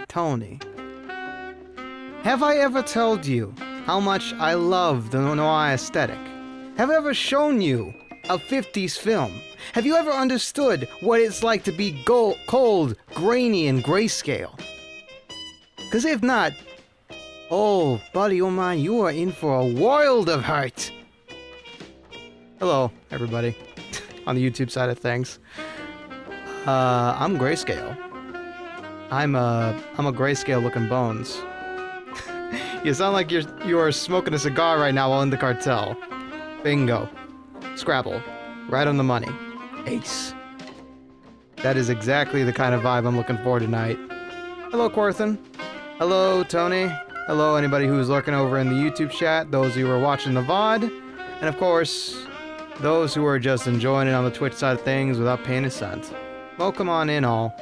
Tony. Have I ever told you how much I love the noir aesthetic? Have I ever shown you a 50s film? Have you ever understood what it's like to be cold, grainy, and grayscale? Because if not, oh, buddy, oh mine, you are in for a world of hurt. Hello, everybody, on the YouTube side of things. I'm grayscale. I'm a grayscale looking bones. You sound like you are smoking a cigar right now while in the cartel. Bingo. Scrabble. Right on the money. Ace. That is exactly the kind of vibe I'm looking for tonight. Hello, Quirthan. Hello, Tony. Hello, anybody who's lurking over in the YouTube chat, those who are watching the VOD, and of course, those who are just enjoying it on the Twitch side of things without paying a cent. Welcome on in, all.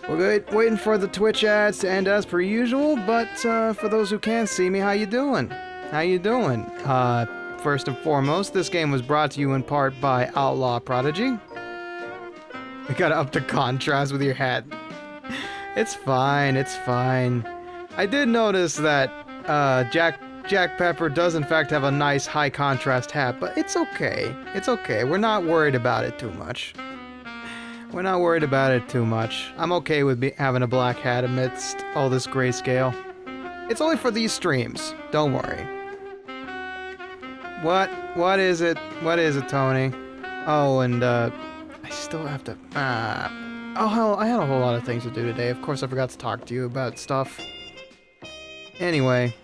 We're good, waiting for the Twitch ads to end as per usual, but for those who can't see me, how you doing? How you doing? First and foremost, this game was brought to you in part by Outlaw Prodigy. You gotta up the contrast with your hat. It's fine, it's fine. I did notice that Jack Pepper does in fact have a nice high contrast hat, but it's okay. It's okay. We're not worried about it too much. We're not worried about it too much. I'm okay with having a black hat amidst all this grayscale. It's only for these streams. Don't worry. What is it? What is it, Tony? Oh, and I still have to... oh, hell, I had a whole lot of things to do today. Of course, I forgot to talk to you about stuff. Anyway.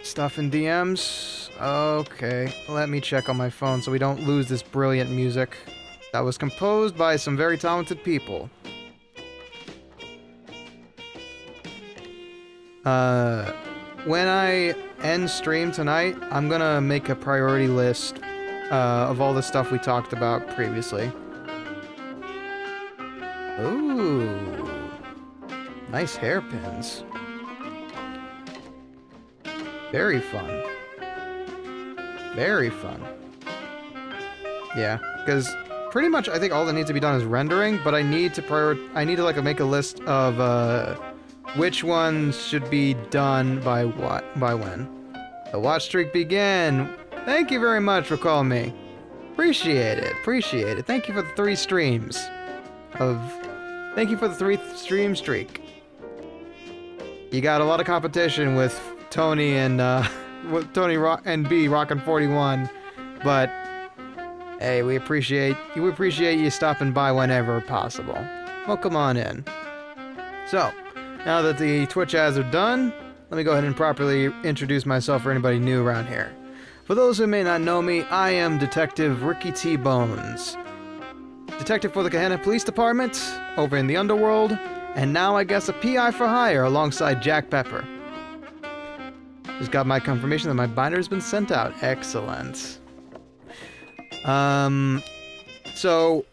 Stuff in DMs? Okay. Let me check on my phone so we don't lose this brilliant music that was composed by some very talented people. When I end stream tonight, I'm gonna make a priority list of all the stuff we talked about previously. Ooh. Nice hairpins. Very fun. Very fun. Yeah, because pretty much I think all that needs to be done is rendering, but I need to like make a list of which ones should be done by when. The watch streak began. Thank you very much for calling me. Appreciate it. Appreciate it. Thank you for the 3 streams. Thank you for the 3 stream streak. You got a lot of competition with Tony and and B rocking 41, but hey, we appreciate you stopping by whenever possible. Well, come on in. So, now that the Twitch ads are done, let me go ahead and properly introduce myself for anybody new around here. For those who may not know me, I am Detective Ricky T. Bones. Detective for the Gehenna Police Department, over in the Underworld, and now I guess a PI for hire alongside Jack Pepper. Just got my confirmation that my binder has been sent out. Excellent. So,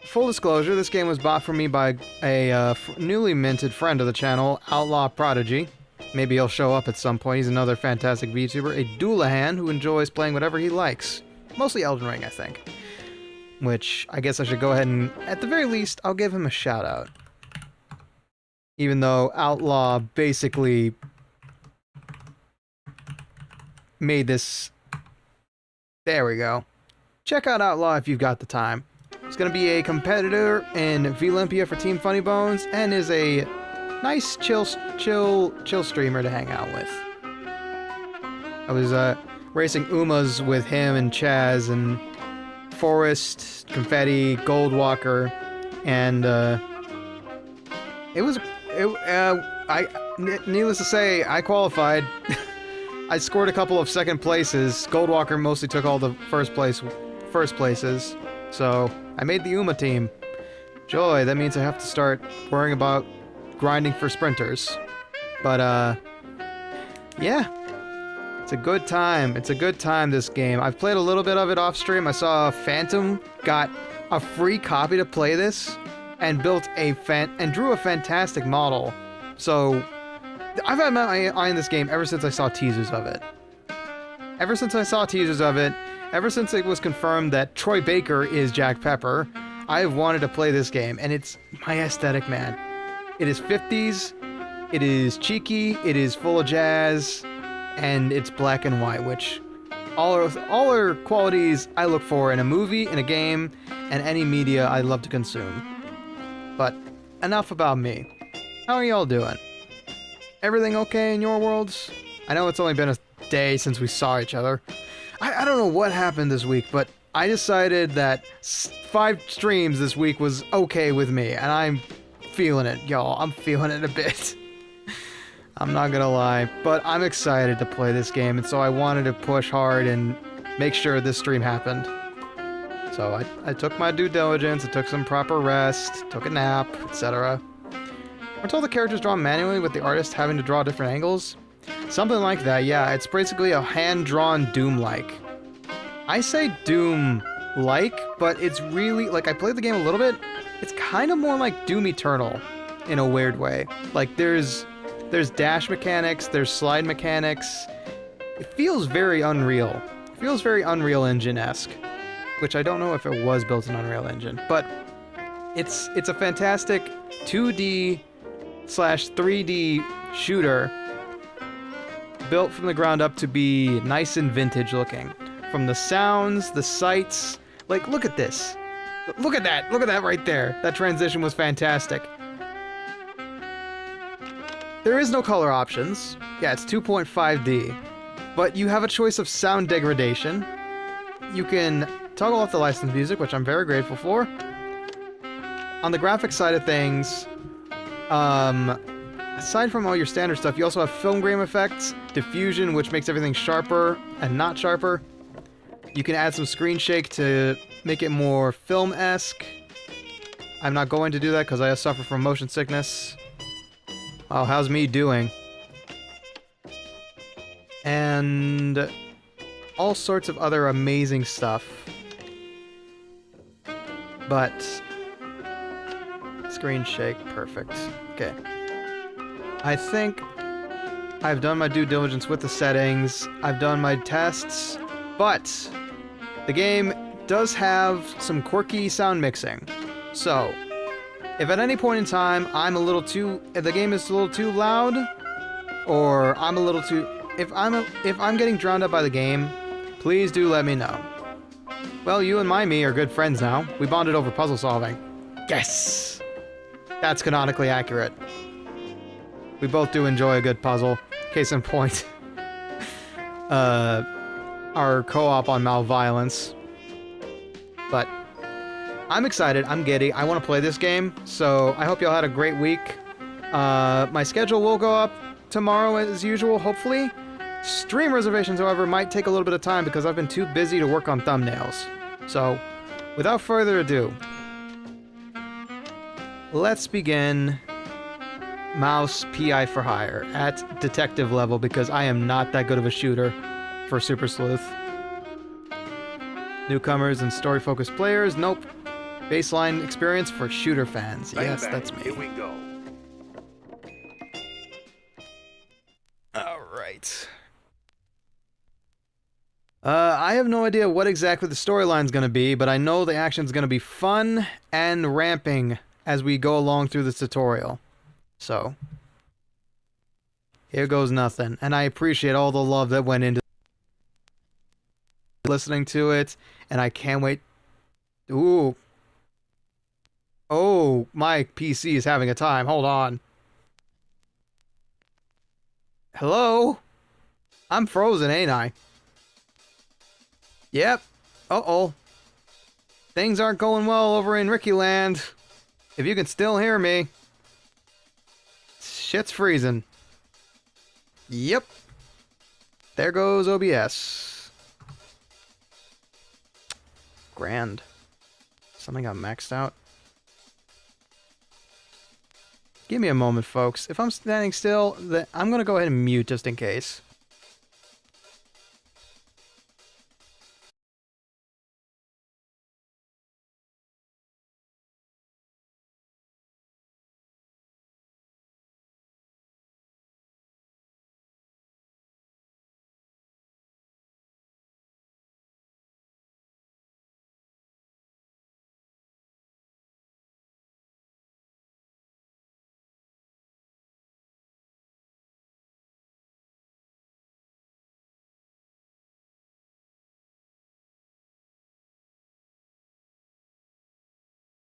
full disclosure, this game was bought for me by a newly minted friend of the channel, Outlaw Prodigy. Maybe he'll show up at some point. He's another fantastic VTuber, a Doulahan who enjoys playing whatever he likes. Mostly Elden Ring, I think. Which, I guess I should go ahead and, at the very least, I'll give him a shout out. Even though Outlaw basically made this... There we go. Check out Outlaw if you've got the time. He's going to be a competitor in Vylympia for Team Funny Bones, and is a nice, chill streamer to hang out with. I was racing Umas with him and Chaz and Forrest, Confetti, Goldwalker, and needless to say, I qualified. I scored a couple of second places. Goldwalker mostly took all the first places, so I made the Uma team. Joy, that means I have to start worrying about grinding for sprinters. But, yeah. It's a good time. It's a good time, this game. I've played a little bit of it off stream. I saw Phantom got a free copy to play this and built and drew a fantastic model. So, I've had my eye on this game ever since I saw teasers of it. Ever since it was confirmed that Troy Baker is Jack Pepper, I've wanted to play this game, and it's my aesthetic, man. It is 50s, it is cheeky, it is full of jazz, and it's black and white, which all are qualities I look for in a movie, in a game, and any media I love to consume. But enough about me. How are y'all doing? Everything okay in your worlds? I know it's only been a day since we saw each other. I don't know what happened this week, but I decided that 5 streams this week was okay with me, and I'm feeling it, y'all. I'm feeling it a bit. I'm not gonna lie, but I'm excited to play this game, and so I wanted to push hard and make sure this stream happened. So I took my due diligence, I took some proper rest, took a nap, etc. We're told the characters drawn manually with the artist having to draw different angles. Something like that, yeah. It's basically a hand-drawn Doom-like. I say Doom-like, but it's really, like, I played the game a little bit. It's kind of more like Doom Eternal in a weird way. Like, there's dash mechanics, there's slide mechanics. It feels very Unreal. It feels very Unreal Engine-esque, which I don't know if it was built in Unreal Engine, but it's a fantastic 2D/3D shooter built from the ground up to be nice and vintage looking. From the sounds, the sights, like, look at this. Look at that right there. That transition was fantastic. There is no color options. Yeah, it's 2.5D. But you have a choice of sound degradation. You can toggle off the licensed music, which I'm very grateful for. On the graphics side of things, aside from all your standard stuff, you also have film grain effects, diffusion, which makes everything sharper and not sharper. You can add some screen shake to make it more film-esque. I'm not going to do that because I suffer from motion sickness. Oh, how's me doing? And all sorts of other amazing stuff. But screen shake, perfect. Okay. I think I've done my due diligence with the settings, I've done my tests, but the game does have some quirky sound mixing. So, if at any point in time if the game is a little too loud, or I'm a little too, if I'm getting drowned out by the game, please do let me know. Well, you and me are good friends now. We bonded over puzzle solving. Yes! That's canonically accurate. We both do enjoy a good puzzle. Case in point. Our co-op on Malviolence. But I'm excited. I'm giddy. I want to play this game. So I hope y'all had a great week. My schedule will go up tomorrow as usual, hopefully. Stream reservations, however, might take a little bit of time because I've been too busy to work on thumbnails. So, without further ado, let's begin Mouse P.I. for hire at detective level because I am not that good of a shooter for Super Sleuth. Newcomers and story-focused players, nope. Baseline experience for shooter fans. Bang, Yes, bang. that's me. Here we go. Alright. I have no idea what exactly the storyline's gonna be, but I know the action's gonna be fun and ramping as we go along through this tutorial. So, here goes nothing. And I appreciate all the love that went into listening to it, and I can't wait. Ooh. Oh, my PC is having a time. Hold on. Hello? I'm frozen, ain't I? Yep. Uh-oh. Things aren't going well over in Rickyland. If you can still hear me. Shit's freezing. Yep. There goes OBS. Grand. Something got maxed out. Give me a moment, folks. If I'm standing still, I'm gonna go ahead and mute just in case.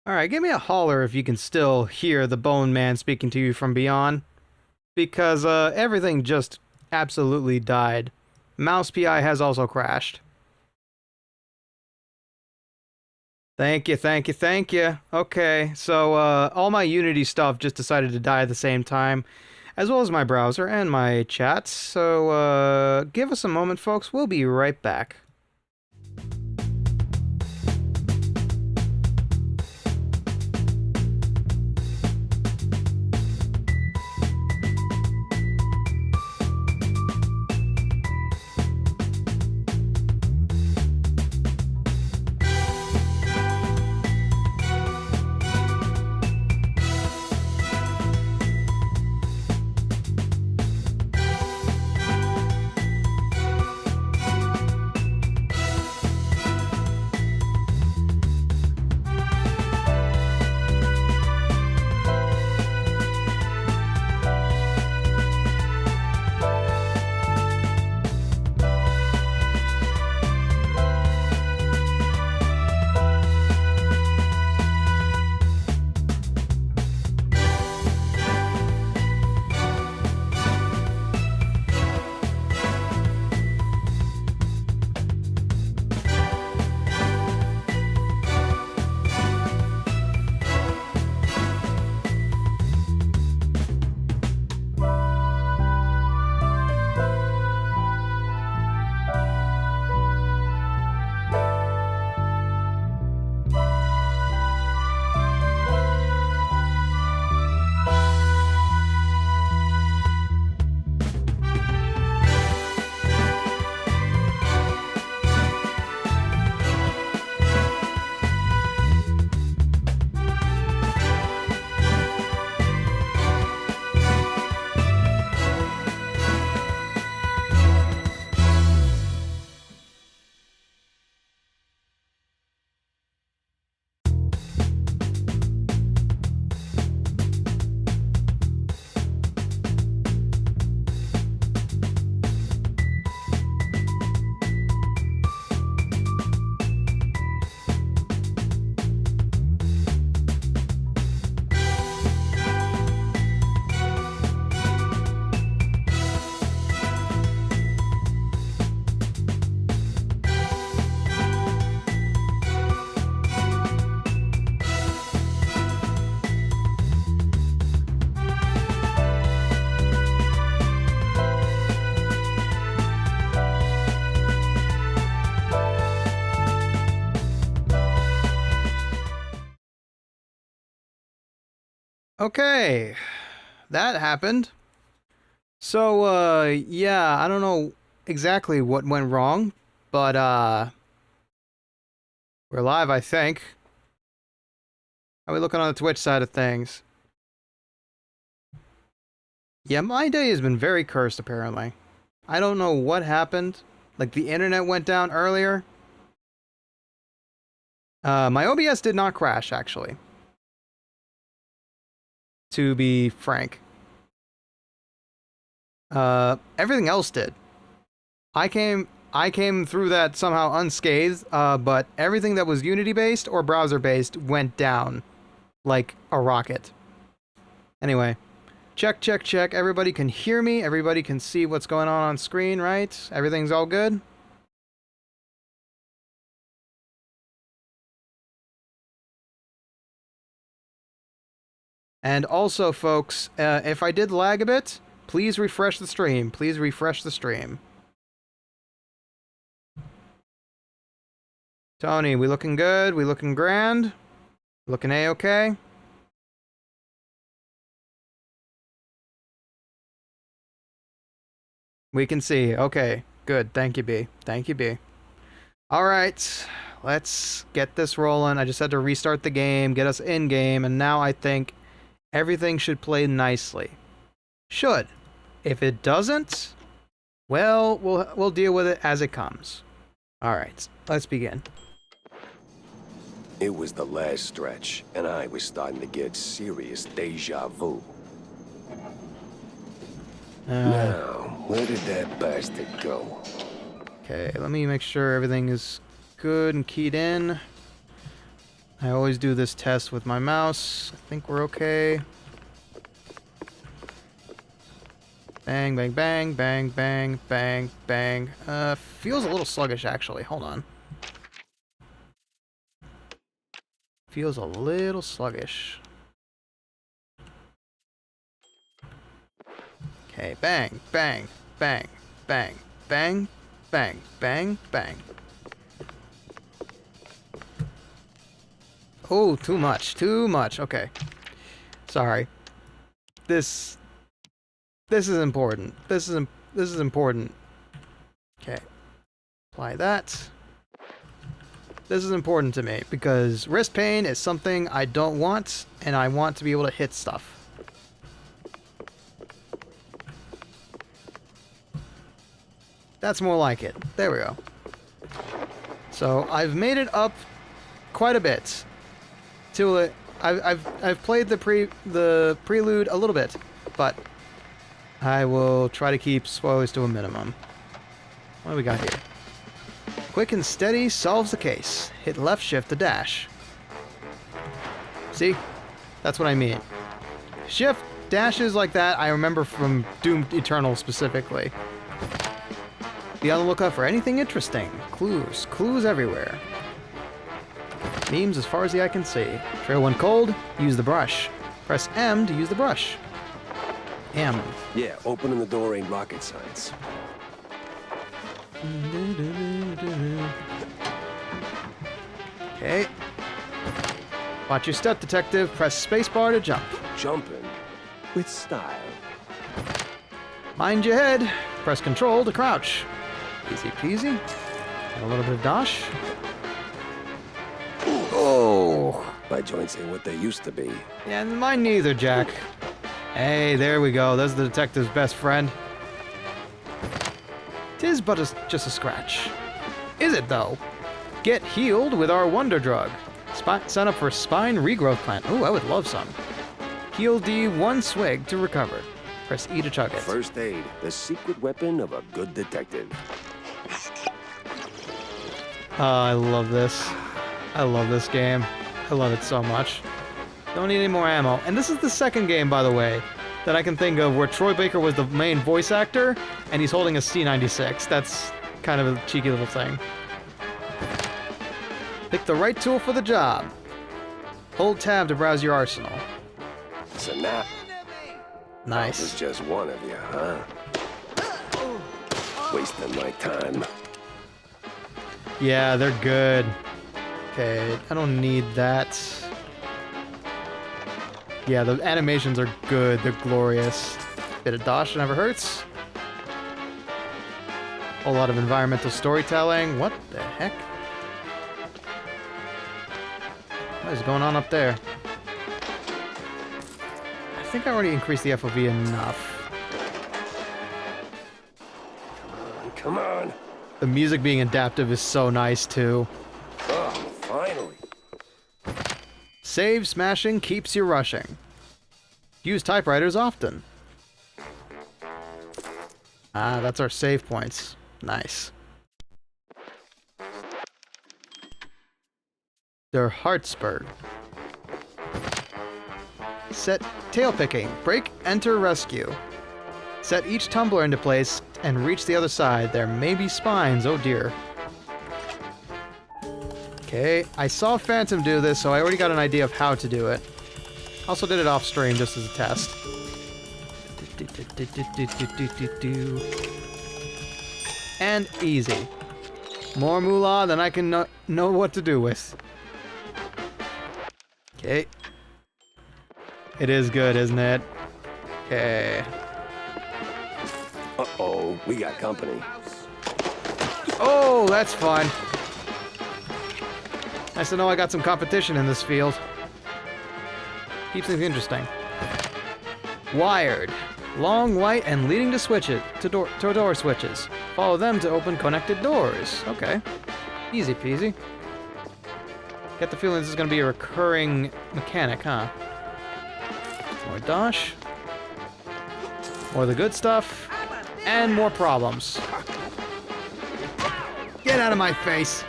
Alright, give me a holler if you can still hear the Bone Man speaking to you from beyond. Because, everything just absolutely died. Mouse P.I. has also crashed. Thank you, thank you, thank you. Okay, so, all my Unity stuff just decided to die at the same time, as well as my browser and my chat. So, give us a moment, folks. We'll be right back. Okay, that happened. So, yeah, I don't know exactly what went wrong, but, we're live, I think. How are we looking on the Twitch side of things? Yeah, my day has been very cursed, apparently. I don't know what happened. Like, the internet went down earlier. My OBS did not crash, actually. To be frank. Everything else did. I came through that somehow unscathed, but everything that was Unity-based or browser-based went down like a rocket. Anyway, check, check, check. Everybody can hear me. Everybody can see what's going on screen, right? Everything's all good? And also, folks, if I did lag a bit, please refresh the stream. Please refresh the stream. Tony, we looking good? We looking grand? Looking A-okay? We can see. Okay, good. Thank you, B. Thank you, B. Alright, let's get this rolling. I just had to restart the game, get us in-game, and now I think everything should play nicely. Should. If it doesn't, well, we'll deal with it as it comes. Alright, let's begin. It was the last stretch, and I was starting to get serious deja vu. Now, where did that bastard go? Okay, let me make sure everything is good and keyed in. I always do this test with my mouse. I think we're okay. Bang, bang, bang, bang, bang, bang, bang. Feels a little sluggish, actually. Hold on. Feels a little sluggish. Okay, bang, bang, bang, bang, bang, bang, bang, bang. Oh, too much, too much. Okay. Sorry. This is important. This is important. Okay. Apply that. This is important to me because wrist pain is something I don't want, and I want to be able to hit stuff. That's more like it. There we go. So I've made it up quite a bit. To it, I've played the prelude a little bit, but I will try to keep spoilers to a minimum. What do we got here? Quick and steady solves the case. Hit left shift to dash. See? That's what I mean. Shift dashes like that I remember from Doom Eternal specifically. Be on the lookout for anything interesting. Clues. Clues everywhere. Memes as far as the eye can see. Trail when cold, use the brush. Press M to use the brush. M. Yeah, opening the door ain't rocket science. Okay. Watch your step, detective. Press spacebar to jump. Jumping with style. Mind your head. Press control to crouch. Easy peasy. And a little bit of dash. Oh! My joints ain't what they used to be. Yeah, mine neither, Jack. Hey, there we go. There's the detective's best friend. 'Tis but just a scratch. Is it, though? Get healed with our wonder drug. Sign up for spine regrowth plan. Ooh, I would love some. Heal D 1 swig to recover. Press E to chug it. First aid, the secret weapon of a good detective. Oh, I love this. I love this game. I love it so much. Don't need any more ammo. And this is the second game, by the way, that I can think of where Troy Baker was the main voice actor, and he's holding a C96. That's kind of a cheeky little thing. Pick the right tool for the job. Hold tab to browse your arsenal. So now... Nice. This is just one of you, huh? Wasting my time. Yeah, they're good. Okay, I don't need that. Yeah, the animations are good. They're glorious. Bit of dosh never hurts. A lot of environmental storytelling. What the heck? What is going on up there? I think I already increased the FOV enough. Come on. The music being adaptive is so nice too. Oh, finally. Save smashing keeps you rushing. Use typewriters often. Ah, that's our save points. Nice. Der Hartsburg. Set tail picking. Break, enter, rescue. Set each tumbler into place and reach the other side. There may be spines. Oh dear. Okay, I saw Phantom do this, so I already got an idea of how to do it. Also did it off stream just as a test. And easy. More moolah than I can know what to do with. Okay. It is good, isn't it? Okay. Uh-oh, we got company. Oh, that's fun. Nice to know I got some competition in this field. Keeps things interesting. Wired. Long, white, and leading to switches, to door switches. Follow them to open connected doors. Okay. Easy peasy. Get the feeling this is going to be a recurring mechanic, huh? More dosh. More of the good stuff. And more problems. Get out of my face!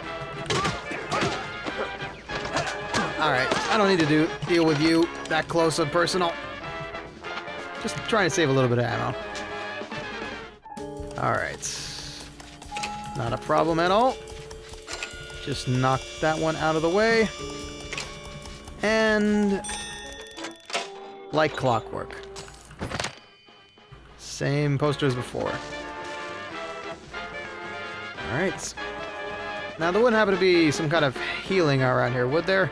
Alright, I don't need to deal with you that close and personal. Just trying to save a little bit of ammo. Alright. Not a problem at all. Just knock that one out of the way. And... like clockwork. Same poster as before. Alright. Now there wouldn't happen to be some kind of healing around here, would there?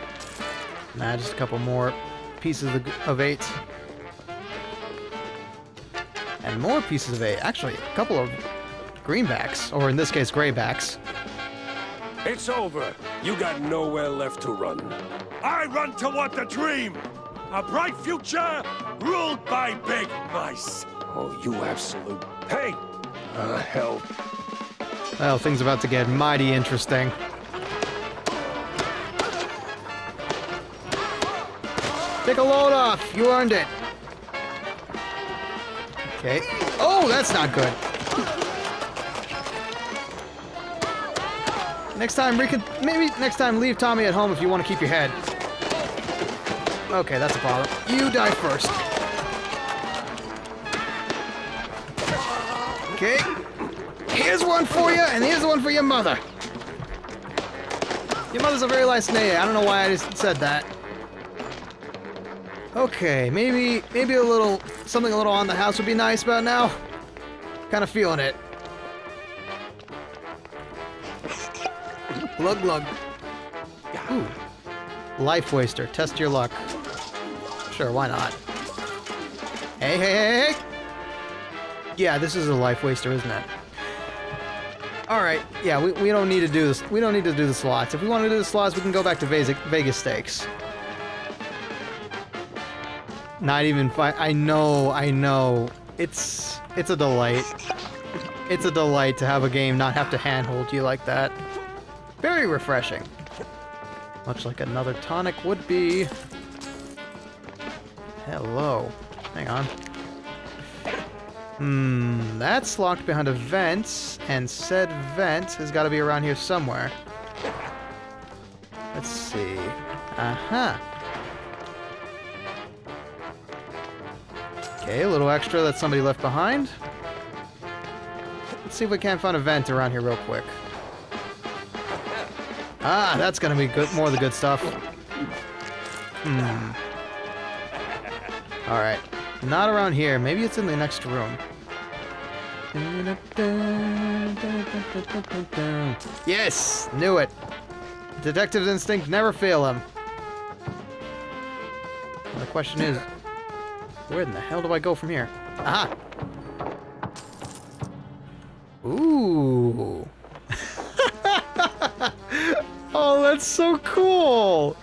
Nah, just a couple more pieces of 8. And more pieces of 8. Actually, a couple of greenbacks. Or in this case, graybacks. It's over. You got nowhere left to run. I run toward the dream! A bright future ruled by big mice! Oh, you absolute... Hey! Hell. Well, things about to get mighty interesting. Take a load off! You earned it! Okay. Oh, that's not good! Next time, maybe next time leave Tommy at home if you want to keep your head. Okay, that's a problem. You die first. Okay. Here's one for you, and here's one for your mother. Your mother's a very nice name. I don't know why I just said that. Okay, maybe a little something a little on the house would be nice about now. Kind of feeling it. Glug glug. Ooh. Life waster. Test your luck. Sure, why not? Hey, hey, hey, hey! Yeah, this is a life waster, isn't it? Alright, yeah, we don't need to do this. We don't need to do the slots. If we want to do the slots, we can go back to Vegas Stakes. Not even fine. I know. It's a delight. It's a delight to have a game not have to handhold you like that. Very refreshing. Much like another tonic would be. Hello. Hang on. That's locked behind a vent, and said vent has got to be around here somewhere. Let's see. Aha. Okay, a little extra that somebody left behind. Let's see if we can't find a vent around here real quick. Ah, that's gonna be good. More of the good stuff. Alright. Not around here. Maybe it's in the next room. Yes! Knew it! Detective's instinct never fail him. The question is, Where in the hell do I go from here? Aha! Ooh. Oh, that's so cool!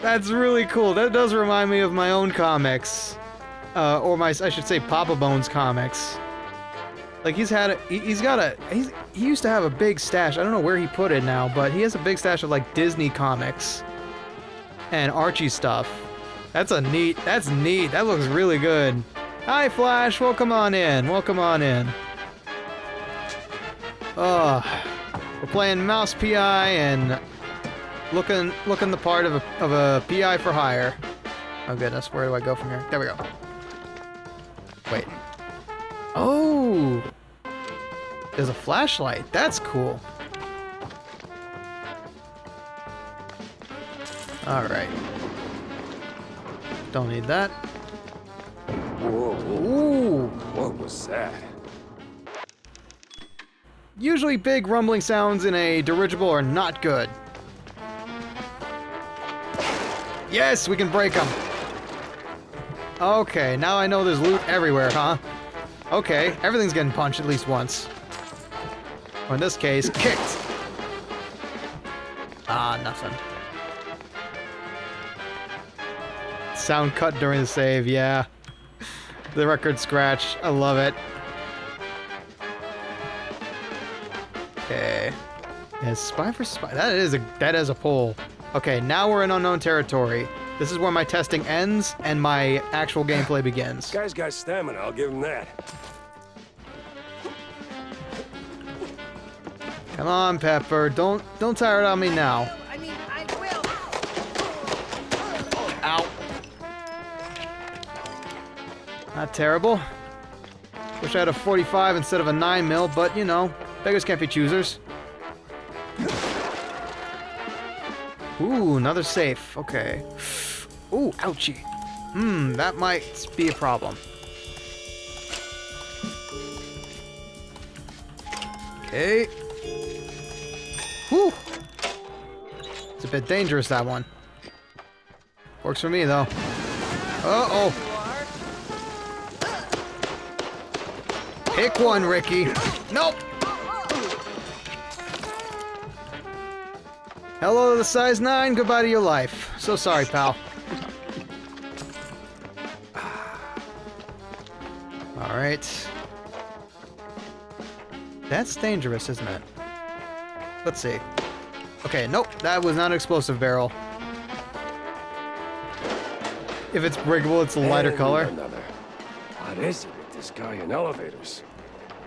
That's really cool. That does remind me of my own comics. I should say Papa Bones comics. Like, he used to have a big stash. I don't know where he put it now, but he has a big stash of, like, Disney comics. And Archie stuff. That's neat. That looks really good. Hi, Flash. Welcome on in. Welcome on in. We're playing Mouse P.I. and looking the part of a PI for hire. Oh goodness, where do I go from here? There we go. Wait. Oh! There's a flashlight. That's cool. Alright. Don't need that. Whoa. Ooh! What was that? Usually big rumbling sounds in a dirigible are not good. Yes, we can break them. Okay, now I know there's loot everywhere, huh? Okay, everything's getting punched at least once. Or in this case, kicked. Ah, nothing. Sound cut during the save, yeah. The record scratch, I love it. Okay. Yeah, spy for spy. That is a pull. Okay, now we're in unknown territory. This is where my testing ends and my actual gameplay begins. This guy's got stamina, I'll give him that. Come on, Pepper. Don't tire it on me now. I mean, I will. Ow. Not terrible. Wish I had a 45 instead of a 9mm, but you know, beggars can't be choosers. Ooh, another safe. Okay. Ooh, ouchie. That might be a problem. Okay. Whew. It's a bit dangerous, that one. Works for me, though. Uh-oh. Pick one, Ricky. Nope. Hello to the size 9, goodbye to your life. So sorry, pal. Alright. That's dangerous, isn't it? Let's see. Okay, nope, that was not an explosive barrel. If it's breakable, it's a lighter color. Another. What is it with this guy in elevators?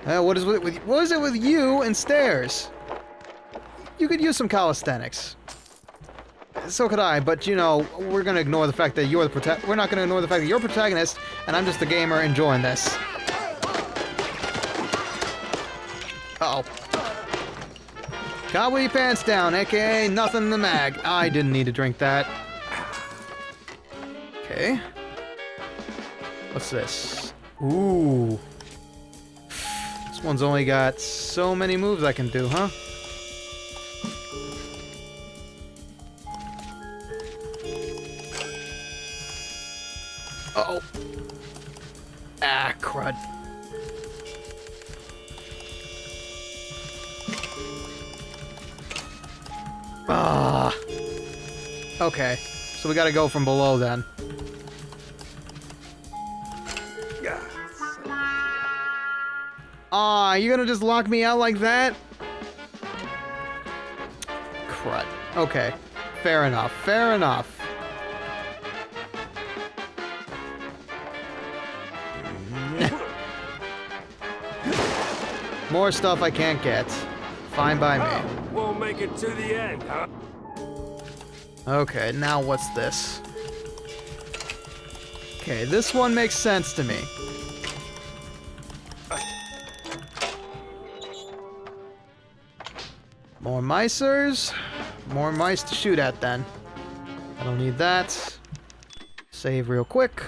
What is it with you and stairs? You could use some calisthenics. So could I, but you know, we're gonna ignore the fact that you're the we're not gonna ignore the fact that you're protagonist, and I'm just a gamer enjoying this. Uh-oh. Got with your pants down, aka nothing in the mag. I didn't need to drink that. Okay. What's this? Ooh. This one's only got so many moves I can do, huh? Uh-oh. Ah, crud. Ah. Okay. So we gotta go from below then. Ah, you're gonna just lock me out like that? Crud. Okay. Fair enough. Fair enough. More stuff I can't get. Fine by me. Oh, we'll make it to the end, huh? Okay, now what's this? Okay, this one makes sense to me. More micers. More mice to shoot at then. I don't need that. Save real quick.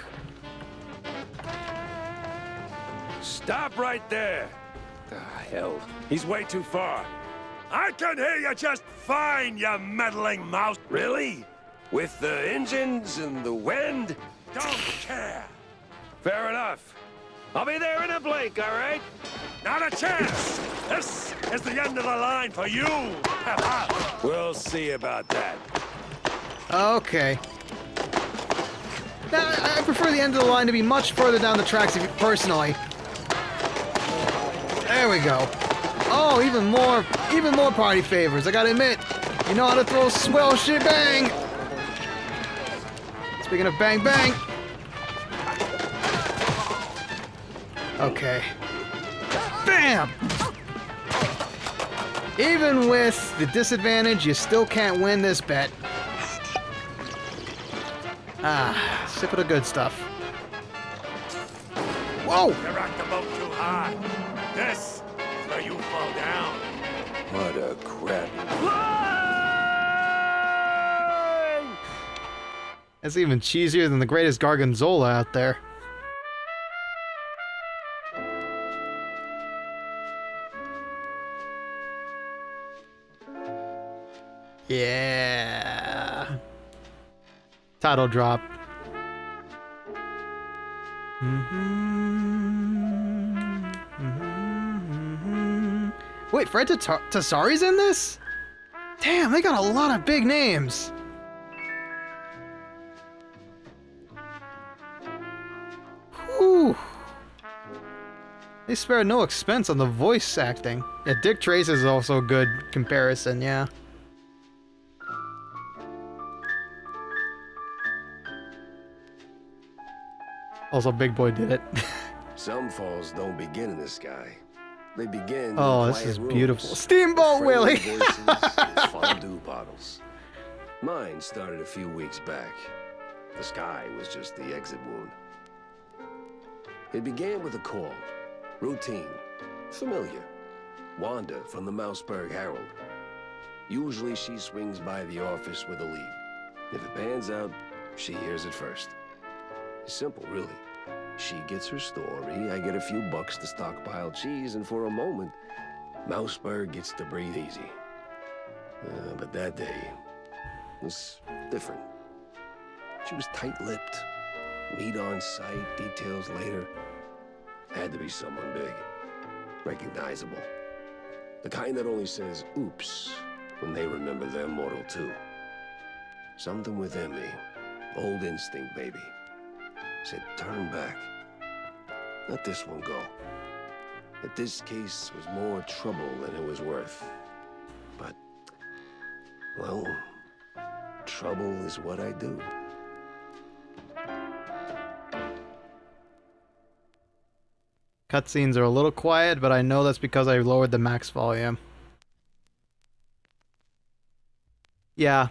Stop right there. The hell? He's way too far. I can hear you just fine, you meddling mouse. Really? With the engines and the wind? don't care. Fair enough. I'll be there in a blink, all right? Not a chance. This is the end of the line for you. We'll see about that. Okay. Now, I prefer the end of the line to be much further down the tracks, personally. There we go. Oh, even more party favors. I gotta admit, you know how to throw swell shit bang. Speaking of bang bang. Okay. Bam! Even with the disadvantage, you still can't win this bet. Ah, sip of the good stuff. Whoa! You rocked the boat too high. This is where you fall down. What a crap. That's even cheesier than the greatest Gargonzola out there. Yeah. Title drop. Wait, Fred Tassari's in this? Damn, they got a lot of big names. Whew. They spared no expense on the voice acting. Yeah, Dick Trace is also a good comparison, yeah. Also, Big Boy did it. Some falls don't begin in the sky. They begin Oh, in this quiet is rooms, beautiful. Steamboat friendly Willie! voices, fondue bottles. Mine started a few weeks back. The sky was just the exit wound. It began with a call. Routine. Familiar. Wanda from the Mouseberg Herald. Usually she swings by the office with a lead. If it pans out, she hears it first. It's simple, really. She gets her story, I get a few bucks to stockpile cheese, and for a moment, Mouseburg gets to breathe easy. But that day was different. She was tight-lipped. Meat on sight, details later. Had to be someone big. Recognizable. The kind that only says, oops, when they remember they're mortal too. Something within me, old instinct, baby, said turn back. Let this one go. That this case was more trouble than it was worth. But, well, trouble is what I do. Cutscenes are a little quiet, but I know that's because I lowered the max volume. Yeah,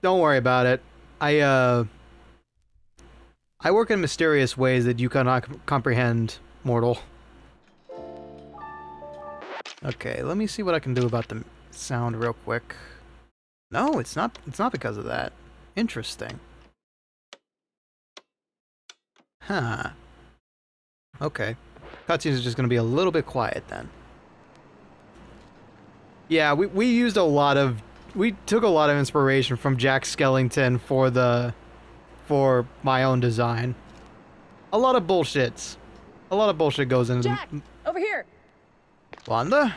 don't worry about it. I work in mysterious ways that you cannot comprehend, mortal. Okay, let me see what I can do about the sound real quick. No, it's not because of that. Interesting. Huh. Okay. Cutscenes is just going to be a little bit quiet then. Yeah, we used a lot of... We took a lot of inspiration from Jack Skellington for my own design. A lot of bullshits. A lot of bullshit goes into... Jack, over here! Wanda?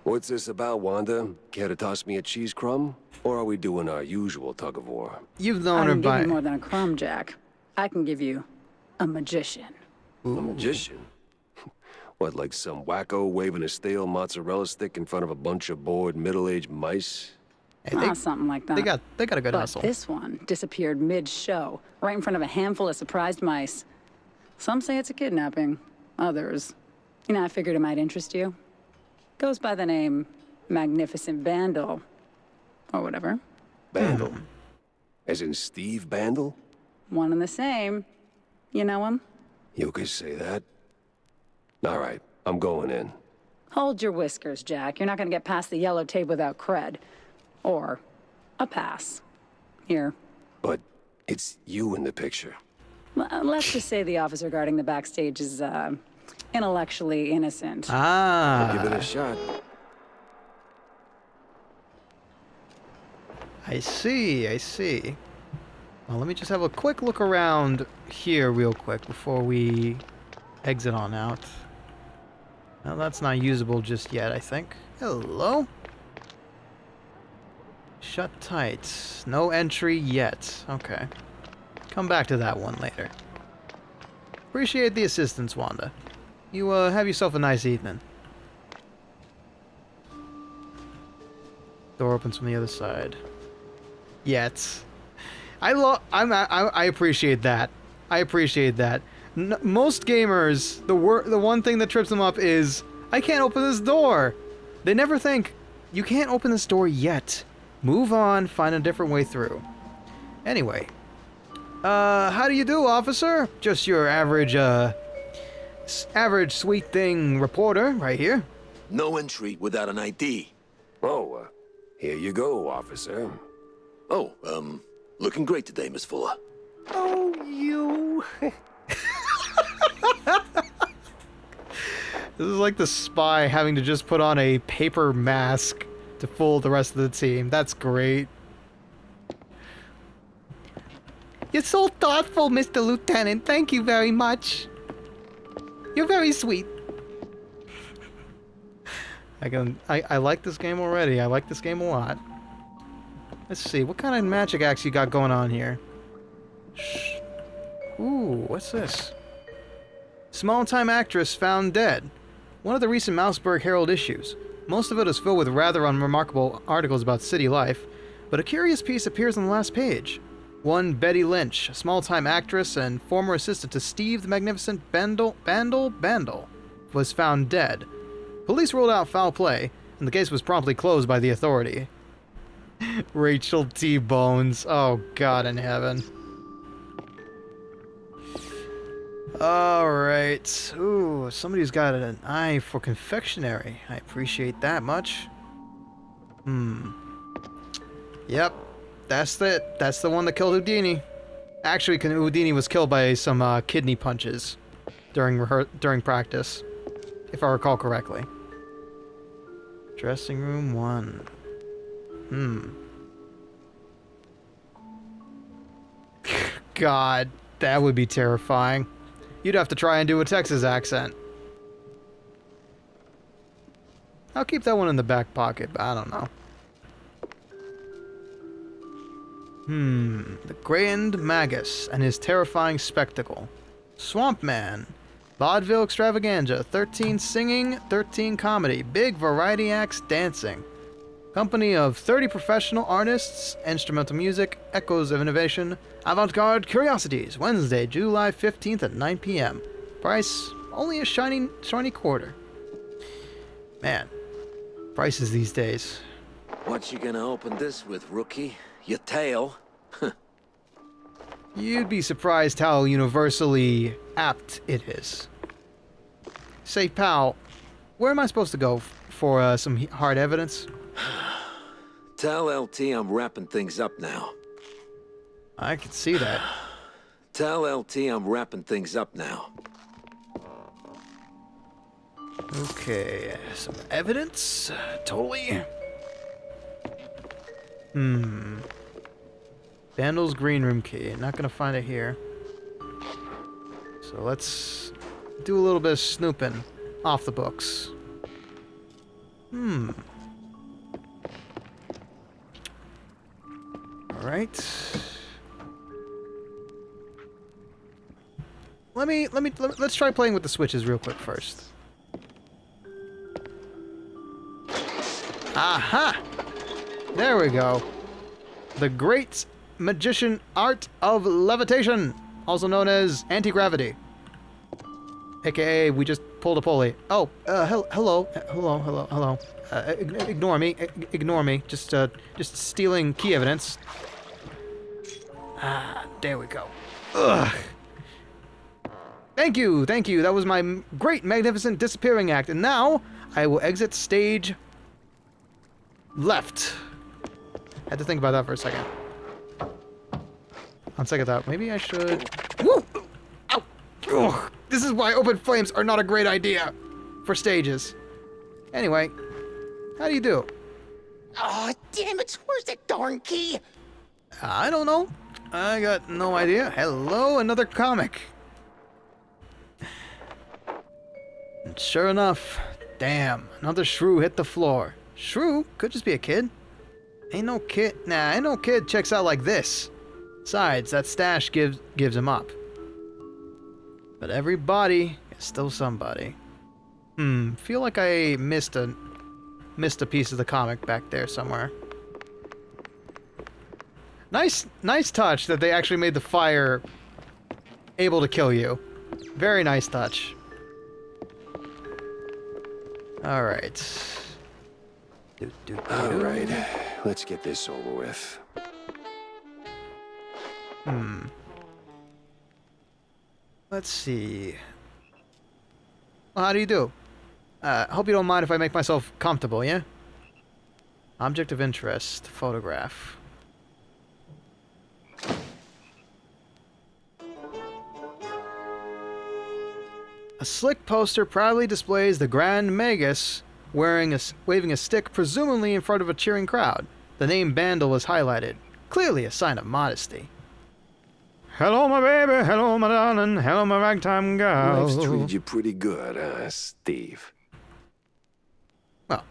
What's this about, Wanda? Care to toss me a cheese crumb? Or are we doing our usual tug of war? You've I known her can give by... you more than a crumb, Jack. I can give you a magician. A magician? What, like some wacko waving a stale mozzarella stick in front of a bunch of bored middle-aged mice? Hey, Something like that. they got a good But hustle. this one disappeared mid-show, right in front of a handful of surprised mice. Some say it's a kidnapping. Others, I figured it might interest you. Goes by the name Magnificent Bandle, or whatever. Bandle? As in Steve Bandle? One and the same. You know him? You could say that. All right, I'm going in. Hold your whiskers, Jack. You're not gonna get past the yellow tape without cred. Or a pass. Here. But it's you in the picture. Let's just say the officer guarding the backstage is, intellectually innocent. I'll give it a shot. I see, I see. Well, let me just have a quick look around here real quick before we exit on out. Well, that's not usable just yet, I think. Hello? Shut tight. No entry yet. Okay. Come back to that one later. Appreciate the assistance, Wanda. You, have yourself a nice evening. Door opens from the other side. Yet. I appreciate that. I appreciate that. Most gamers, the one thing that trips them up is, I can't open this door. They never think, you can't open this door yet. Move on, find a different way through. Anyway. How do you do, officer? Just your average sweet thing reporter right here. No entry without an ID. Oh, here you go, officer. Oh, looking great today, Miss Fuller. Oh, you. This is like the spy having to just put on a paper mask to fool the rest of the team. That's great. You're so thoughtful, Mr. Lieutenant. Thank you very much. You're very sweet. I like this game already. I like this game a lot. Let's see, what kind of magic acts you got going on here? Shh. Ooh, what's this? Small-time actress found dead. One of the recent Mouseberg Herald issues. Most of it is filled with rather unremarkable articles about city life, but a curious piece appears on the last page. One Betty Lynch, a small-time actress and former assistant to Steve the Magnificent Bandle, was found dead. Police ruled out foul play, and the case was promptly closed by the authority. Rachel T. Bones. Oh, God in heaven. Alright. Ooh, somebody's got an eye for confectionery. I appreciate that much. Yep. That's the one that killed Houdini. Actually, Houdini was killed by some kidney punches during practice, if I recall correctly. Dressing room 1. God, that would be terrifying. You'd have to try and do a Texas accent. I'll keep that one in the back pocket, but I don't know. The Grand Magus and his terrifying spectacle. Swamp Man. Vaudeville extravaganza. 13 singing, 13 comedy. Big variety acts dancing. Company of 30 professional artists, instrumental music, echoes of innovation, avant-garde curiosities. Wednesday, July 15th at 9 p.m. Price, only a shiny quarter. Man, prices these days. What you gonna open this with, rookie? Your tail? You'd be surprised how universally apt it is. Say, pal, where am I supposed to go for some hard evidence? Tell LT I'm wrapping things up now. I can see that. Tell LT I'm wrapping things up now. Okay, some evidence? Totally. Vandal's green room key. Not gonna find it here. So let's do a little bit of snooping off the books. Alright. Let's try playing with the switches real quick first. Aha! There we go. The great magician art of levitation, also known as anti-gravity. AKA, we just pulled a pulley. Oh, hello. Ignore me. Just stealing key evidence. Ah, there we go. Ugh. Thank you. That was my great, magnificent disappearing act. And now, I will exit stage left. Had to think about that for a second. On second thought, maybe I should... Woo! Ow! Ugh. This is why open flames are not a great idea for stages. Anyway, how do you do? Oh, damn it. Where's that darn key? I don't know. I got no idea. Hello, another comic. And sure enough, damn, another shrew hit the floor. Shrew? Could just be a kid. Ain't no kid checks out like this. Besides, that stash gives him up. But everybody is still somebody. Feel like I missed a piece of the comic back there somewhere. Nice touch that they actually made the fire able to kill you. Very nice touch. Alright. Alright, let's get this over with. Let's see. Well, how do you do? Hope you don't mind if I make myself comfortable, yeah? Object of interest, photograph. A slick poster proudly displays the Grand Magus waving a stick presumably in front of a cheering crowd. The name Bandle is highlighted, clearly a sign of modesty. Hello, my baby. Hello, my darling. Hello, my ragtime girl. Life's treated you pretty good, huh, Steve? Well,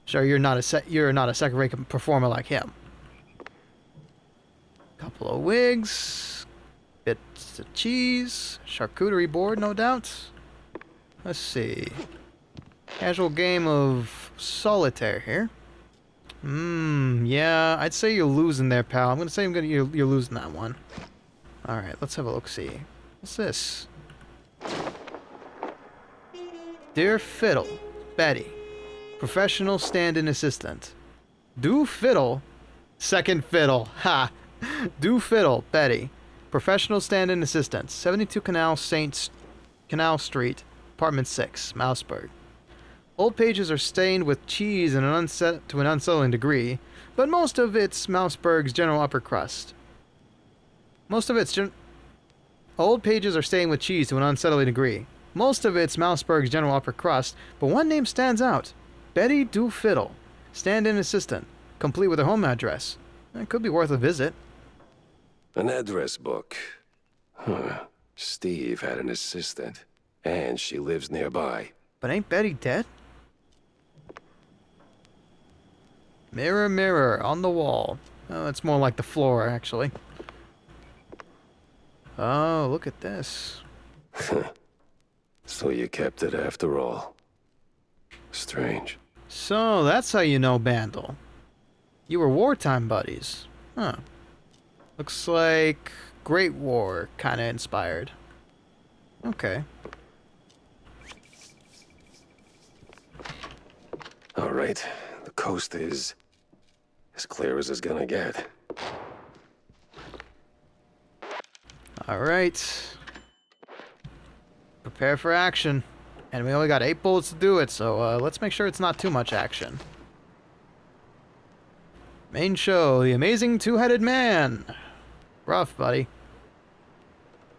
sure, you're not a second-rate performer like him. Couple of wigs, bits of cheese, charcuterie board, no doubt. Let's see. Casual game of solitaire here. Yeah, I'd say you're losing there, pal. I'm gonna say you're losing that one. All right, let's have a look-see. What's this? Dear Fiddle, Betty, professional stand-in assistant. Do Fiddle, second fiddle, ha! Do Fiddle, Betty, professional stand-in assistant, 72 Canal Street, apartment 6, Mouseburg. Old pages are stained with cheese to an unsettling degree, but most of it's Mouseberg's general upper crust. Old pages are stained with cheese to an unsettling degree. Most of it's Mouseberg's general upper crust, but one name stands out. Betty Do Fiddle, stand-in assistant, complete with her home address. It could be worth a visit. An address book. Huh. Steve had an assistant, and she lives nearby. But ain't Betty dead? Mirror, mirror on the wall. Oh, it's more like the floor, actually. Oh, look at this. So you kept it after all. Strange. So, that's how you know Bandle. You were wartime buddies. Huh. Looks like Great War kinda inspired. Okay. All right, the coast is as clear as it's gonna get. All right. Prepare for action. And we only got 8 bullets to do it, so let's make sure it's not too much action. Main show, The Amazing Two-Headed Man. Rough, buddy.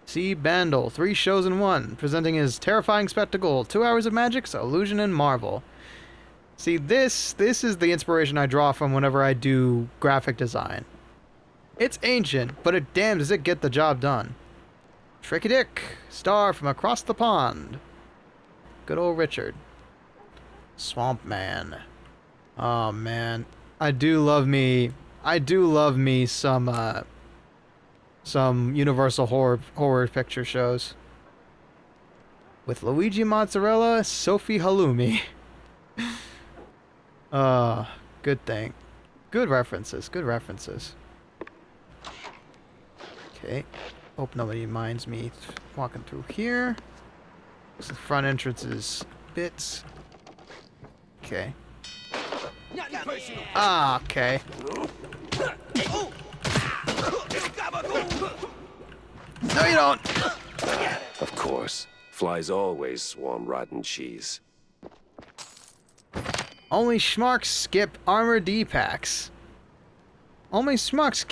See Bandle, 3 shows in 1, presenting his terrifying spectacle, 2 hours of magic, illusion, and marvel. See, this is the inspiration I draw from whenever I do graphic design. It's ancient, but it damn does it get the job done. Tricky Dick, star from across the pond. Good old Richard. Swamp Man. Oh man, I do love me some Universal horror picture shows. With Luigi Mozzarella, Sophie Halloumi. Good thing. Good references, good references. Okay. Hope nobody minds me walking through here. The front entrance is bits. Okay. Ah, okay. No, you don't. Of course. Flies always swarm rotten cheese. Only schmucks skip armor D-packs. Only schmucks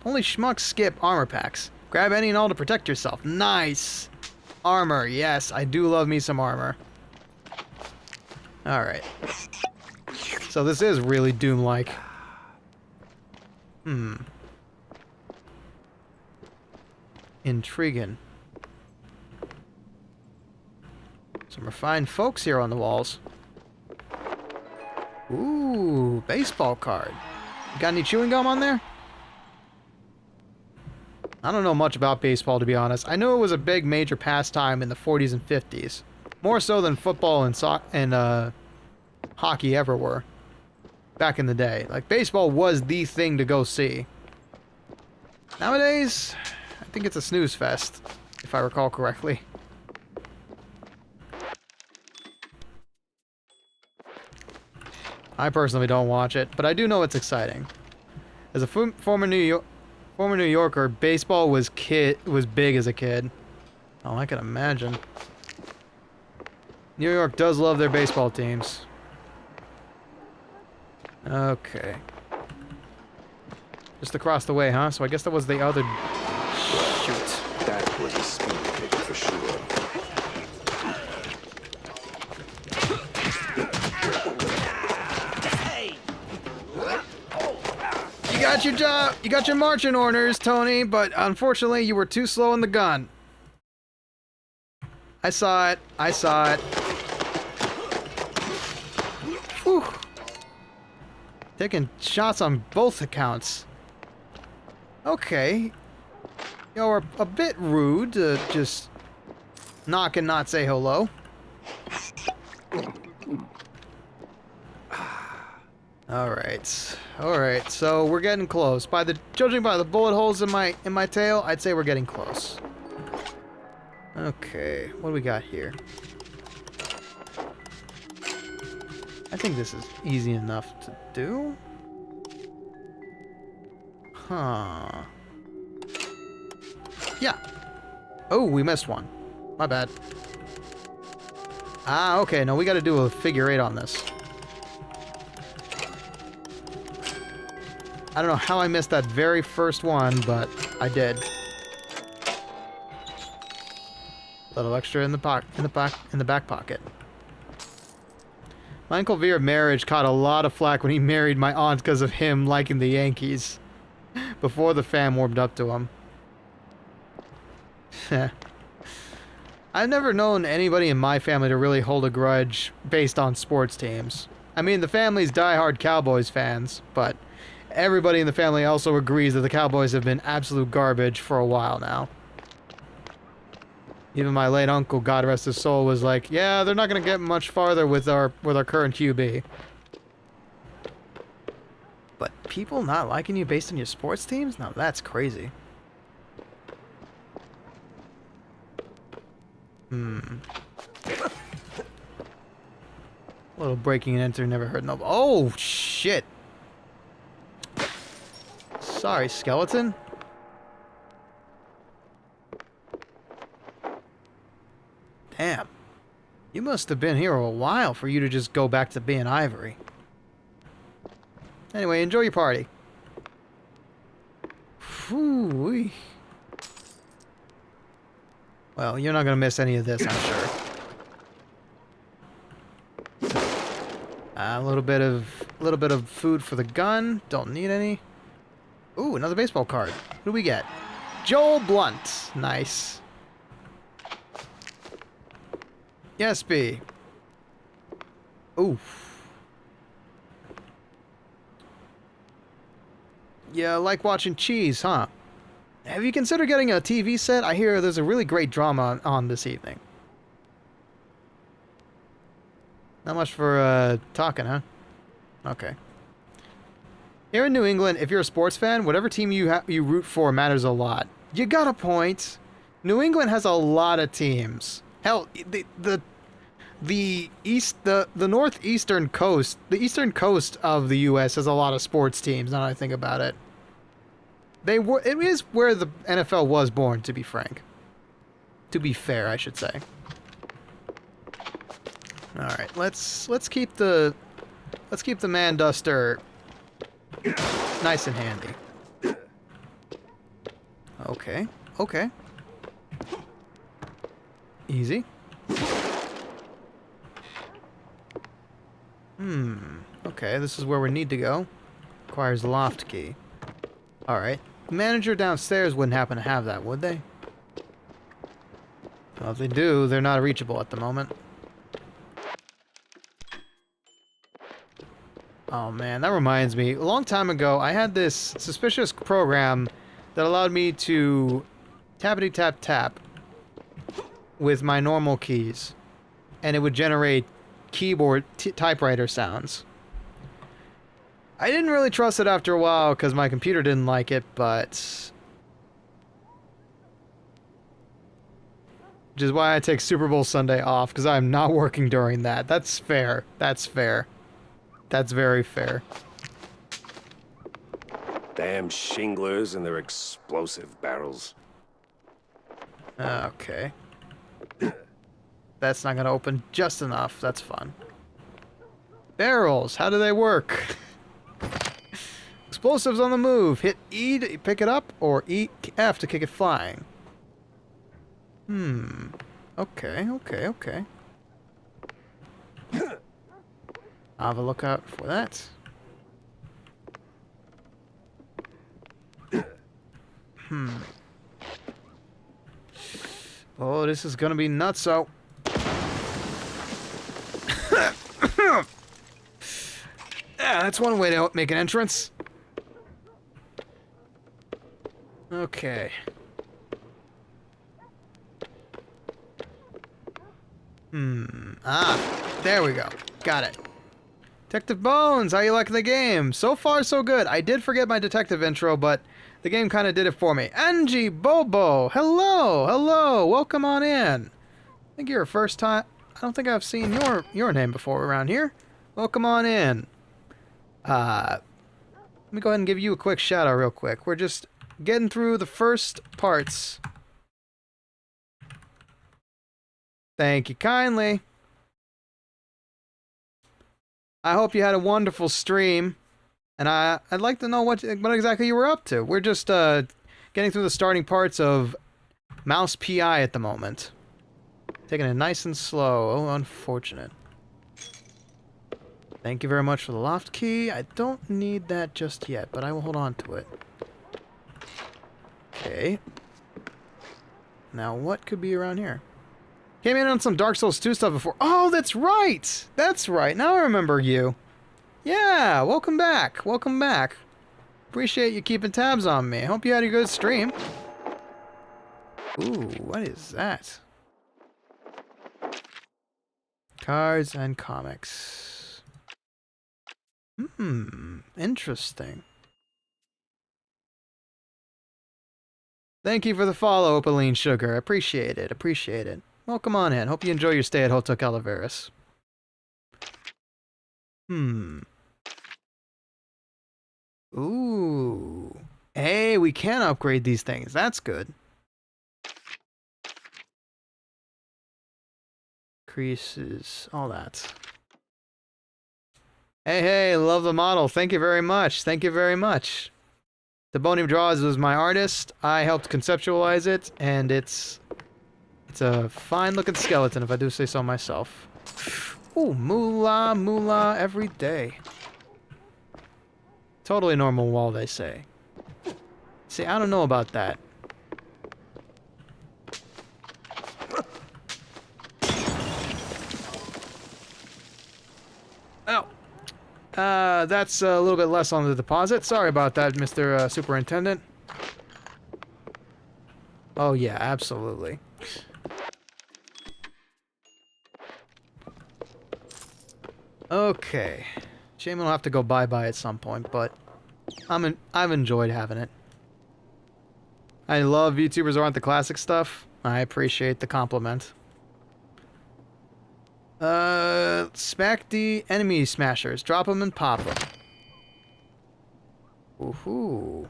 Only schmucks skip armor packs. Grab any and all to protect yourself. Nice! Armor, yes, I do love me some armor. Alright. So this is really Doom-like. Intriguing. Some refined folks here on the walls. Ooh, baseball card. You got any chewing gum on there? I don't know much about baseball, to be honest. I know it was a big major pastime in the 40s and 50s. More so than football and hockey ever were. Back in the day. Like, baseball was the thing to go see. Nowadays, I think it's a snooze fest, if I recall correctly. I personally don't watch it, but I do know it's exciting. As a former New Yorker, baseball was big as a kid. Oh, I can imagine. New York does love their baseball teams. Okay. Just across the way, huh? So I guess that was the other... Shoot. That was a speed kick for sure. You got your marching orders, Tony, but unfortunately you were too slow in the gun. I saw it. I saw it. Whew. Taking shots on both accounts. Okay. You're a bit rude to just knock and not say hello. Alright, so we're getting close. Judging by the bullet holes in my tail, I'd say we're getting close. Okay, what do we got here? I think this is easy enough to do. Huh. Yeah. Oh, we missed one. My bad. Ah, okay, no, we gotta do a figure 8 on this. I don't know how I missed that very first one, but I did. A little extra in the back pocket. My Uncle Veer marriage caught a lot of flack when he married my aunt because of him liking the Yankees. Before the fam warmed up to him. I've never known anybody in my family to really hold a grudge based on sports teams. I mean, the family's diehard Cowboys fans, but everybody in the family also agrees that the Cowboys have been absolute garbage for a while now. Even my late uncle, God rest his soul, was like, yeah, they're not going to get much farther with our current QB. But people not liking you based on your sports teams? Now that's crazy. A little breaking and entering never hurt no... Oh, shit! Sorry, skeleton. Damn. You must have been here a while for you to just go back to being ivory. Anyway, enjoy your party. Whew-wee. Well, you're not gonna miss any of this, I'm sure. A little bit of food for the gun. Don't need any. Ooh, another baseball card. Who do we get? Joel Blunt. Nice. Yes, B. Oof. Yeah, like watching cheese, huh? Have you considered getting a TV set? I hear there's a really great drama on this evening. Not much for talking, huh? Okay. Here in New England, if you're a sports fan, whatever team you root for matters a lot. You got a point. New England has a lot of teams. Hell, the northeastern coast, the eastern coast of the U.S. has a lot of sports teams. Now that I think about it, it is where the NFL was born. To be frank, to be fair, I should say. All right, let's keep the man duster nice and handy. Okay. Easy. Okay, this is where we need to go. Requires the loft key. Alright. Manager downstairs wouldn't happen to have that, would they? Well, if they do, they're not reachable at the moment. Oh man, that reminds me. A long time ago, I had this suspicious program that allowed me to tappity-tap-tap with my normal keys. And it would generate keyboard typewriter sounds. I didn't really trust it after a while because my computer didn't like it, but... Which is why I take Super Bowl Sunday off, because I'm not working during that. That's fair. That's fair. That's very fair. Damn shinglers and their explosive barrels. Okay. That's not going to open just enough. That's fun. Barrels. How do they work? Explosives on the move. Hit E to pick it up, or F to kick it flying. Okay. I'll have a look out for that. Oh, this is gonna be nutso. Yeah, that's one way to make an entrance. Okay. Ah, there we go. Got it. Detective Bones, how you liking the game? So far, so good. I did forget my detective intro, but the game kind of did it for me. Angie Bobo, hello, hello, welcome on in. I think you're a first time. I don't think I've seen your name before around here. Welcome on in. Let me go ahead and give you a quick shout out real quick. We're just getting through the first parts. Thank you kindly. I hope you had a wonderful stream, and I'd like to know what exactly you were up to. We're just getting through the starting parts of Mouse P.I. at the moment. Taking it nice and slow. Oh, unfortunate. Thank you very much for the loft key. I don't need that just yet, but I will hold on to it. Okay. Now, what could be around here? Came in on some Dark Souls 2 stuff before. Oh, that's right! That's right. Now I remember you. Yeah, welcome back. Welcome back. Appreciate you keeping tabs on me. I hope you had a good stream. Ooh, what is that? Cards and comics. Interesting. Thank you for the follow, Opaline Sugar. Appreciate it. Appreciate it. Welcome on in. Hope you enjoy your stay at Hotel Calaveras. Ooh. Hey, we can upgrade these things. That's good. Creases, all that. Hey, love the model. Thank you very much. Thank you very much. TboniDraws was my artist. I helped conceptualize it, and it's a fine-looking skeleton, if I do say so myself. Ooh, moolah every day. Totally normal wall, they say. See, I don't know about that. Oh. That's a little bit less on the deposit. Sorry about that, Mr. Superintendent. Oh, yeah, absolutely. Okay. Shame we'll have to go bye-bye at some point, but I've enjoyed having it. I love VTubers who aren't the classic stuff. I appreciate the compliment. Smack the enemy smashers. Drop them and pop them. Woohoo.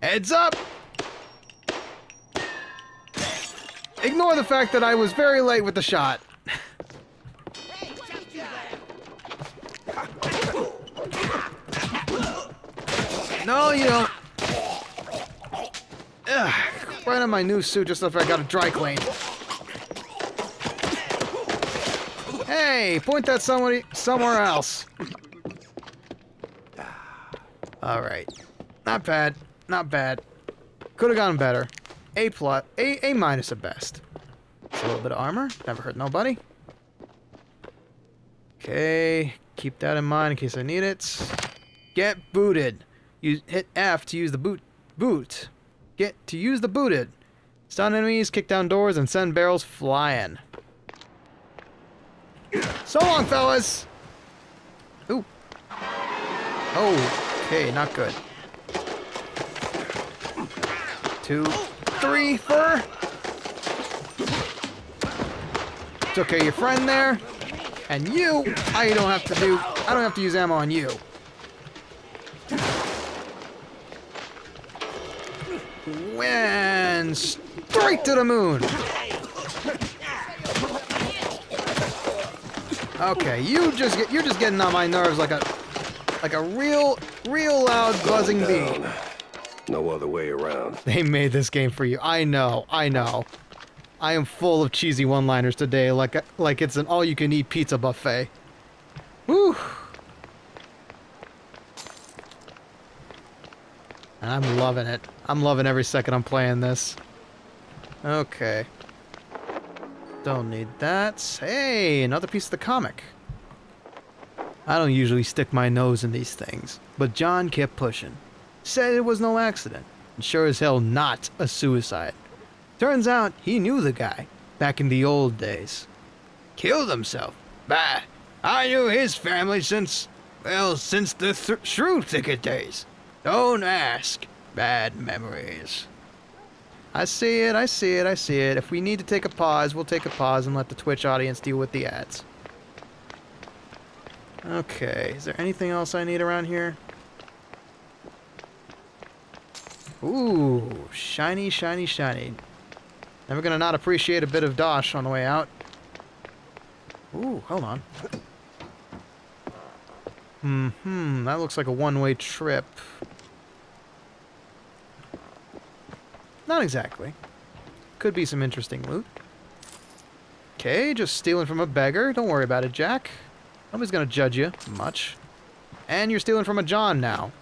Heads up! Ignore the fact that I was very late with the shot. No, you don't. Ugh, right on my new suit just after I got a dry clean. Hey, point that somewhere else. Alright. Not bad. Not bad. Could have gone better. A plus. A minus at best. It's a little bit of armor. Never hurt nobody. Okay. Keep that in mind in case I need it. Get booted. Hit F to use the boot. Get to use the booted. Stun enemies, kick down doors, and send barrels flying. So long, fellas! Ooh. Oh, okay, not good. 2, 3, 4. Took care of your friend there. And you, I don't have to use ammo on you. And straight to the moon. Okay, you're just getting on my nerves like a real loud buzzing bee. No other way around. They made this game for you. I know. I am full of cheesy one-liners today, like it's an all-you-can-eat pizza buffet. Woo! And I'm loving it. I'm loving every second I'm playing this. Okay. Don't need that. Hey, another piece of the comic. I don't usually stick my nose in these things, but John kept pushing. Said it was no accident, and sure as hell not a suicide. Turns out he knew the guy, back in the old days. Killed himself? Bah, I knew his family since the shrew thicket days. Don't ask. Bad memories. I see it. If we need to take a pause, we'll take a pause and let the Twitch audience deal with the ads. Okay, is there anything else I need around here? Ooh, shiny. Never gonna not appreciate a bit of dosh on the way out. Ooh, hold on. That looks like a one-way trip. Not exactly. Could be some interesting loot. Okay, just stealing from a beggar. Don't worry about it, Jack. Nobody's gonna judge you much. And you're stealing from a John now.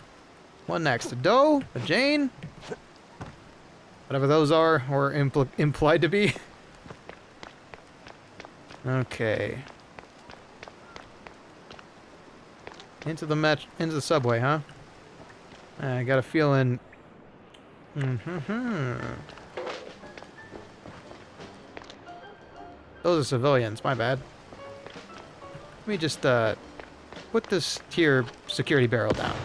What next? A Doe? A Jane? Whatever those are, or implied to be. Okay. Into the subway, huh? I got a feeling. Those are civilians. My bad. Let me just put this here security barrel down.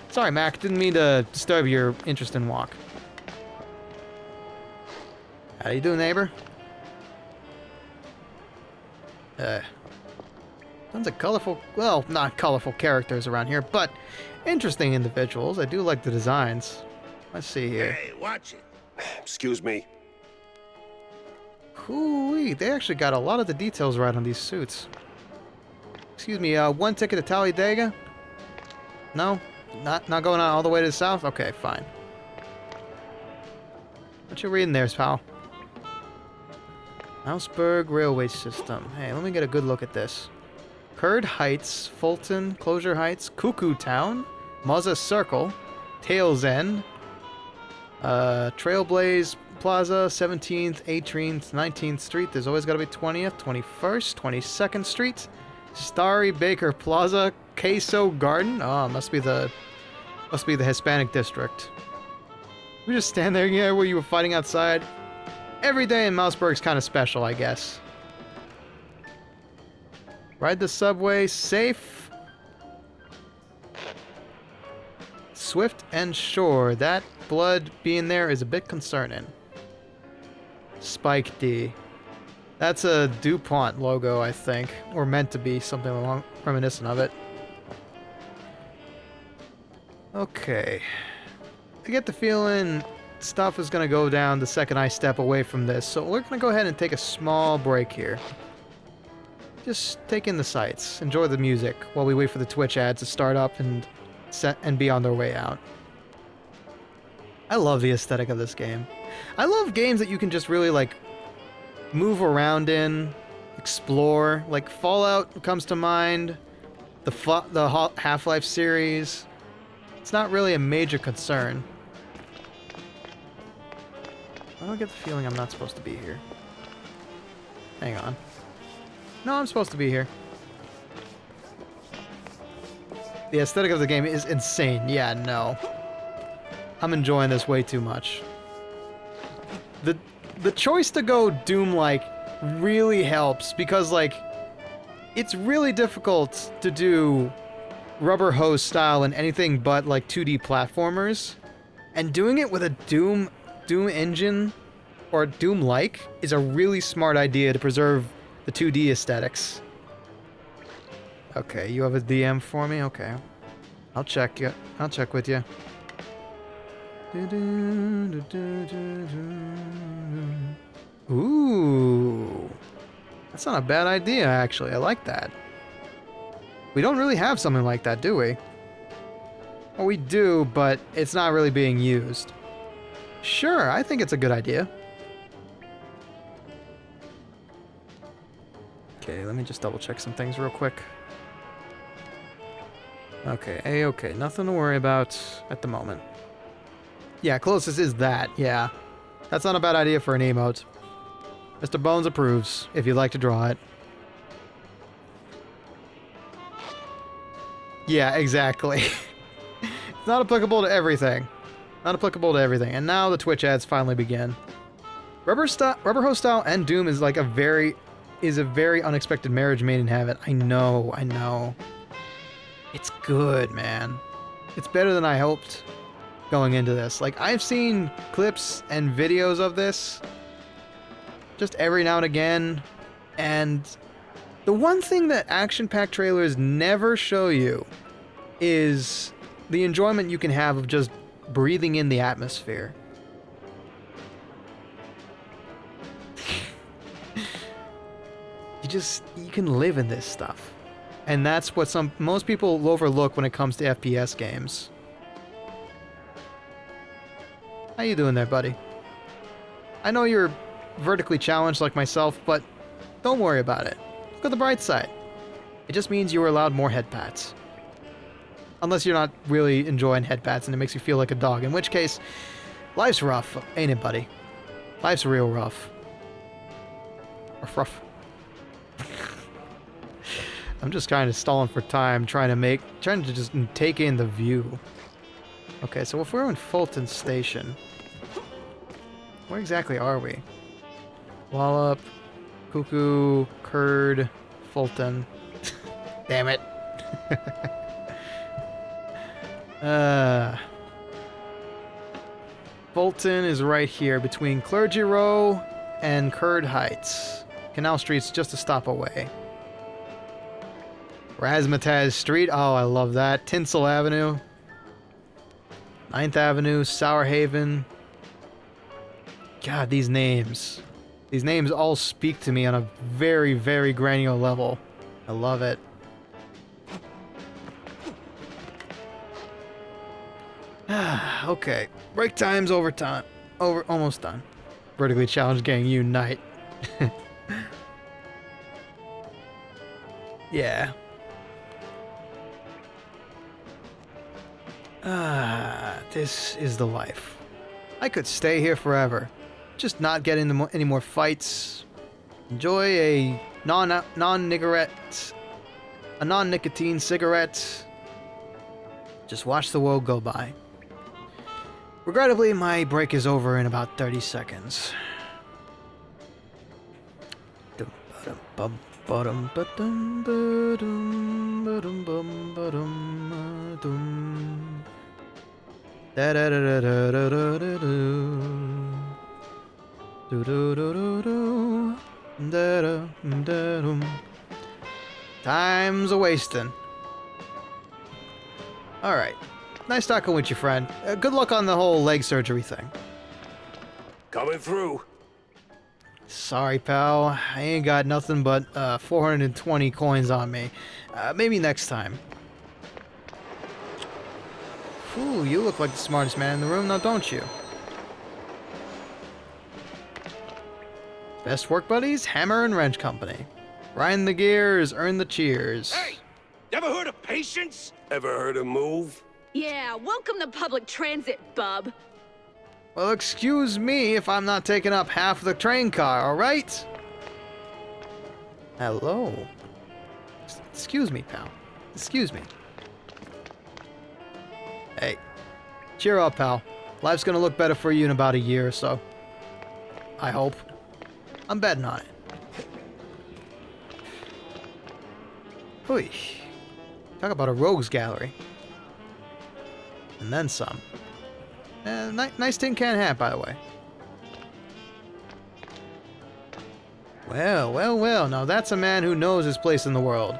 Sorry, Mac. Didn't mean to disturb your interest in walk. How you doing, neighbor? Tons of colorful, well, not colorful characters around here, but interesting individuals. I do like the designs. Let's see here. Hey, watch it. Excuse me. Hoo-wee, they actually got a lot of the details right on these suits. Excuse me, one ticket to Talladega? No? Not going on all the way to the south? Okay, fine. What you reading there, pal? Mouseberg Railway System. Hey, let me get a good look at this. Curd Heights, Fulton, Closure Heights, Cuckoo Town, Muzza Circle, Tails End, Trailblaze Plaza, 17th, 18th, 19th Street. There's always got to be 20th, 21st, 22nd Street, Starry Baker Plaza, Queso Garden. Oh, must be the Hispanic district. We just stand there, yeah, where you were fighting outside. Every day in Mouseburg's kind of special, I guess. Ride the subway safe, swift and sure. That blood being there is a bit concerning. Spike D. That's a DuPont logo, I think, or meant to be, something along reminiscent of it. Okay. I get the feeling stuff is going to go down the second I step away from this, so we're going to go ahead and take a small break here. Just take in the sights, enjoy the music while we wait for the Twitch ads to start up and be on their way out. I love the aesthetic of this game. I love games that you can just really like move around in, explore. Like Fallout comes to mind. the Half-Life series. It's not really a major concern. I don't get the feeling I'm not supposed to be here. Hang on. No, I'm supposed to be here. The aesthetic of the game is insane. Yeah, no. I'm enjoying this way too much. The choice to go Doom-like really helps because, like, it's really difficult to do rubber hose style in anything but, like, 2D platformers. And doing it with a Doom engine or Doom-like is a really smart idea to preserve the 2D aesthetics. Okay, you have a DM for me? Okay. I'll check you. I'll check with you. Ooh. That's not a bad idea, actually. I like that. We don't really have something like that, do we? Well, we do, but it's not really being used. Sure, I think it's a good idea. Okay, let me just double check some things real quick. Okay, A-okay. Nothing to worry about at the moment. Yeah, closest is that, yeah. That's not a bad idea for an emote. Mr. Bones approves, if you'd like to draw it. Yeah, exactly. It's not applicable to everything. Not applicable to everything. And now the Twitch ads finally begin. Rubber hose style and Doom is like a very unexpected marriage made in heaven. I know. It's good, man. It's better than I hoped going into this. Like, I've seen clips and videos of this just every now and again, and the one thing that action-packed trailers never show you is the enjoyment you can have of just breathing in the atmosphere. You can live in this stuff. And that's what most people overlook when it comes to FPS games. How you doing there, buddy? I know you're vertically challenged like myself, but don't worry about it. Look at the bright side. It just means you were allowed more head pats. Unless you're not really enjoying head pats and it makes you feel like a dog, in which case, life's rough, ain't it, buddy? Life's real rough. Rough. I'm just kind of stalling for time, trying to just take in the view. Okay, so if we're in Fulton Station, where exactly are we? Wallop, Cuckoo, Curd, Fulton. Damn it. Fulton is right here between Clergy Row and Curd Heights. Canal Street's just a stop away. Razzmatazz Street, oh, I love that. Tinsel Avenue. 9th Avenue, Sour Haven. God, these names. These names all speak to me on a very, very granular level. I love it. Okay, break time's almost done. Vertically challenged gang unite. Yeah. This is the life. I could stay here forever. Just not get into any more fights. Enjoy a non-nicotine cigarette. Just watch the world go by. Regrettably, my break is over in about 30 seconds. Time's a wasting. Alright. Nice talking with you, friend. Good luck on the whole leg surgery thing. Coming through. Sorry, pal. I ain't got nothing but 420 coins on me. Maybe next time. Ooh, you look like the smartest man in the room now, don't you? Best work buddies? Hammer and Wrench Company. Grind the gears, earn the cheers. Hey! Never heard of patience? Ever heard of move? Yeah, welcome to public transit, bub. Well, excuse me if I'm not taking up half the train car, alright? Hello. Excuse me, pal. Excuse me. Hey. Cheer up, pal. Life's gonna look better for you in about a year or so. I hope. I'm betting on it. Hui. Talk about a rogues gallery. And then some. Nice tin can hat, by the way. Well, well, well. Now that's a man who knows his place in the world.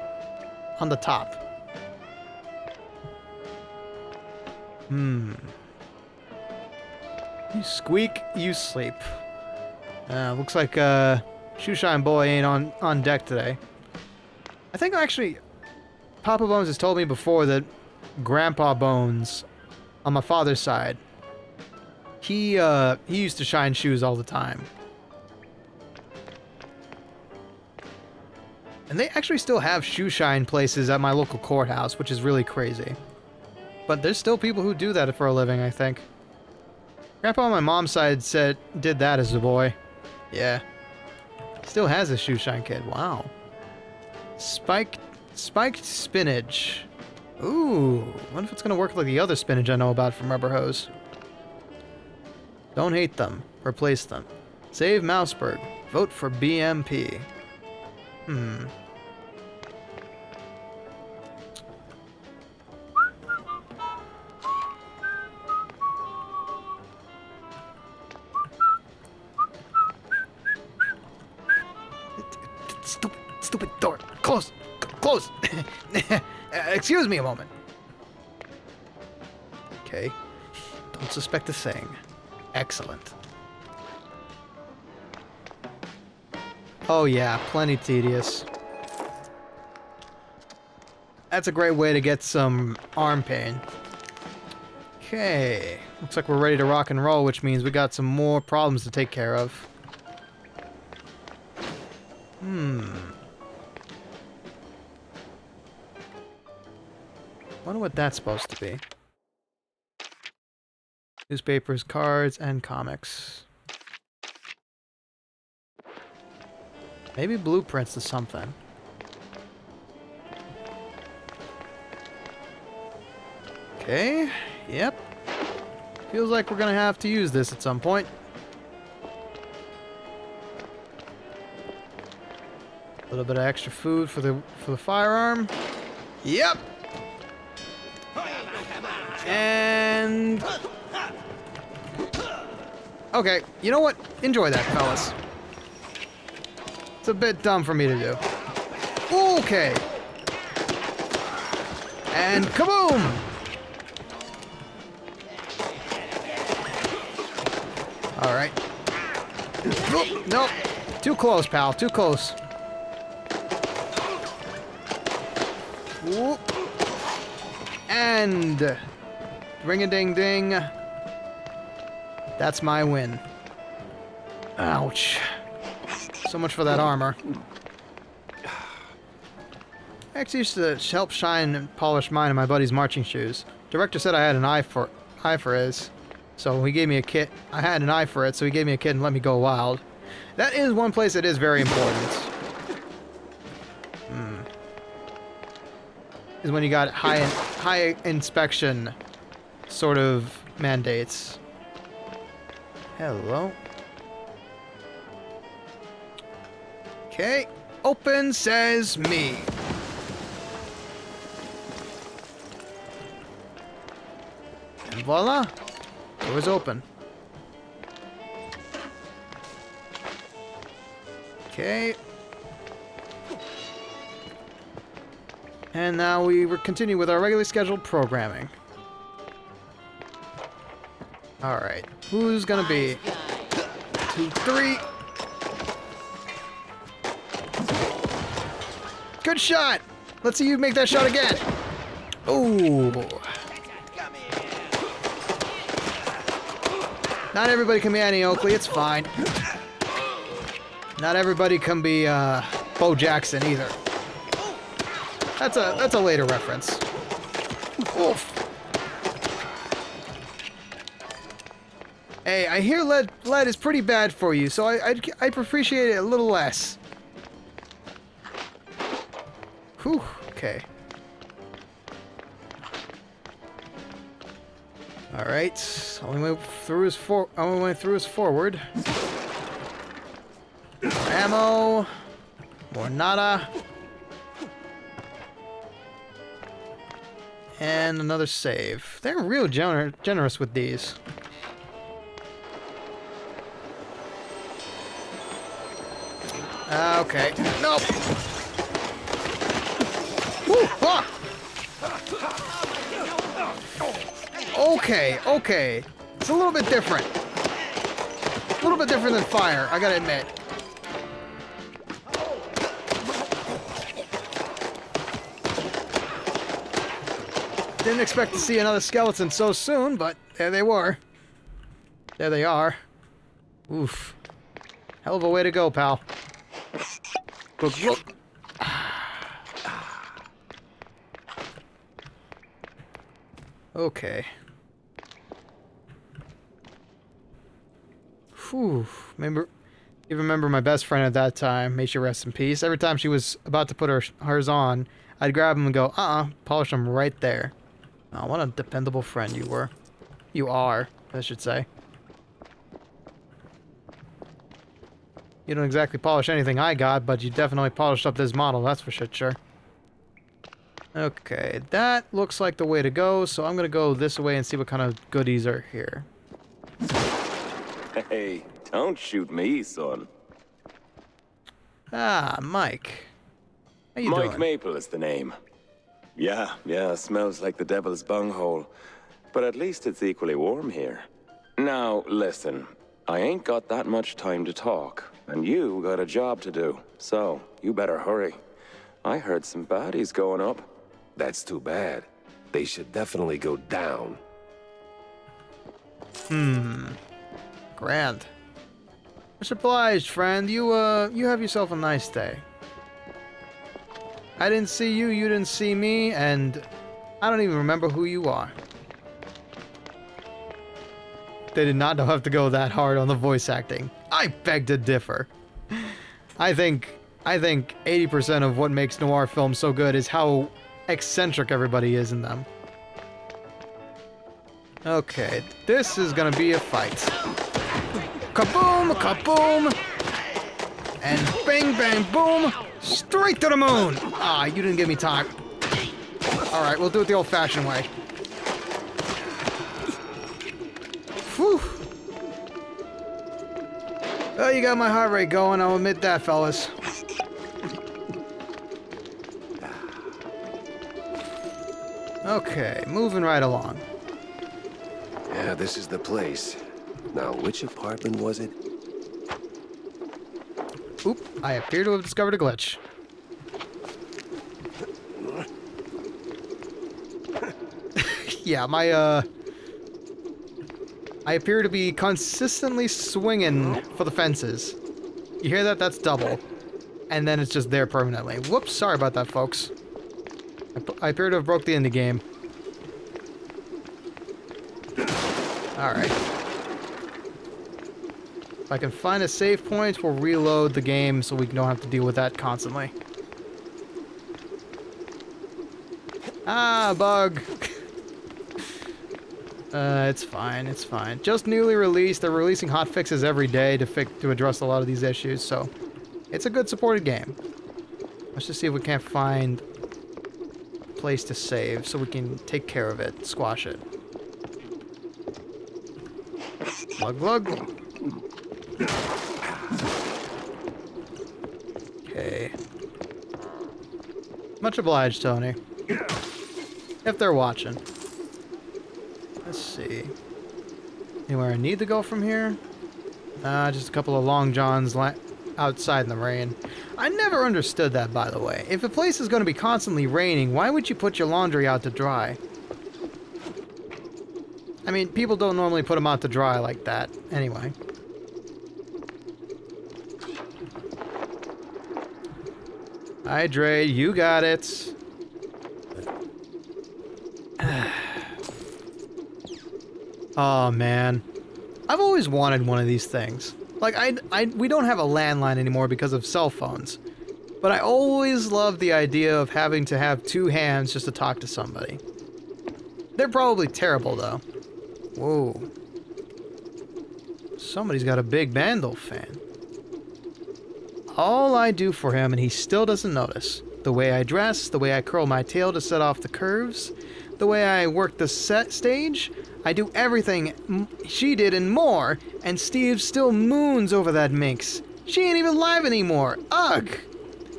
On the top. You squeak, you sleep. Looks like Shoeshine Boy ain't on deck today. I think actually Papa Bones has told me before that Grandpa Bones on my father's side, he used to shine shoes all the time. And they actually still have shoe shine places at my local courthouse, which is really crazy. But there's still people who do that for a living, I think. Grandpa on my mom's side did that as a boy. Yeah. Still has a shoe shine kid. Wow. Spiked spinach. Ooh. What if it's gonna work like the other spinach I know about from Rubber Hose? Don't hate them. Replace them. Save Mouseberg. Vote for BMP. Stupid door. Close. Close. Excuse me a moment. Okay. Don't suspect a thing. Excellent. Oh yeah, plenty tedious. That's a great way to get some arm pain. Okay. Looks like we're ready to rock and roll, which means we got some more problems to take care of. Wonder what that's supposed to be. Newspapers, cards, and comics. Maybe blueprints to something. Okay, yep. Feels like we're gonna have to use this at some point. A little bit of extra food for the firearm. Yep. And okay, you know what? Enjoy that, fellas. It's a bit dumb for me to do. Okay. And kaboom! Alright. Nope. Too close, pal. Too close. Whoop. And ring-a-ding-ding. That's my win. Ouch. So much for that armor. I actually used to help shine and polish mine in my buddy's marching shoes. Director said I had an eye for his, so he gave me a kit. I had an eye for it, so he gave me a kit and let me go wild. That is one place that is very important. Is when you got high inspection sort of mandates. Hello. Okay. Open says me. And voila. Door's open. Okay. And now we continue with our regularly scheduled programming. Alright. Who's gonna be? 2, 3. Good shot! Let's see you make that shot again. Ooh. Not everybody can be Annie Oakley, it's fine. Not everybody can be Bo Jackson either. That's a later reference. Oof. Hey, I hear lead is pretty bad for you, so I'd appreciate it a little less. Whew, okay. Alright, only way through is forward. More ammo. More nada. And another save. They're real generous with these. Okay. Nope. Woo, ah. Okay. It's a little bit different. A little bit different than fire, I gotta admit. Didn't expect to see another skeleton so soon, but there they were. There they are. Oof. Hell of a way to go, pal. Look. Okay. Whew. You remember my best friend at that time. May she rest in peace. Every time she was about to put hers on, I'd grab them and go, polish them right there. Oh, what a dependable friend you were. You are, I should say. You don't exactly polish anything I got, but you definitely polished up this model, that's for sure. Okay, that looks like the way to go, so I'm gonna go this way and see what kind of goodies are here. Hey, don't shoot me, son. Ah, Mike. How you doing? Mike Maple is the name. Yeah, smells like the devil's bunghole. But at least it's equally warm here. Now, listen. I ain't got that much time to talk, and you got a job to do. So, you better hurry. I heard some baddies going up. That's too bad. They should definitely go down. Grand. Much obliged, friend. You have yourself a nice day. I didn't see you, you didn't see me, and I don't even remember who you are. They did not have to go that hard on the voice acting. I beg to differ. I think 80% of what makes noir films so good is how eccentric everybody is in them. Okay, this is gonna be a fight. Kaboom, kaboom! And bang, bang, boom! Straight to the moon! Ah, you didn't give me time. Alright, we'll do it the old-fashioned way. Whew. Well, you got my heart rate going, I'll admit that, fellas. Okay, moving right along. Yeah, this is the place. Now, which apartment was it? Oop, I appear to have discovered a glitch. Yeah, I appear to be consistently swinging for the fences. You hear that? That's double. And then it's just there permanently. Whoops, sorry about that, folks. I appear to have broke the indie game. Alright. If I can find a save point, we'll reload the game so we don't have to deal with that constantly. Ah, bug! It's fine, it's fine. Just newly released. They're releasing hotfixes every day to address a lot of these issues, so it's a good supported game. Let's just see if we can't find a place to save so we can take care of it, squash it. Glug glug. Okay. Much obliged, Tony. If they're watching. Let's see. Anywhere I need to go from here? Just a couple of long johns outside in the rain. I never understood that, by the way. If a place is going to be constantly raining, why would you put your laundry out to dry? I mean, people don't normally put them out to dry like that. Anyway. Hydrate, you got it. Oh man, I've always wanted one of these things. Like we don't have a landline anymore because of cell phones, but I always loved the idea of having to have two hands just to talk to somebody. They're probably terrible though. Whoa. Somebody's got a big Bandol fan. All I do for him and he still doesn't notice. The way I dress, the way I curl my tail to set off the curves, the way I work the set stage, I do everything she did and more, and Steve still moons over that minx. She ain't even live anymore. Ugh!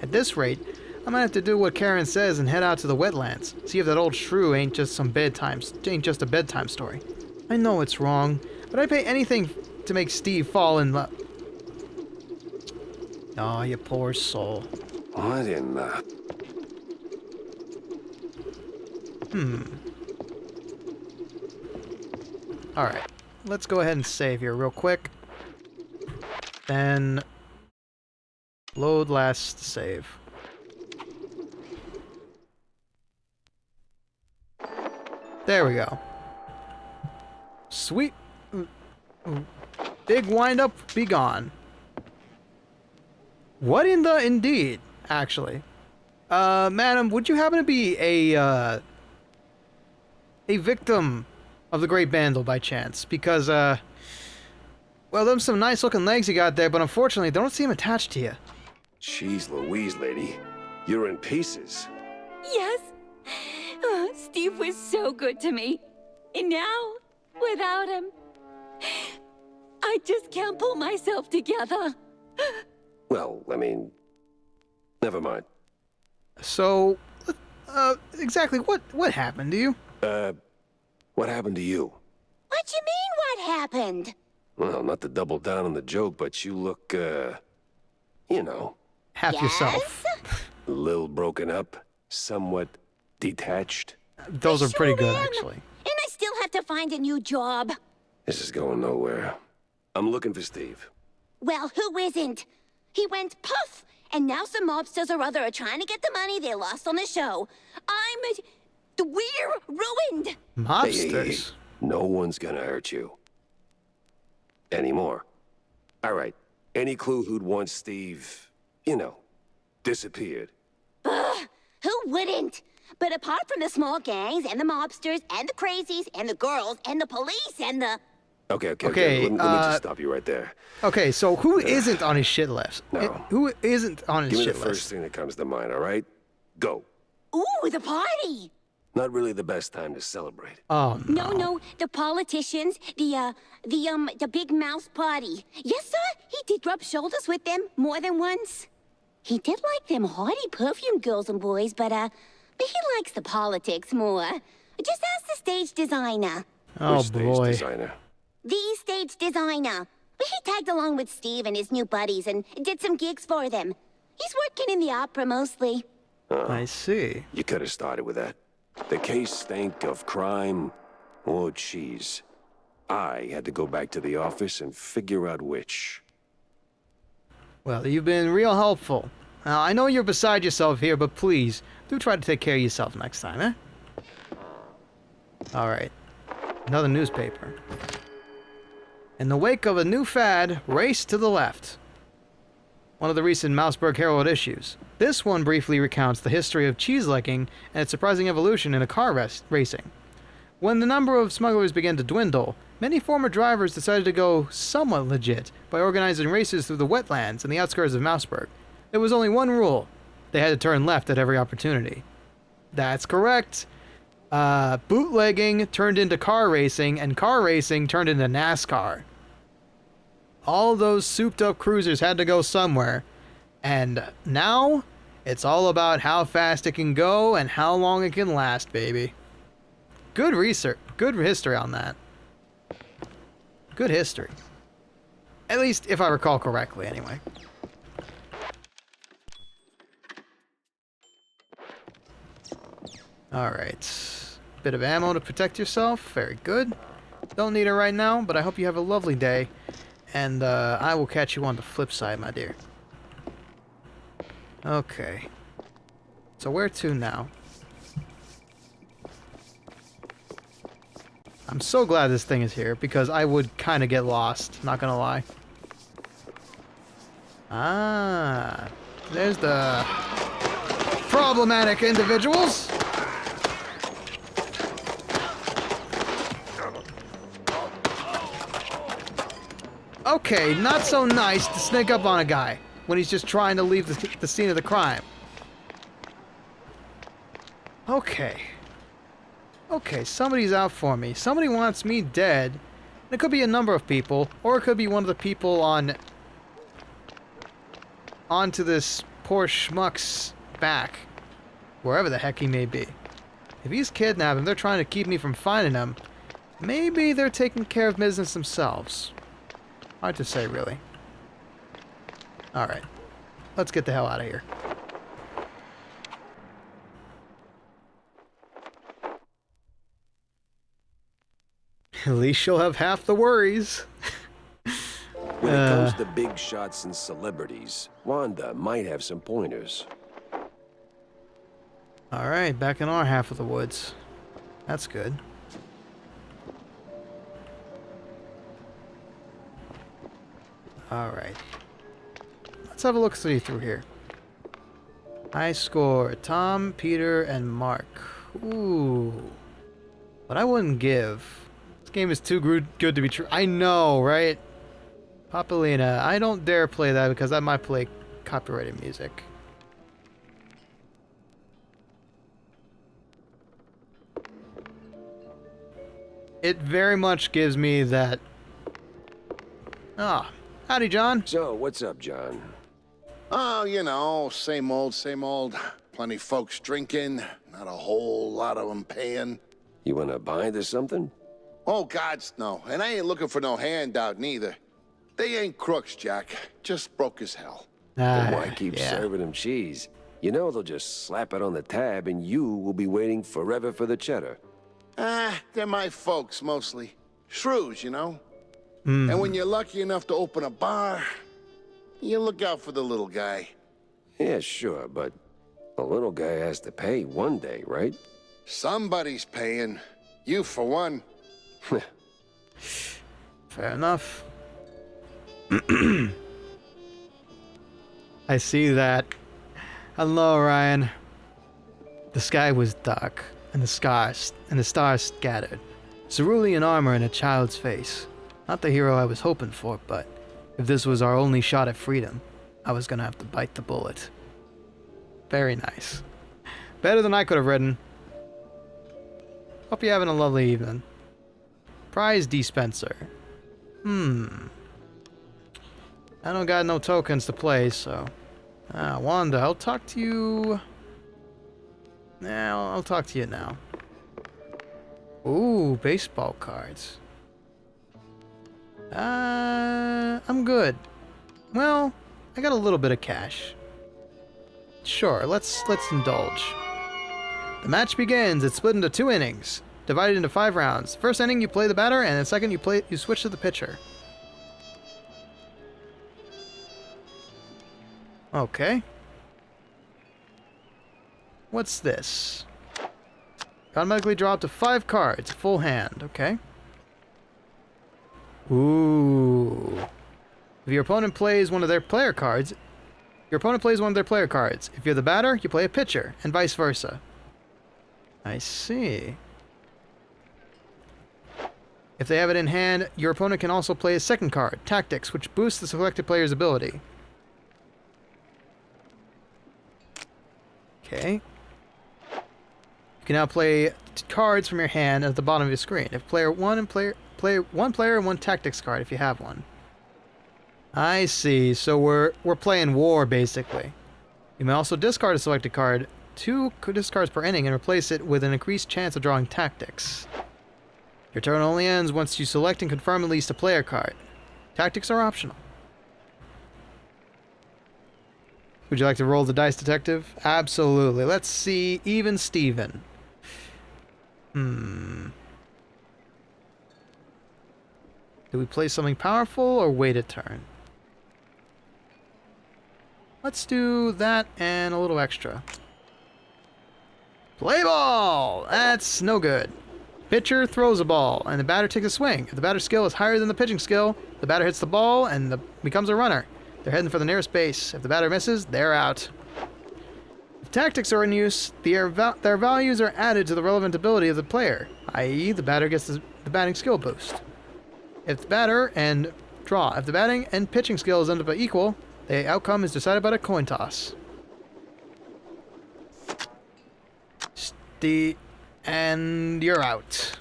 At this rate, I might have to do what Karen says and head out to the wetlands. See if that old shrew ain't just a bedtime story. I know it's wrong, but I'd pay anything to make Steve fall in love. Oh, you poor soul. What in the... Alright, let's go ahead and save here real quick. Then... load last save. There we go. Sweet. Big wind up, be gone. What in the indeed, actually. Madam, would you happen to be a victim of the Great Bandle by chance? Because, well, them some nice looking legs you got there, but unfortunately, they don't seem attached to you. Jeez Louise, lady. You're in pieces. Yes. Oh, Steve was so good to me. And now, without him, I just can't pull myself together. Well, I mean... never mind. So, exactly what happened to you? What happened to you? What you mean, what happened? Well, not to double down on the joke, but you look, you know... Half yourself. A little broken up, somewhat detached. Those are pretty good, actually. And I still have to find a new job. This is going nowhere. I'm looking for Steve. Well, who isn't? He went puff, and now some mobsters or other are trying to get the money they lost on the show. We're ruined. Mobsters? Hey. No one's gonna hurt you. Anymore. All right. Any clue who'd want Steve, you know, disappeared? Ugh, who wouldn't? But apart from the small gangs and the mobsters and the crazies and the girls and the police and the... Okay. Let me just stop you right there. Okay, so who isn't on his shit list? No. Who isn't on his Give me shit the list? first thing that comes to mind, all right? Go. Ooh, the party! Not really the best time to celebrate. Oh, no. No, the politicians, the big mouse party. Yes, sir, he did rub shoulders with them more than once. He did like them haughty perfume girls and boys, but he likes the politics more. Just ask the stage designer. Oh, Which stage boy. designer? The stage designer. He tagged along with Steve and his new buddies and did some gigs for them. He's working in the opera mostly. I see. You could have started with that. The case stank of crime or cheese. I had to go back to the office and figure out which. Well, you've been real helpful. Now, I know you're beside yourself here, but please, do try to take care of yourself next time, eh? Alright. Another newspaper. In the wake of a new fad, race to the left. One of the recent Mouseberg Herald issues. This one briefly recounts the history of cheese-licking and its surprising evolution in a car racing. When the number of smugglers began to dwindle, many former drivers decided to go somewhat legit by organizing races through the wetlands and the outskirts of Mouseburg. There was only one rule. They had to turn left at every opportunity. That's correct. Bootlegging turned into car racing, and car racing turned into NASCAR. All those souped-up cruisers had to go somewhere. And now, it's all about how fast it can go and how long it can last, baby. Good research. Good history on that. Good history. At least, if I recall correctly, anyway. Alright. Bit of ammo to protect yourself. Very good. Don't need it right now, but I hope you have a lovely day. And, I will catch you on the flip side, my dear. Okay. So where to now? I'm so glad this thing is here, because I would kind of get lost, not gonna lie. Ah, there's the problematic individuals. Okay, not so nice to sneak up on a guy when he's just trying to leave the scene of the crime. Okay. Okay, somebody's out for me. Somebody wants me dead. It could be a number of people, or it could be one of the people onto this poor schmuck's back. Wherever the heck he may be. If he's kidnapped and they're trying to keep me from finding him, maybe they're taking care of business themselves. Hard to say, really. Alright. Let's get the hell out of here. At least she'll have half the worries. When it comes to big shots and celebrities, Wanda might have some pointers. Alright, back in our half of the woods. That's good. Alright. Let's have a look-see through here. High score. Tom, Peter, and Mark. Ooh. But I wouldn't give. This game is too good to be true. I know, right? Papalina. I don't dare play that because I might play copyrighted music. It very much gives me that... Ah. Howdy, John. So, what's up, John? Oh, you know, same old, same old. Plenty folks drinking, not a whole lot of them paying. You wanna buy this something? Oh, gods, no. And I ain't looking for no handout, neither. They ain't crooks, Jack. Just broke as hell. Then why keep serving them cheese? You know they'll just slap it on the tab and you will be waiting forever for the cheddar. Ah, they're my folks, mostly. Shrews, you know? And when you're lucky enough to open a bar, you look out for the little guy. Yeah, sure, but the little guy has to pay one day, right? Somebody's paying. You, for one. Fair enough. I see that. Hello, Ryan. The sky was dark, and the stars scattered. Cerulean armor in a child's face. Not the hero I was hoping for, but if this was our only shot at freedom, I was gonna have to bite the bullet. Very nice. Better than I could have written. Hope you're having a lovely evening. Prize dispenser. I don't got no tokens to play, so... Wanda, I'll talk to you... I'll talk to you now. Ooh, baseball cards. I'm good. Well, I got a little bit of cash. Sure, let's indulge. The match begins. It's split into 2 innings, divided into 5 rounds. First inning, you play the batter, and the second, you switch to the pitcher. Okay. What's this? Automatically draw up to 5 cards, full hand. Okay. Ooh. If your opponent plays one of their player cards, If you're the batter, you play a pitcher, and vice versa. I see. If they have it in hand, your opponent can also play a second card, Tactics, which boosts the selected player's ability. Okay. You can now play cards from your hand at the bottom of your screen. If play one player and 1 Tactics card if you have one. I see. So we're playing war basically. You may also discard a selected card, 2 discards per inning, and replace it with an increased chance of drawing Tactics. Your turn only ends once you select and confirm at least a player card. Tactics are optional. Would you like to roll the dice, detective? Absolutely. Let's see. Even Steven. Do we play something powerful or wait a turn? Let's do that and a little extra. Play ball! That's no good. Pitcher throws a ball, and the batter takes a swing. If the batter's skill is higher than the pitching skill, the batter hits the ball and becomes a runner. They're heading for the nearest base. If the batter misses, they're out. If tactics are in use, their values are added to the relevant ability of the player, i.e. the batter gets the batting skill boost. If the batting and pitching skills end up equal, the outcome is decided by the coin toss. And you're out.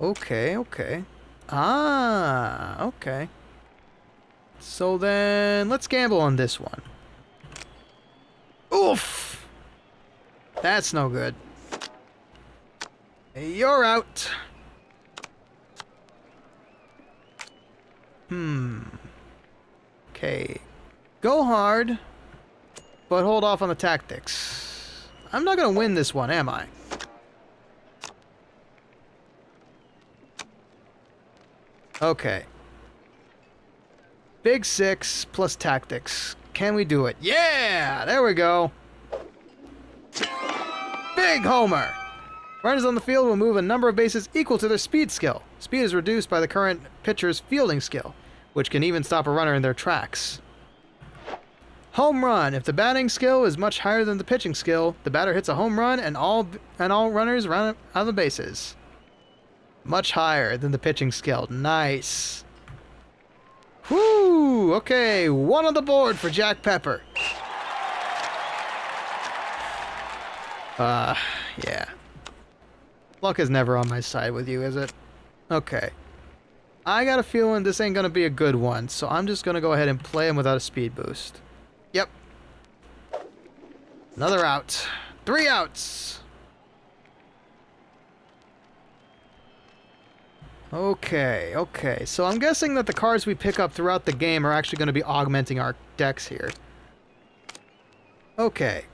Okay. Okay. So then, let's gamble on this one. Oof! That's no good. You're out. Okay. Go hard, but hold off on the tactics. I'm not gonna win this one, am I? Okay. Big 6 plus tactics. Can we do it? Yeah! There we go. Big homer! Runners on the field will move a number of bases equal to their speed skill. Speed is reduced by the current pitcher's fielding skill, which can even stop a runner in their tracks. Home run. If the batting skill is much higher than the pitching skill, the batter hits a home run and all runners run out of the bases. Much higher than the pitching skill. Nice. Whoo! Okay, 1 on the board for Jack Pepper. Yeah. Luck is never on my side with you, is it? Okay. I got a feeling this ain't gonna be a good one, so I'm just gonna go ahead and play him without a speed boost. Yep. Another out. 3 outs. Okay. So I'm guessing that the cards we pick up throughout the game are actually going to be augmenting our decks here. Okay.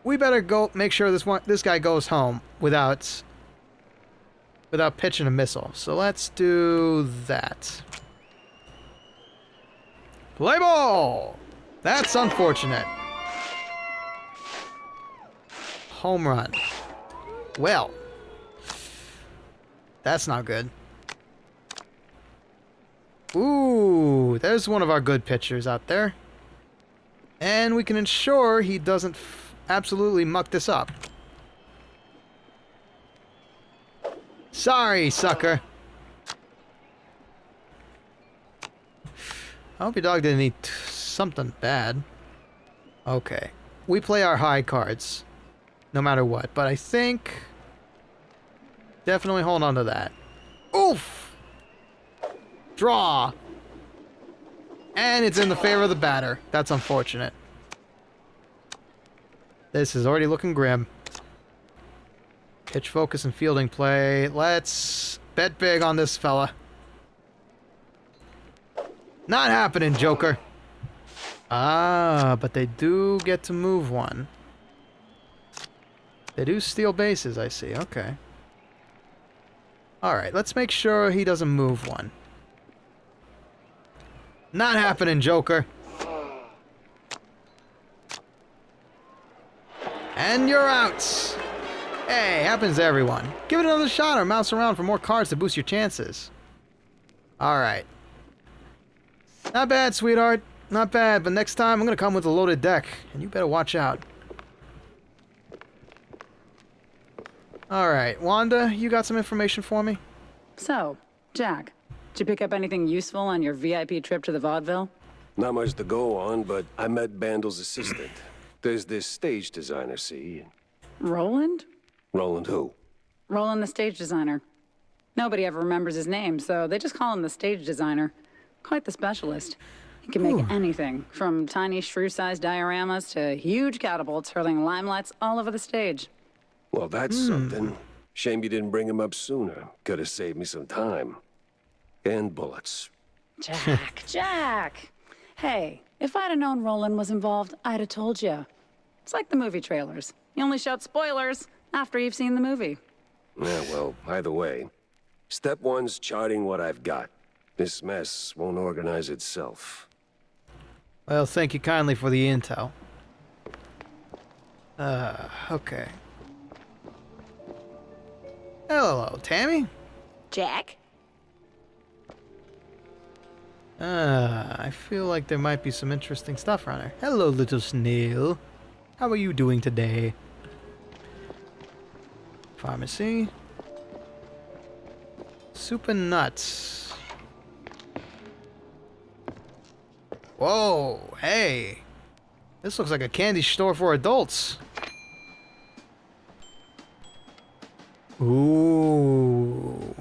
We better go make sure this guy goes home without pitching a missile. So let's do that. Play ball! That's unfortunate. Home run. Well. That's not good. Ooh, there's one of our good pitchers out there. And we can ensure he doesn't absolutely muck this up. Sorry, sucker. I hope your dog didn't eat something bad. Okay. We play our high cards, no matter what. But I think... definitely hold on to that. Oof! Draw! And it's in the favor of the batter. That's unfortunate. This is already looking grim. Pitch focus and fielding play. Let's bet big on this fella. Not happening, Joker. Ah, but they do get to move one. They do steal bases, I see. Okay. Alright, let's make sure he doesn't move one. Not happening, Joker. And you're out. Hey, happens to everyone. Give it another shot or mouse around for more cards to boost your chances. Alright. Not bad, sweetheart. Not bad, but next time I'm gonna come with a loaded deck, and you better watch out. Alright, Wanda, you got some information for me? So, Jack, did you pick up anything useful on your VIP trip to the vaudeville? Not much to go on, but I met Bandel's assistant. There's this stage designer, see? Roland? Roland who? Roland, the stage designer. Nobody ever remembers his name, so they just call him the stage designer. Quite the specialist. He can make anything, from tiny shrew-sized dioramas to huge catapults hurling limelights all over the stage. Well, that's something. Shame you didn't bring him up sooner. Could have saved me some time. And bullets. Jack! Hey, if I'd have known Roland was involved, I'd have told you. It's like the movie trailers. You only shout spoilers after you've seen the movie. Yeah, well, either way. Step 1's charting what I've got. This mess won't organize itself. Well, thank you kindly for the intel. Okay. Hello, Tammy. Jack? I feel like there might be some interesting stuff around here. Hello, little snail. How are you doing today? Pharmacy. Soup and nuts. Whoa, hey. This looks like a candy store for adults. Ooh.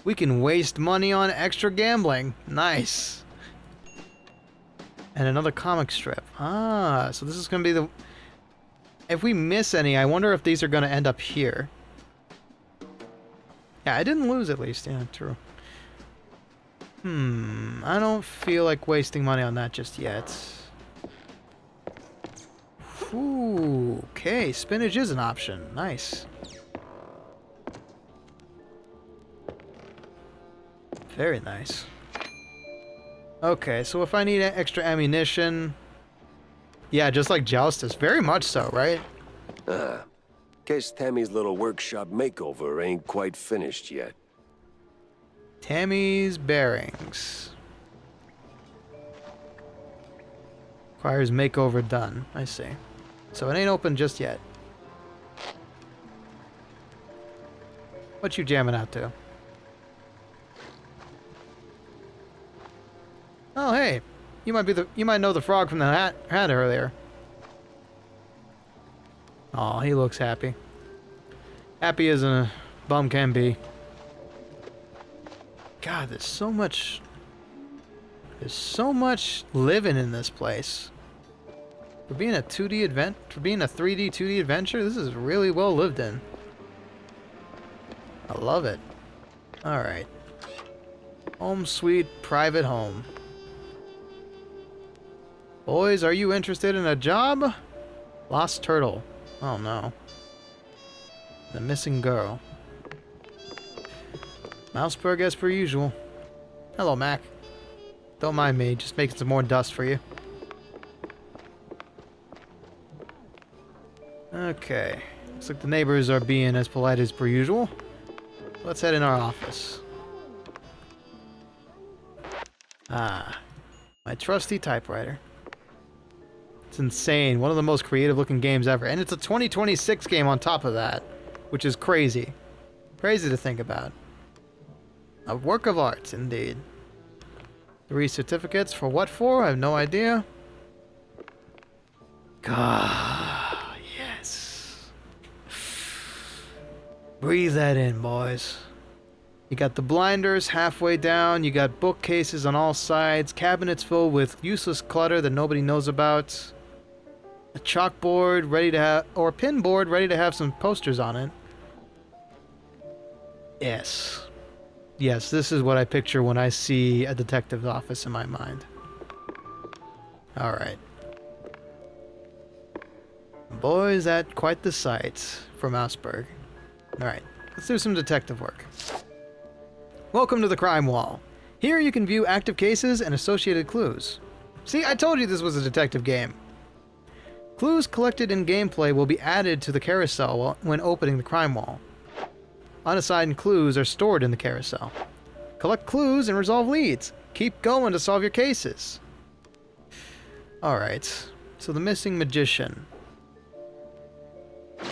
We can waste money on extra gambling. Nice. And another comic strip. Ah, so this is going to be the... If we miss any, I wonder if these are going to end up here. Yeah, I didn't lose at least. Yeah, true. I don't feel like wasting money on that just yet. Ooh, okay, spinach is an option. Nice. Very nice. Okay, so if I need extra ammunition... Yeah, just like Joustus. Very much so, right? Guess Tammy's little workshop makeover ain't quite finished yet. Tammy's bearings. Requires makeover done. I see. So it ain't open just yet. What you jamming out to? Oh hey, you might know the frog from the hat earlier. Oh, he looks happy. Happy as a bum can be. God, there's so much living in this place. For being a 3D 2D adventure, this is really well lived in. I love it. All right. Home sweet private home. Boys, are you interested in a job? Lost turtle. Oh no. The missing girl. Mouseberg as per usual. Hello, Mac. Don't mind me, just making some more dust for you. Okay. Looks like the neighbors are being as polite as per usual. Let's head in our office. Ah. My trusty typewriter. It's insane. One of the most creative looking games ever. And it's a 2026 game on top of that. Which is crazy. Crazy to think about. A work of art, indeed. 3 certificates for what for? I have no idea. God, yes. Breathe that in, boys. You got the blinders halfway down. You got bookcases on all sides. Cabinets filled with useless clutter that nobody knows about. A chalkboard ready to have, or a pin board ready to have some posters on it. Yes. Yes, this is what I picture when I see a detective's office in my mind. Alright. Boy, is that quite the sight for Mouseburg. Alright, let's do some detective work. Welcome to the crime wall. Here you can view active cases and associated clues. See, I told you this was a detective game. Clues collected in gameplay will be added to the carousel when opening the crime wall. Unassigned clues are stored in the carousel. Collect clues and resolve leads. Keep going to solve your cases. Alright, so the missing magician. A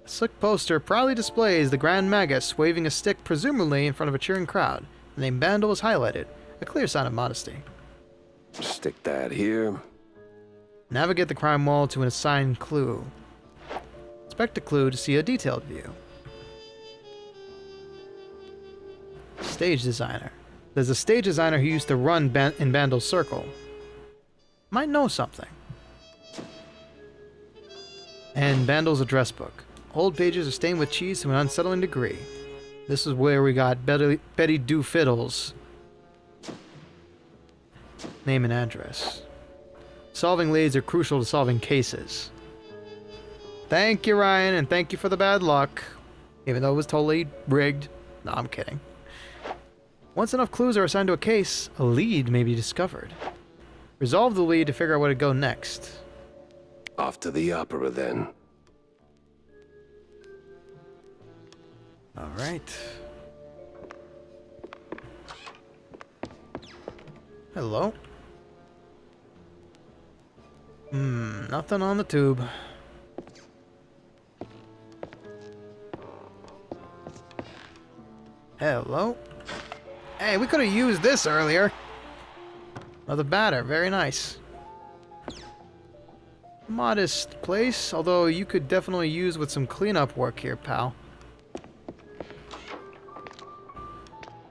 slick poster proudly displays the Grand Magus waving a stick presumably in front of a cheering crowd. The name Bandle is highlighted, a clear sign of modesty. Stick that here. Navigate the crime wall to an assigned clue. Inspect a clue to see a detailed view. Stage designer. There's a stage designer who used to run in Bandle's circle. Might know something. And Bandle's address book. Old pages are stained with cheese to an unsettling degree. This is where we got Betty Do Fiddle's name and address. Solving leads are crucial to solving cases. Thank you, Ryan, and thank you for the bad luck. Even though it was totally rigged. No, I'm kidding. Once enough clues are assigned to a case, a lead may be discovered. Resolve the lead to figure out where to go next. Off to the opera, then. All right. Hello. Nothing on the tube. Hello. Hey, we could have used this earlier. Another batter, very nice. Modest place, although you could definitely use with some cleanup work here, pal.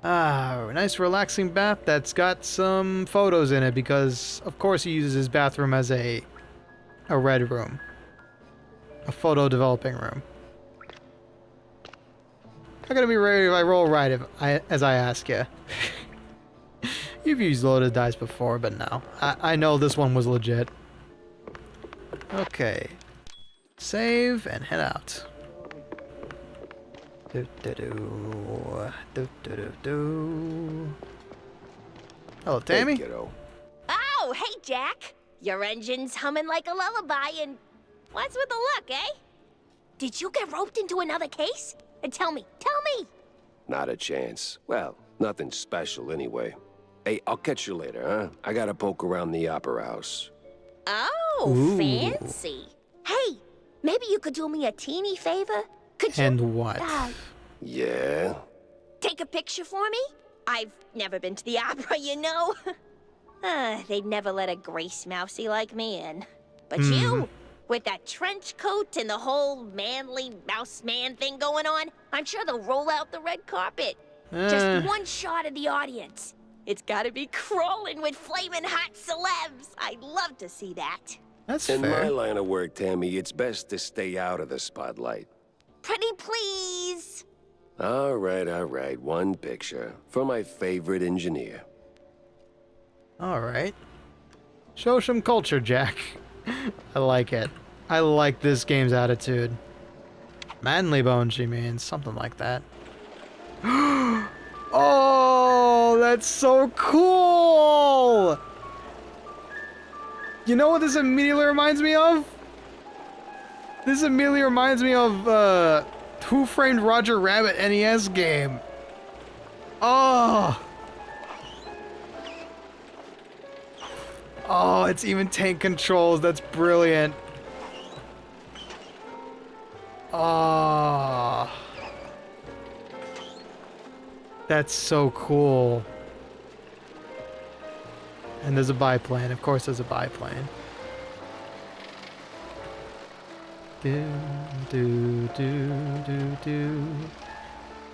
Ah, nice relaxing bath that's got some photos in it because, of course, he uses his bathroom as a red room. A photo developing room. I'm gonna be ready if I roll right as I ask you. You've used loaded dice before, but no. I know this one was legit. Okay. Save and head out. Hello, Tammy. Hey, kiddo. Oh, hey, Jack. Your engine's humming like a lullaby, and what's with the look, eh? Did you get roped into another case? And tell me. Not a chance. Well, nothing special anyway. Hey, I'll catch you later, huh? I gotta poke around the opera house. Oh, Ooh. fancy. Hey, maybe you could do me a teeny favor? Could you... And what? Yeah? Take a picture for me? I've never been to the opera, you know. They'd never let a grace mousey like me in. But you, with that trench coat and the whole manly mouse man thing going on, I'm sure they'll roll out the red carpet. Just one shot of the audience. It's gotta be crawling with flaming hot celebs. I'd love to see that. That's In fair. my line of work, Tammy, it's best to stay out of the spotlight. Pretty please. All right. One picture for my favorite engineer. All right. Show some culture, Jack. I like it. I like this game's attitude. Manly bone, she means. Something like that. Oh, that's so cool! You know what this immediately reminds me of? This immediately reminds me of, Who Framed Roger Rabbit NES game. Oh! Oh, it's even tank controls. That's brilliant. Oh. That's so cool. And there's a biplane. Of course there's a biplane.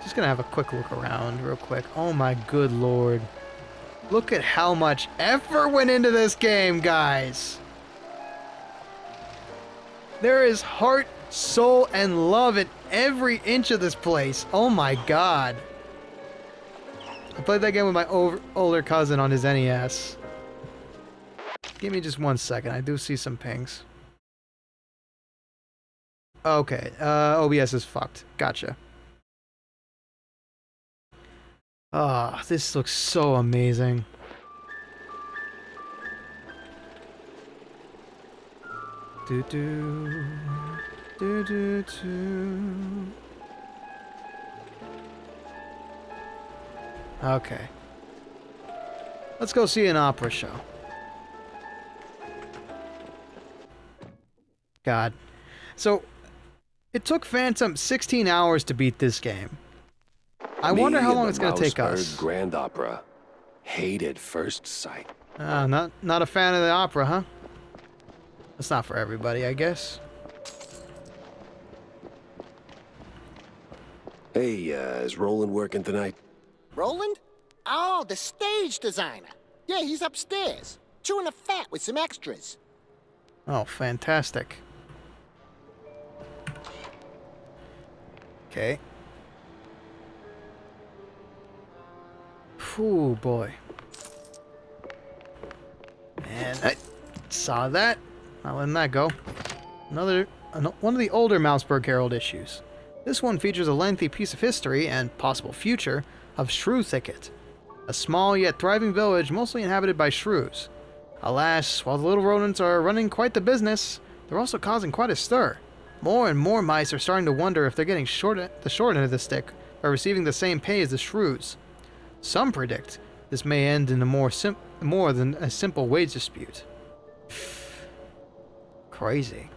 Just gonna have a quick look around real quick. Oh my good lord. Look at how much effort went into this game, guys. There is heart, soul, and love in every inch of this place. Oh my god. I played that game with my older cousin on his NES. Give me just 1 second. I do see some pings. Okay, OBS is fucked. Gotcha. Ah, this looks so amazing. Okay. Let's go see an opera show. God. So, it took Phantom 16 hours to beat this game. I wonder how long it's going to take us. Mouseberg Grand Opera. Hated first sight. Not a fan of the opera, huh? That's not for everybody, I guess. Hey, is Roland working tonight? Roland? Oh, the stage designer. Yeah, he's upstairs, chewing the fat with some extras. Oh, fantastic. Okay. Ooh, boy. And I saw that. Not letting that go. One of the older Mouseberg Herald issues. This one features a lengthy piece of history and possible future of Shrew Thicket, a small yet thriving village mostly inhabited by shrews. Alas, while the little rodents are running quite the business, they're also causing quite a stir. More and more mice are starting to wonder if they're getting the short end of the stick by receiving the same pay as the shrews. Some predict this may end in a more than a simple wage dispute. Crazy.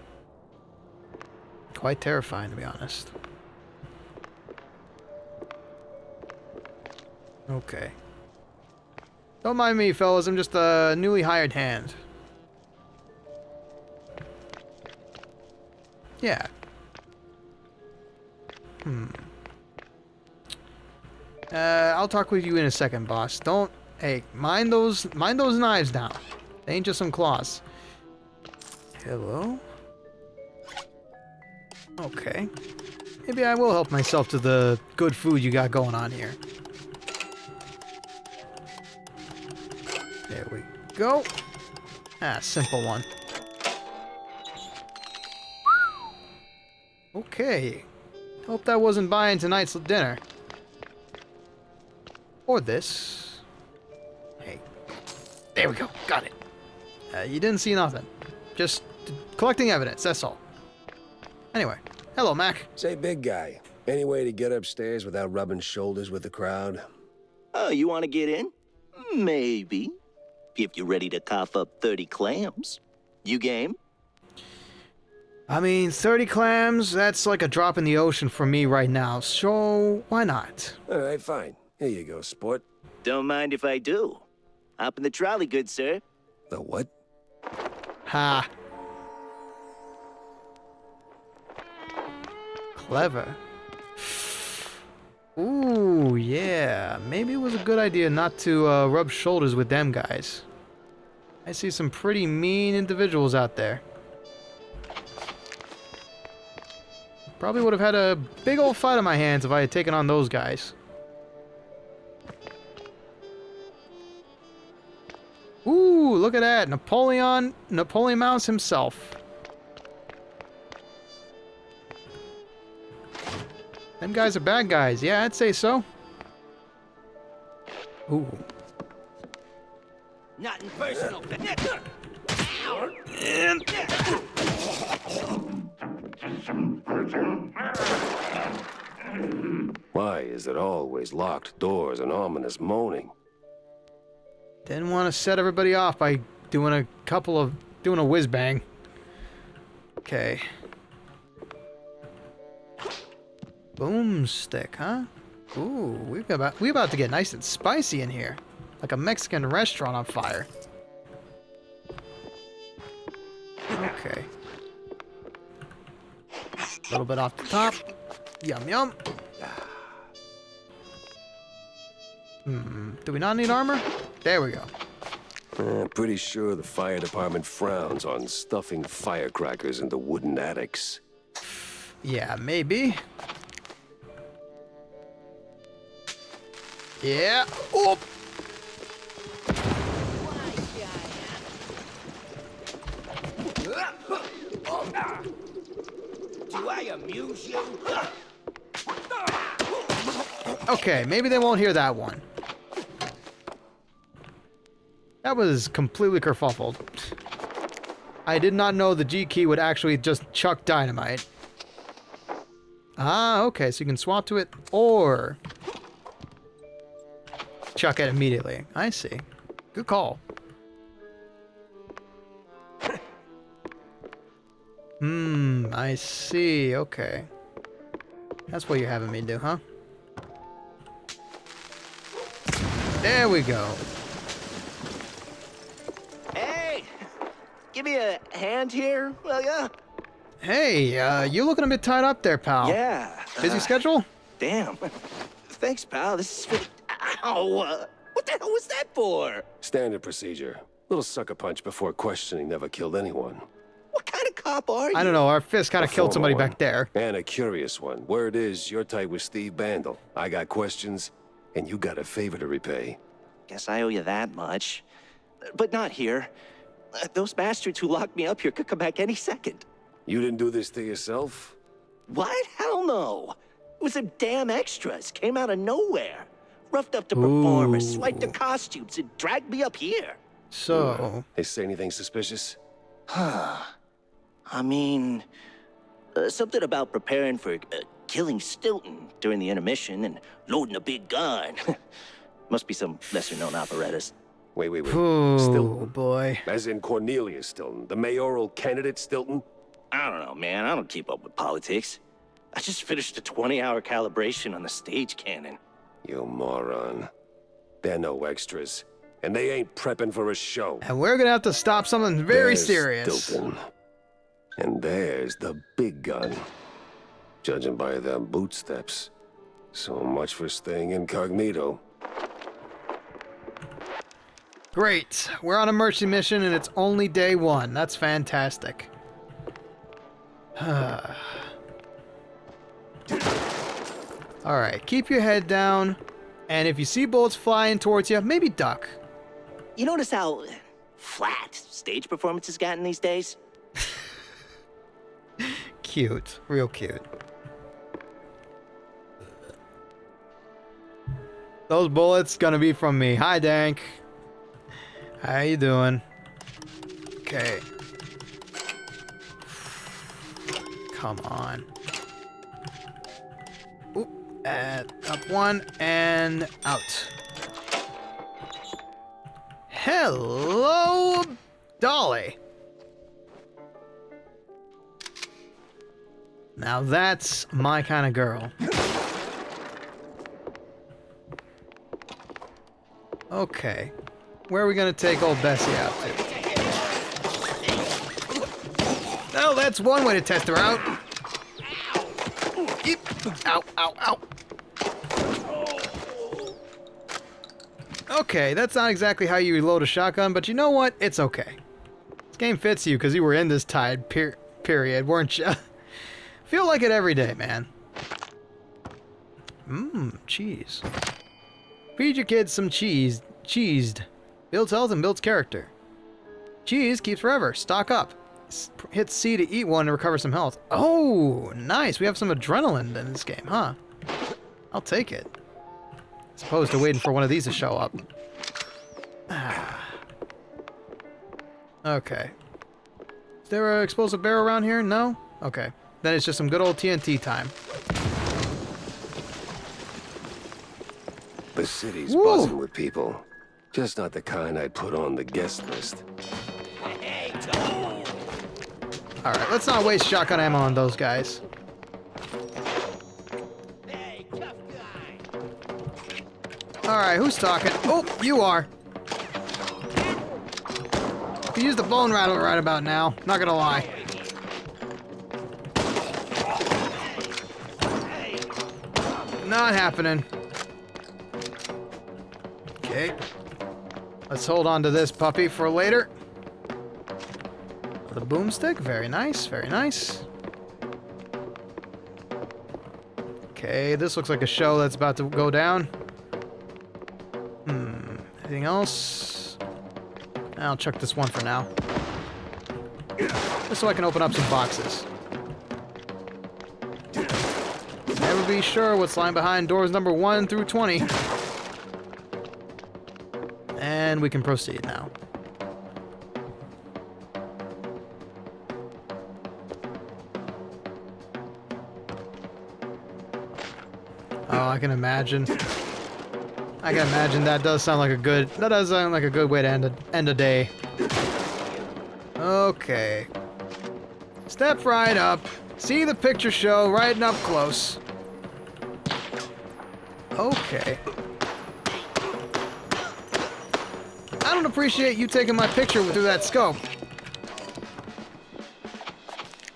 Quite terrifying, to be honest. Okay. Don't mind me, fellas. I'm just a newly hired hand. Yeah. I'll talk with you in a second, boss. Don't... Hey, mind those knives down. They ain't just some claws. Hello? Okay. Maybe I will help myself to the good food you got going on here. There we go. Ah, simple one. Okay. Hope that wasn't buying tonight's dinner. Or this. Hey. There we go. Got it. You didn't see nothing. Just collecting evidence, that's all. Anyway. Hello, Mac. Say, big guy, any way to get upstairs without rubbing shoulders with the crowd? Oh, you want to get in? Maybe. If you're ready to cough up 30 clams. You game? I mean, 30 clams, that's like a drop in the ocean for me right now, so why not? All right, fine. Here you go, sport. Don't mind if I do. Hop in the trolley, good sir. The what? Ha. Clever. Ooh, yeah. Maybe it was a good idea not to rub shoulders with them guys. I see some pretty mean individuals out there. Probably would have had a big old fight on my hands if I had taken on those guys. Ooh, look at that. Napoleon Mouse himself. Them guys are bad guys. Yeah, I'd say so. Ooh. Nothing personal. Why is it always locked doors and ominous moaning? Didn't want to set everybody off by doing a whiz bang. Okay. Boomstick, huh? Ooh, we about to get nice and spicy in here, like a Mexican restaurant on fire. Okay. A little bit off the top. Yum yum. Do we not need armor? There we go. Pretty sure the fire department frowns on stuffing firecrackers into wooden attics. Yeah, maybe. Yeah. Oh. Do I amuse you? Okay, maybe they won't hear that one. That was completely kerfuffled. I did not know the G key would actually just chuck dynamite. Ah, okay, so you can swap to it or chuck it immediately. I see. Good call. I see. Okay. That's what you're having me do, huh? There we go. Hey! Give me a hand here, will ya? Hey, you're looking a bit tied up there, pal. Yeah. Busy schedule? Damn. Thanks, pal. This is really... Ow! What the hell was that for? Standard procedure. Little sucker punch before questioning never killed anyone. What kind of cop are you? I don't know. Our fist kind of killed somebody back there. And a curious one. Word is, you're tight with Steve Bandel. I got questions, and you got a favor to repay. Guess I owe you that much. But not here. Those bastards who locked me up here could come back any second. You didn't do this to yourself? What? Hell no. It was them damn extras. Came out of nowhere. Roughed up the performers, swiped their costumes, and dragged me up here. So... They say anything suspicious? I mean... Something about preparing for killing Stilton during the intermission and loading a big gun. Must be some lesser-known operettas. Wait. Oh, Stilton? boy. As in Cornelius Stilton, the mayoral candidate Stilton? I don't know, man. I don't keep up with politics. I just finished a 20-hour calibration on the stage cannon. You moron. They're no extras. And they ain't prepping for a show. And we're gonna have to stop something very There's serious. Stilton. And there's the big gun. Judging by them bootsteps. So much for staying incognito. Great. We're on a mercy mission and it's only day 1. That's fantastic. Alright, keep your head down. And if you see bullets flying towards you, maybe duck. You notice how flat stage performances gotten these days? Cute. Real cute. Those bullets gonna be from me. Hi, Dank. How you doing? Okay. Come on. Oop. Up 1 and out. Hello, Dolly. Now that's my kind of girl. Okay. Where are we gonna take old Bessie out to? Oh, that's one way to test her out. Eep. Ow, ow, ow. Okay, that's not exactly how you reload a shotgun, but you know what? It's okay. This game fits you because you were in this tide period, weren't you? Feel like it every day, man. Cheese. Feed your kids some cheese. Cheesed. Builds health and builds character. Cheese keeps forever. Stock up. Hit C to eat one to recover some health. Oh, nice. We have some adrenaline in this game, huh? I'll take it. As opposed to waiting for one of these to show up. Okay. Is there an explosive barrel around here? No? Okay. Then it's just some good old TNT time. The city's buzzing with people. Just not the kind I'd put on the guest list. Alright, let's not waste shotgun ammo on those guys. Alright, who's talking? Oh, you are. Could use the bone rattle right about now. Not gonna lie. Not happening. Okay. Let's hold on to this puppy for later. The boomstick, very nice, very nice. Okay, this looks like a show that's about to go down. Anything else? I'll chuck this one for now. Just so I can open up some boxes. Never be sure what's lying behind doors number 1 through 20. And we can proceed now. Oh, I can imagine. I can imagine that does sound like a good. That does sound like a good way to end a day. Okay. Step right up. See the picture show right up close. Okay. I don't appreciate you taking my picture through that scope.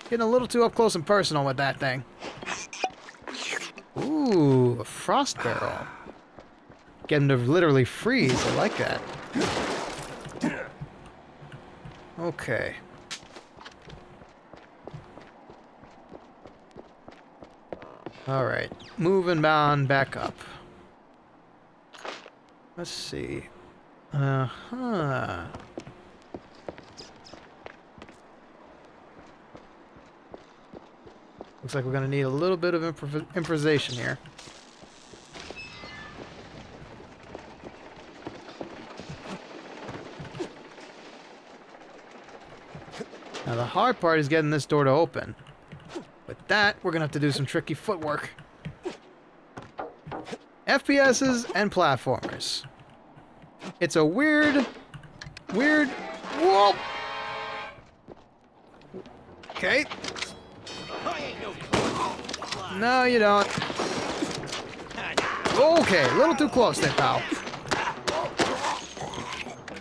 Getting a little too up close and personal with that thing. Ooh, a frost barrel. Get him to literally freeze. I like that. Okay. Alright. Moving on back up. Let's see. Uh-huh. Looks like we're gonna need a little bit of improvisation here. Now the hard part is getting this door to open. with that, we're gonna have to do some tricky footwork. FPSs and platformers. It's a weird... Whoa! Okay. No, you don't. Okay, a little too close there, pal.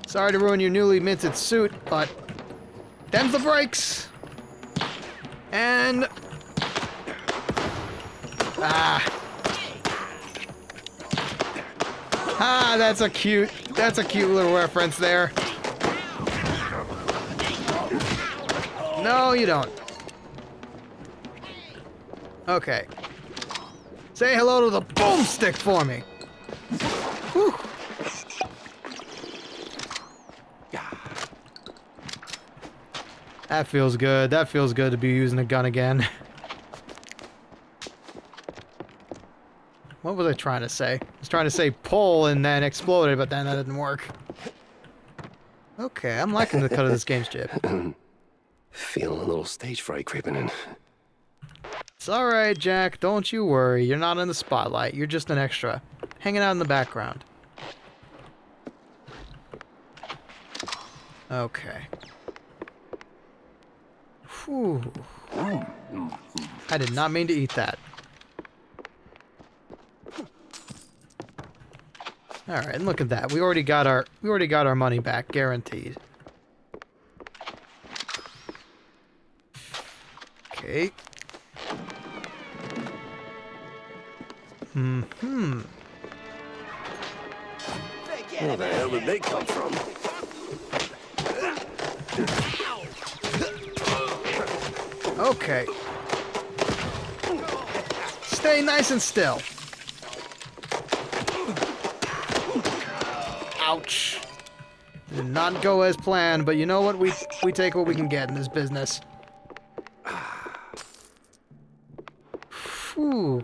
Sorry to ruin your newly minted suit, but... them's the brakes! And... that's a cute little reference there. No, you don't. Okay. Say hello to the boomstick for me. Whew. That feels good. That feels good to be using a gun again. What was I trying to say? I was trying to say pull and then exploded, but then that didn't work. Okay, I'm liking the cut of this game's jib. Feeling a little stage fright creeping in. It's alright, Jack. Don't you worry. You're not in the spotlight. You're just an extra. Hanging out in the background. Okay. Whew. I did not mean to eat that. Alright, and look at that. We already got our money back, guaranteed. Okay. Mm-hmm. Where the hell did they come from? Okay. Stay nice and still. Ouch. Did not go as planned, but you know what? We take what we can get in this business. Whew.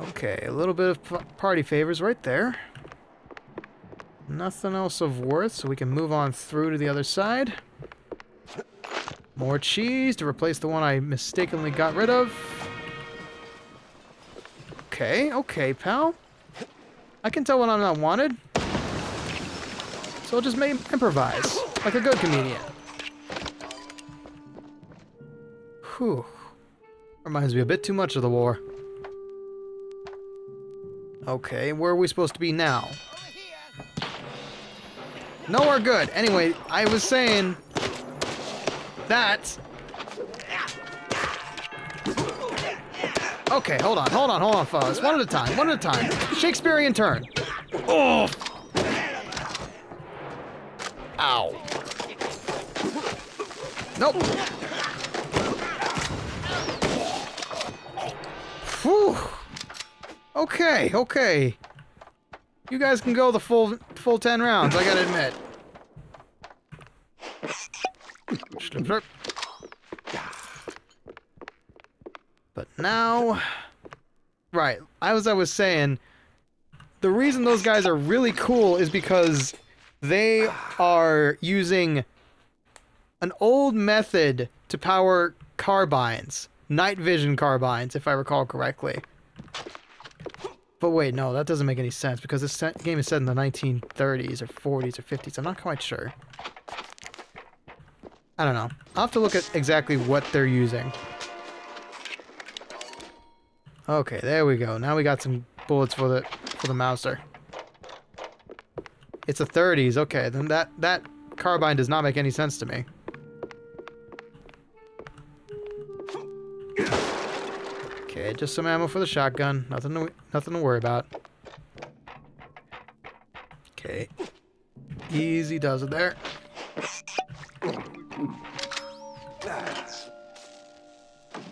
Okay, a little bit of party favors right there. Nothing else of worth, so we can move on through to the other side. More cheese to replace the one I mistakenly got rid of. Okay, okay, pal. I can tell when I'm not wanted. So I'll just improvise, like a good comedian. Whew. Reminds me a bit too much of the war. Okay, where are we supposed to be now? Nowhere good. Anyway, I was saying that... Okay, hold on, fellas. One at a time. Shakespearean turn. Oh! Ow. Nope. Whew. Okay, okay. You guys can go the full 10 rounds, I gotta admit. But now... Right, as I was saying, the reason those guys are really cool is because they are using an old method to power carbines. Night vision carbines, if I recall correctly. But wait, no, that doesn't make any sense because this game is set in the 1930s or 40s or 50s. I'm not quite sure. I don't know. I'll have to look at exactly what they're using. Okay, there we go. Now we got some bullets for the Mouser. It's the 30s. Okay, then that carbine does not make any sense to me. Okay, just some ammo for the shotgun. Nothing to worry about. Okay. Easy does it there.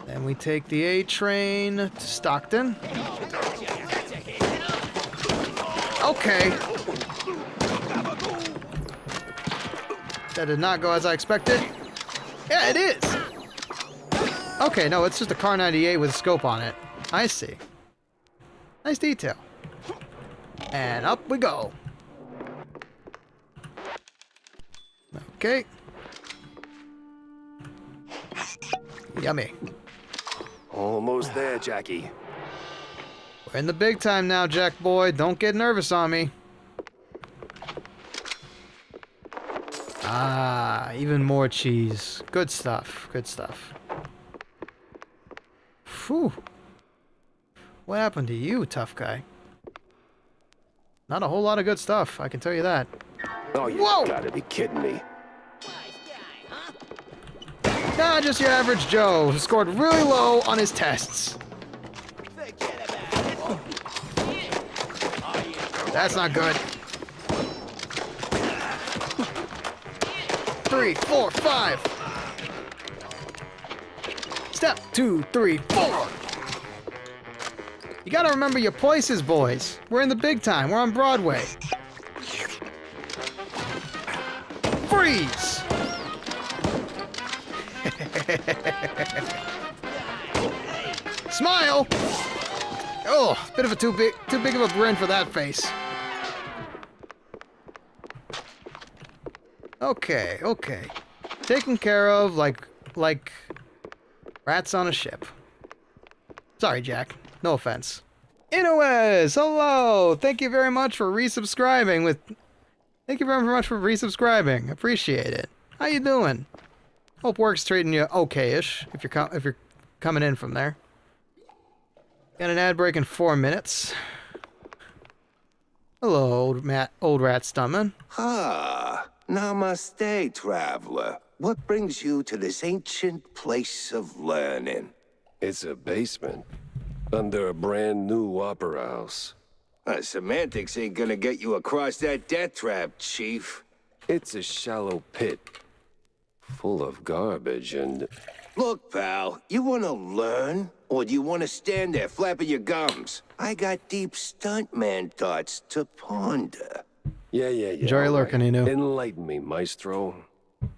Then we take the A train to Stockton. Okay. That did not go as I expected. Yeah, it is. Okay, no, it's just a Car 98 with a scope on it. I see. Nice detail. And up we go. Yummy. Almost there, Jackie. We're in the big time now, Jack boy. Don't get nervous on me. Ah, even more cheese. Good stuff. Good stuff. Phew. What happened to you, tough guy? Not a whole lot of good stuff, I can tell you that. Oh, you gotta be kidding me. Nah, just your average Joe who scored really low on his tests. That's not good. 3, 4, 5. Step 2, 3, 4. You gotta remember your places, boys. We're in the big time. We're on Broadway. Freeze! Smile! Oh, bit of a too big of a grin for that face. Okay, okay. Taken care of like rats on a ship. Sorry, Jack. No offense. Inouez, hello! Thank you very much for resubscribing Thank you very much for resubscribing. Appreciate it. How you doing? Hope work's treating you okay-ish if you're coming in from there. Got an ad break in 4 minutes. Hello, old rat stomach. Ah, namaste, traveler. What brings you to this ancient place of learning? It's a basement. Under a brand new opera house. Semantics ain't gonna get you across that death trap, Chief. It's a shallow pit. Full of garbage and... Look, pal, you wanna learn? Or do you wanna stand there flapping your gums? I got deep stuntman thoughts to ponder. Yeah. Enjoy lurking, Inu. Enlighten me, maestro.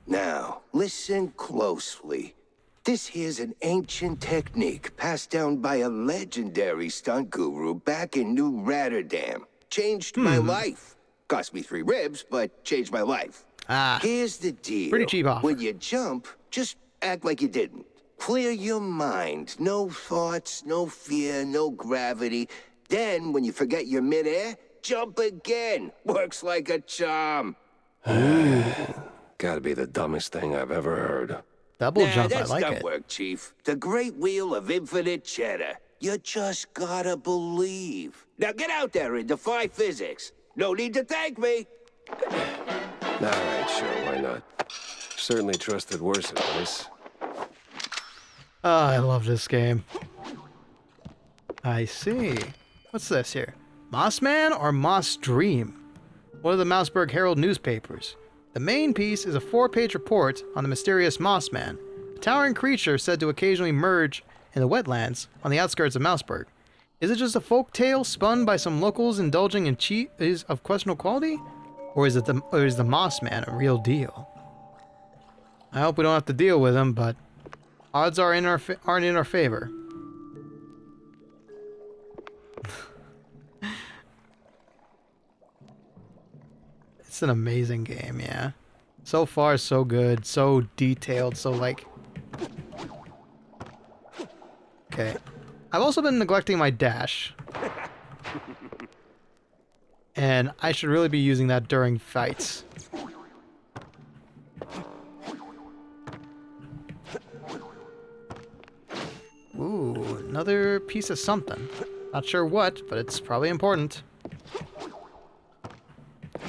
Now, listen closely. This here's an ancient technique passed down by a legendary stunt guru back in New Rotterdam. Changed my life. Cost me 3 ribs, but changed my life. Ah. Here's the deal. Pretty cheap offer. When you jump, just act like you didn't. Clear your mind. No thoughts, no fear, no gravity. Then, when you forget you're midair, jump again. Works like a charm. Gotta be the dumbest thing I've ever heard. Double jump, I that's like not it. work, Chief. The great wheel of infinite cheddar. You just gotta believe. Now get out there and defy physics. No need to thank me. All right, sure, why not? Certainly trusted worse advice. Oh, I love this game. I see. What's this here? Mossman or Moss Dream? One of the Mouseberg Herald newspapers. The main piece is a 4-page report on the mysterious Mossman, a towering creature said to occasionally merge in the wetlands on the outskirts of Mouseburg. Is it just a folk tale spun by some locals indulging in cheese of questionable quality? Or is the Mossman a real deal? I hope we don't have to deal with him, but odds aren't in our favor. It's an amazing game, yeah. So far, so good. So detailed, so like... Okay. I've also been neglecting my dash. And I should really be using that during fights. Ooh, another piece of something. Not sure what, but it's probably important.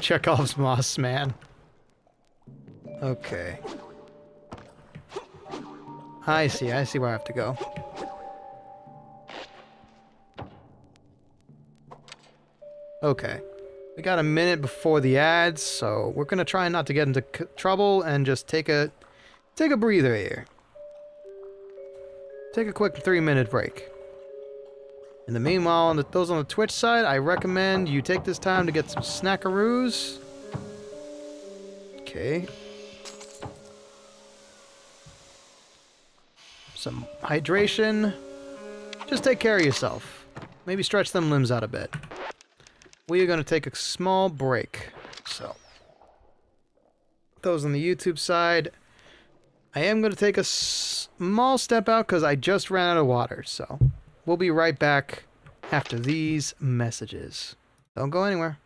Chekhov's Moss Man. Okay. I see where I have to go. Okay. We got a minute before the ads, so we're gonna try not to get into trouble and just take a breather here. Take a quick 3-minute break. In the meanwhile, those on the Twitch side, I recommend you take this time to get some snackaroos. Okay. Some hydration. Just take care of yourself. Maybe stretch them limbs out a bit. We are going to take a small break. So, those on the YouTube side, I am going to take a small step out because I just ran out of water. So we'll be right back after these messages. Don't go anywhere.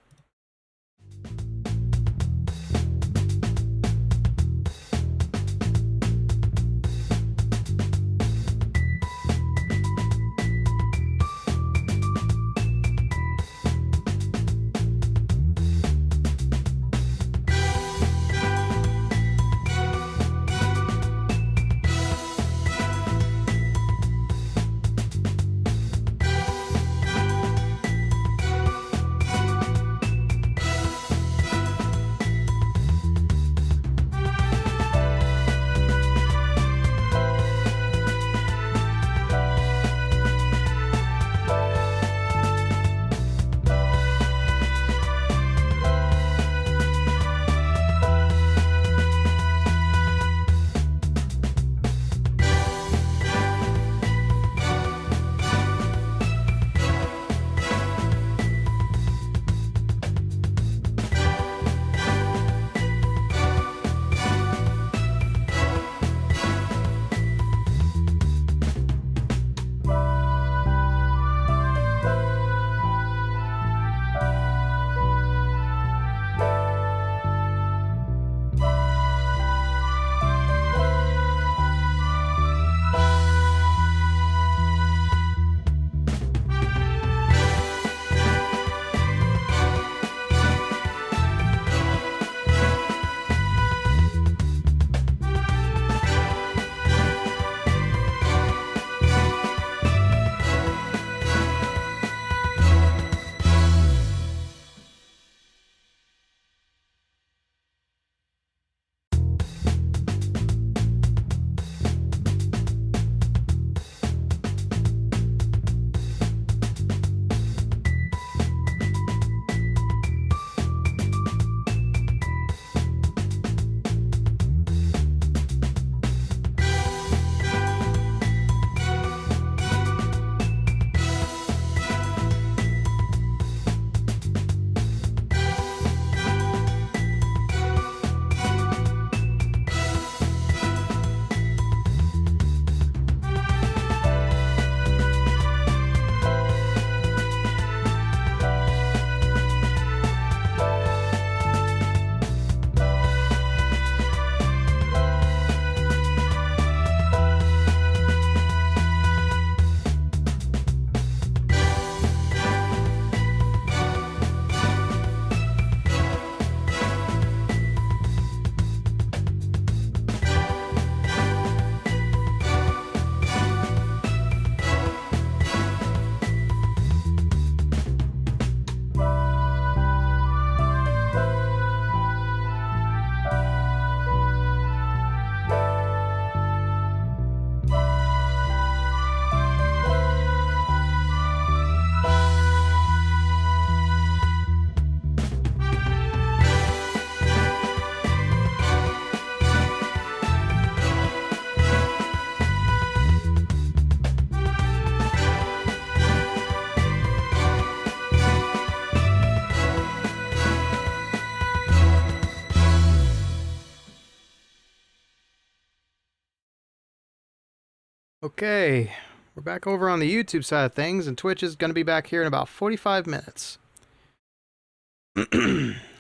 Okay, we're back over on the YouTube side of things, and Twitch is going to be back here in about 45 minutes.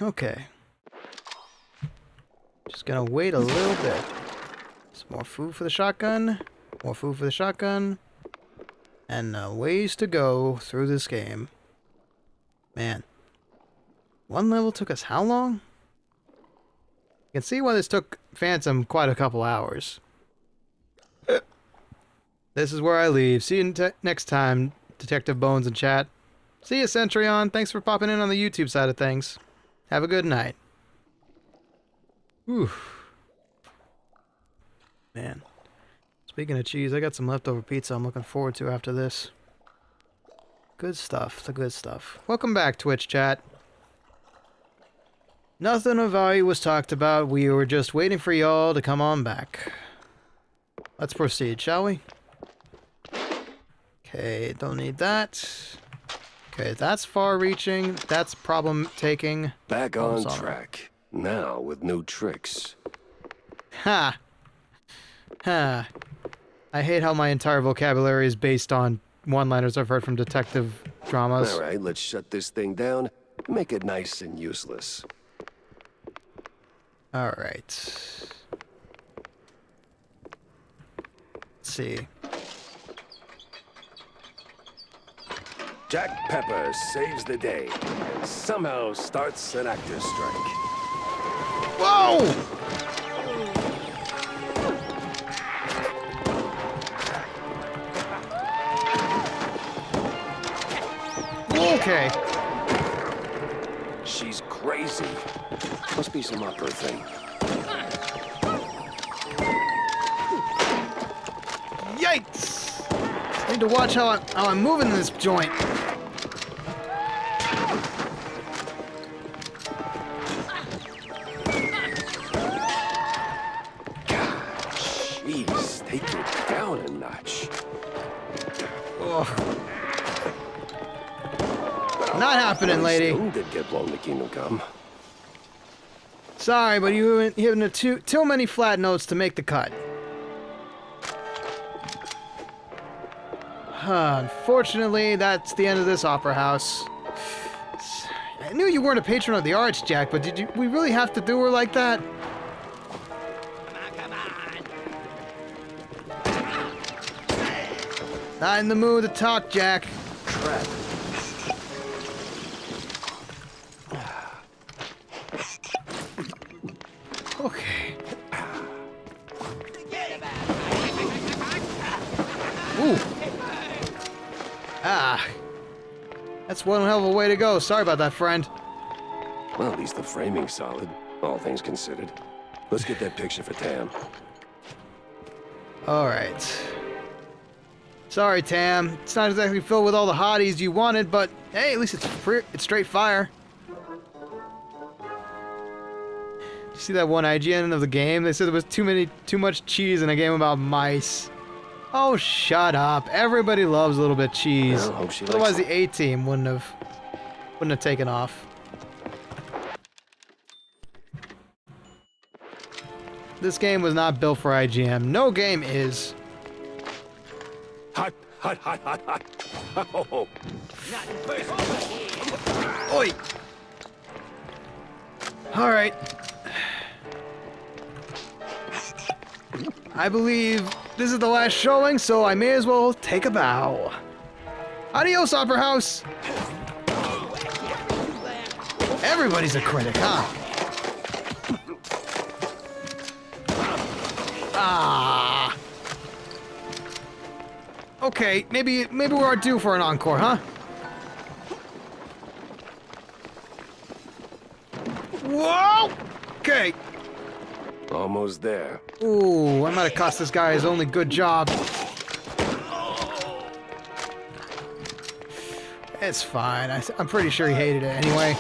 Okay. Just going to wait a little bit. Some more food for the shotgun. More food for the shotgun. And ways to go through this game. Man. One level took us how long? You can see why this took Phantom quite a couple hours. This is where I leave. See you next time, Detective Bones and chat. See you, Centurion. Thanks for popping in on the YouTube side of things. Have a good night. Whew. Man. Speaking of cheese, I got some leftover pizza I'm looking forward to after this. Good stuff. The good stuff. Welcome back, Twitch chat. Nothing of value was talked about. We were just waiting for y'all to come on back. Let's proceed, shall we? Okay, don't need that. Okay, that's far-reaching. That's problem-taking. Back on track. Now with new tricks. Ha! Huh. I hate how my entire vocabulary is based on one-liners I've heard from detective dramas. All right, let's shut this thing down. Make it nice and useless. All right. Let's see. Jack Pepper saves the day and somehow starts an actor's strike. Whoa! Okay. She's crazy. Must be some upper thing. Yikes! I need to watch how I'm moving this joint. Jeez, take it down a notch. Ugh. Not happening, lady. Did get blown to Kingdom Come. Sorry, but you have too many flat notes to make the cut. Unfortunately, that's the end of this opera house. I knew you weren't a patron of the arts, Jack, but we really have to do her like that? Come on. Not in the mood to talk, Jack. Crap. Okay. Ooh. Ah. That's one hell of a way to go. Sorry about that, friend. Well, at least the framing's solid, all things considered. Let's get that picture for Tam. Alright. Sorry, Tam. It's not exactly filled with all the hotties you wanted, but hey, at least it's straight fire. You see that one IGN of the game? They said there was too much cheese in a game about mice. Oh, shut up. Everybody loves a little bit of cheese. Well, hope she Otherwise likes the A-team wouldn't have taken off. This game was not built for IGN. No game is. Hot, hot, hot, hot, hot. Oh. Oi! Alright. I believe this is the last showing, so I may as well take a bow. Adios, Opera House! Everybody's a critic, huh? Ah. Okay, maybe we're due for an encore, huh? Whoa! Okay. Almost there. Ooh, I might have cost this guy his only good job. It's fine. I'm pretty sure he hated it anyway.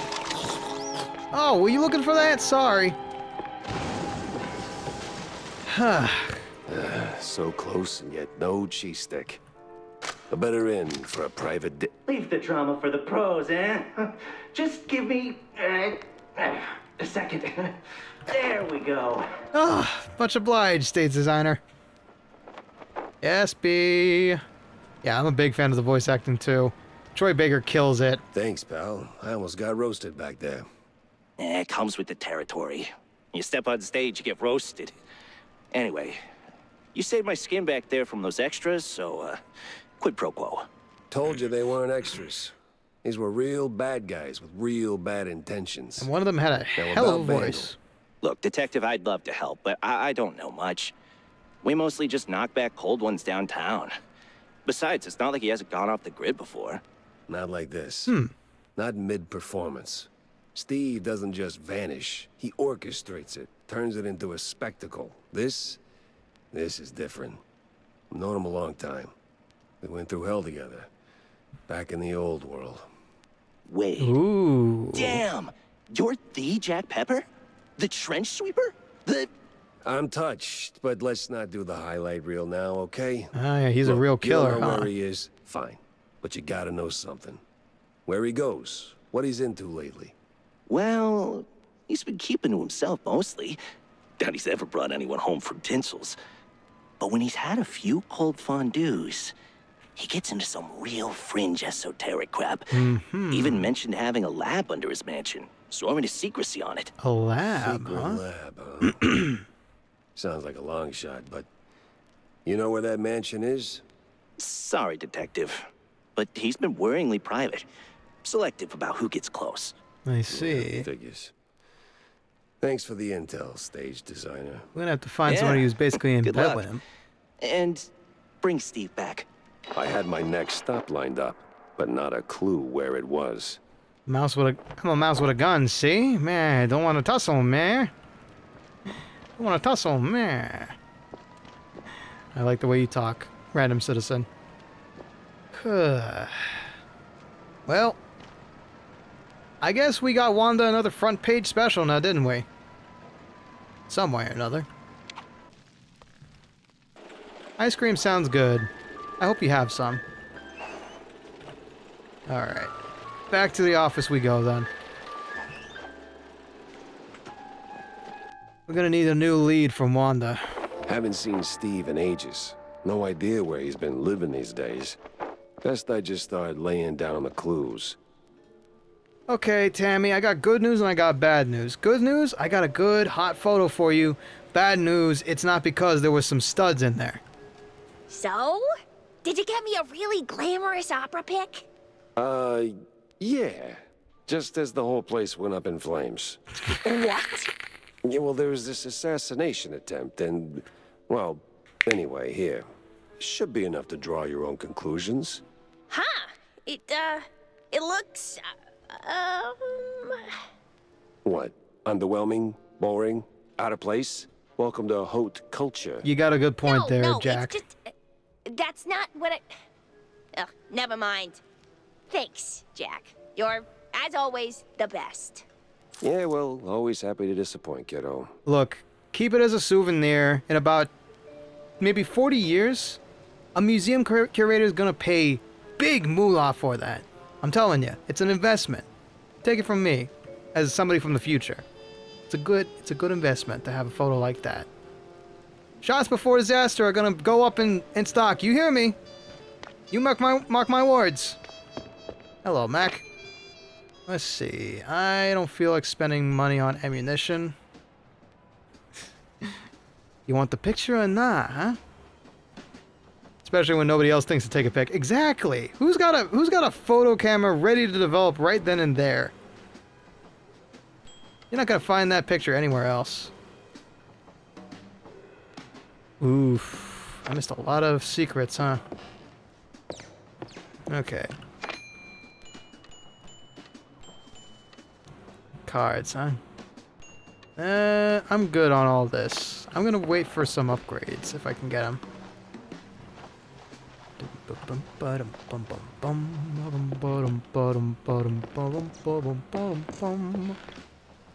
Oh, were you looking for that? Sorry. So close and yet no cheese stick. A better end for a private Leave the drama for the pros, eh? Just give me a second. There we go. Ah, much obliged, stage designer. Yes, B. Yeah, I'm a big fan of the voice acting too. Troy Baker kills it. Thanks, pal. I almost got roasted back there. It comes with the territory. You step on stage, you get roasted. Anyway, you saved my skin back there from those extras, so, quid pro quo. Told you they weren't extras. These were real bad guys with real bad intentions. And one of them had a hell of a voice. Look, Detective, I'd love to help, but I don't know much. We mostly just knock back cold ones downtown. Besides, it's not like he hasn't gone off the grid before. Not like this. Not mid-performance. Steve doesn't just vanish. He orchestrates it, turns it into a spectacle. This is different. I've known him a long time. We went through hell together. Back in the old world. Wait. Ooh. Damn! You're the Jack Pepper? The trench sweeper? I'm touched, but let's not do the highlight reel now, okay? Ah, yeah, he's a Look, real killer, you don't know huh? where he is? Fine. But you gotta know something. Where he goes, what he's into lately. Well, he's been keeping to himself mostly. Doubt he's ever brought anyone home from Tinsel's. But when he's had a few cold fondues, he gets into some real fringe esoteric crap. Even mentioned having a lab under his mansion, sworn to secrecy on it. A lab, Secret huh? lab, huh? Sounds like a long shot, but you know where that mansion is? Sorry, Detective, but he's been worryingly private. Selective about who gets close. I see. Yeah, figures. Thanks for the intel, stage designer. We're gonna have to find somebody who's basically in Good bed luck. with him. And bring Steve back. I had my next stop lined up, but not a clue where it was. Mouse with I'm a mouse with a gun, see? Man, don't want to tussle, man. Don't want to tussle, man. I like the way you talk, random citizen. Well, I guess we got Wanda another front page special now, didn't we? Some way or another. Ice cream sounds good. I hope you have some. Alright. Back to the office we go then. We're gonna need a new lead from Wanda. Haven't seen Steve in ages. No idea where he's been living these days. Best I just start laying down the clues. Okay, Tammy, I got good news and I got bad news. Good news, I got a good, hot photo for you. Bad news, it's not because there was some studs in there. So? Did you get me a really glamorous opera pic? Yeah. Just as the whole place went up in flames. What? Yeah, well, there was this assassination attempt and, well, anyway, here. Should be enough to draw your own conclusions. Huh. It looks, What? Underwhelming? Boring? Out of place? Welcome to haute culture. You got a good point there, no, Jack. It's just, that's not what I... Ugh, never mind. Thanks, Jack. You're, as always, the best. Yeah, well, always happy to disappoint, kiddo. Look, keep it as a souvenir. In about maybe 40 years, a museum curator is gonna pay big moolah for that. I'm telling you, it's an investment. Take it from me, as somebody from the future. It's a good investment to have a photo like that. Shots before disaster are gonna go up in stock. You hear me? You mark my words. Hello, Mac. Let's see. I don't feel like spending money on ammunition. You want the picture or not, huh? Especially when nobody else thinks to take a pic. Exactly. Who's got a photo camera ready to develop right then and there? You're not gonna find that picture anywhere else. Oof. I missed a lot of secrets, huh? Okay. Cards, huh? I'm good on all this. I'm gonna wait for some upgrades if I can get them.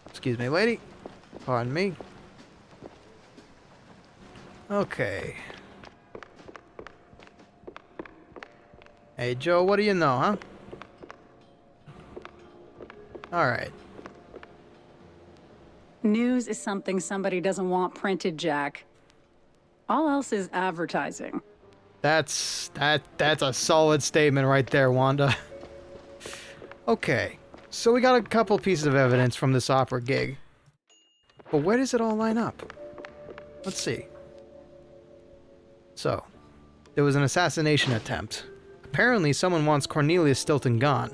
Excuse me, lady. Pardon me. Okay. Hey, Joe, what do you know, huh? Alright. News is something somebody doesn't want printed, Jack. All else is advertising. That's a solid statement right there, Wanda. Okay, so we got a couple pieces of evidence from this opera gig. But where does it all line up? Let's see. So, there was an assassination attempt. Apparently someone wants Cornelius Stilton gone.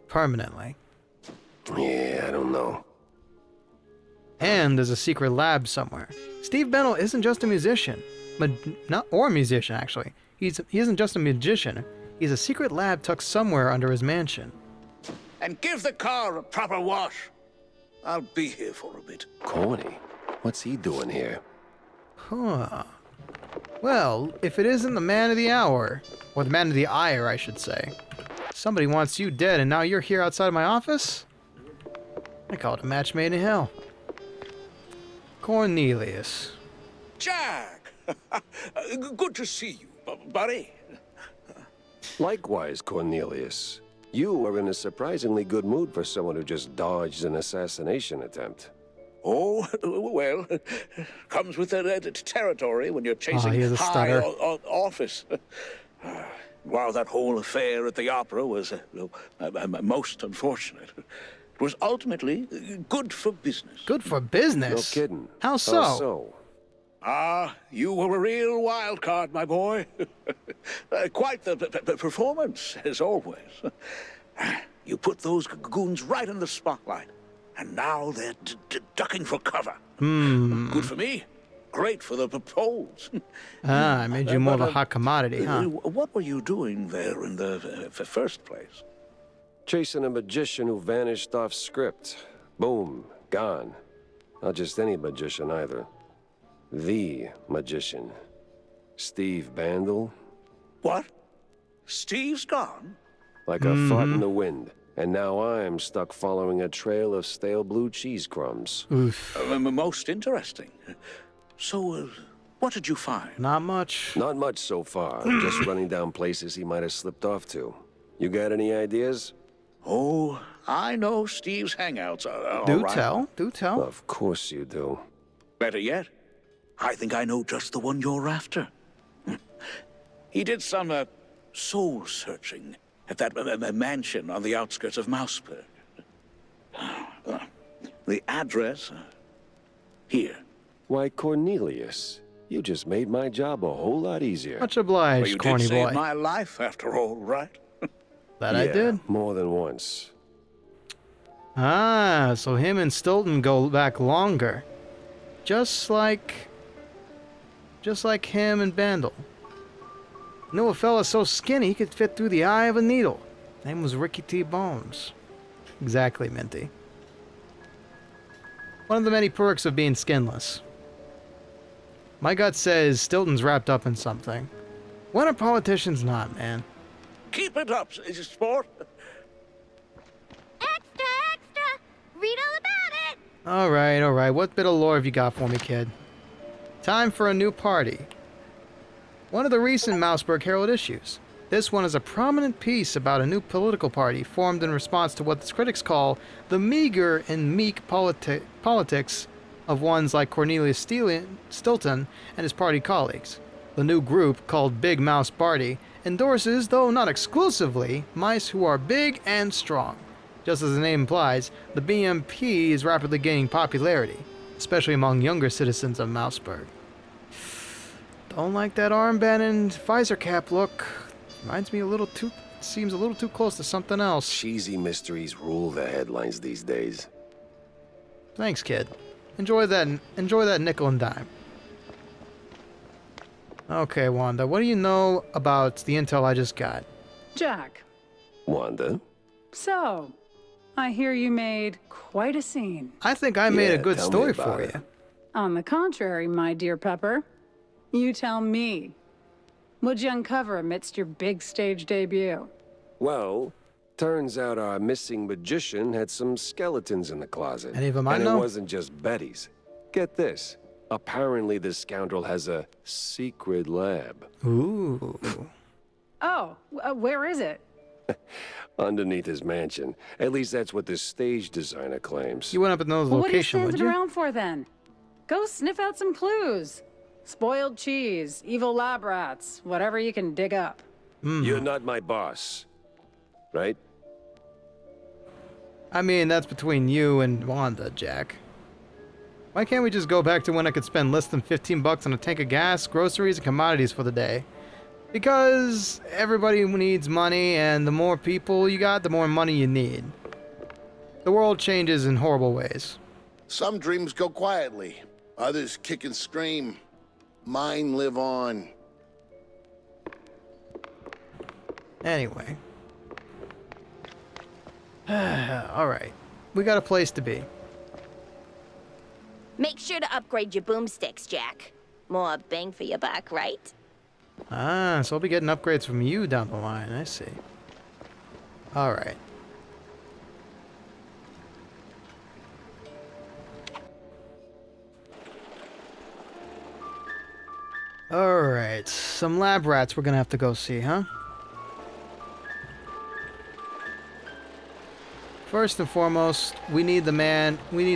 Permanently. Yeah, I don't know. And there's a secret lab somewhere. Steve Bennell isn't just a musician. Or a musician, actually. He isn't just a magician. He's a secret lab tucked somewhere under his mansion. And give the car a proper wash. I'll be here for a bit. Corny? What's he doing here? Huh. Well, if it isn't the man of the hour, or the man of the ire, I should say. Somebody wants you dead and now you're here outside of my office? I call it a match made in hell. Cornelius. Jack! Good to see you, buddy. Likewise, Cornelius. You are in a surprisingly good mood for someone who just dodged an assassination attempt. Oh, well, comes with the territory when you're chasing he has a high stutter. office. While that whole affair at the opera was most unfortunate, it was ultimately good for business. Good for business? No kidding. How so? How so? You were a real wild card, my boy. Quite the performance, as always. You put those goons right in the spotlight, and now they're ducking for cover. Good for me. Great for the polls. I made you more of a hot commodity, huh? What were you doing there in the first place? Chasing a magician who vanished off script. Boom, gone. Not just any magician either. The magician. Steve Bandel. What? Steve's gone? Like a fart in the wind. And now I'm stuck following a trail of stale blue cheese crumbs. Oof. Most interesting. So, what did you find? Not much. Not much so far. Just running down places he might have slipped off to. You got any ideas? Oh, I know Steve's hangouts are Do all right. tell. Do tell. Of course you do. Better yet, I think I know just the one you're after. He did some soul-searching at that mansion on the outskirts of Mouseberg. The address, here. Why, Cornelius, you just made my job a whole lot easier. Much obliged, Well, you corny did save boy. my life, after all, right? That I did. More than once. So him and Stilton go back longer. Just like him and Bandel. Knew a fella so skinny he could fit through the eye of a needle. Name was Ricky T. Bones. Exactly, Minty. One of the many perks of being skinless. My gut says Stilton's wrapped up in something. When are politicians not, man? Keep it up, sport. Extra, extra! Read all about it! Alright. What bit of lore have you got for me, kid? Time for a new party. One of the recent Mouseberg Herald issues. This one is a prominent piece about a new political party formed in response to what the critics call the meager and meek politics of ones like Cornelius Stilton and his party colleagues. The new group, called Big Mouse Party, endorses, though not exclusively, mice who are big and strong. Just as the name implies, the BMP is rapidly gaining popularity, especially among younger citizens of Mouseburg. Don't like that armband and visor cap look. Reminds me seems a little too close to something else. Cheesy mysteries rule the headlines these days. Thanks, kid. Enjoy that nickel and dime. Okay, Wanda, what do you know about the intel I just got? Jack, Wanda? so, I hear you made quite a scene. I think I made a good tell me story about for it. you. On the contrary, my dear Pepper, you tell me. What'd you uncover amidst your big stage debut? Well, turns out our missing magician had some skeletons in the closet. Any of them I and know? it wasn't just Betty's. Get this. Apparently this scoundrel has a secret lab. Ooh. Oh, where is it? Underneath his mansion. At least that's what the stage designer claims. You went up in those Well, what are you location, would standing you? around for then? Go sniff out some clues. Spoiled cheese, evil lab rats, whatever you can dig up. You're not my boss. Right? I mean, that's between you and Wanda, Jack. Why can't we just go back to when I could spend less than $15 on a tank of gas, groceries, and commodities for the day? Because everybody needs money, and the more people you got, the more money you need. The world changes in horrible ways. Some dreams go quietly. Others kick and scream. Mine live on. Anyway. Alright. We got a place to be. Make sure to upgrade your boomsticks, Jack. More bang for your buck, right? So I'll be getting upgrades from you down the line. I see. Alright. Alright. Some lab rats we're gonna have to go see, huh? First and foremost, we need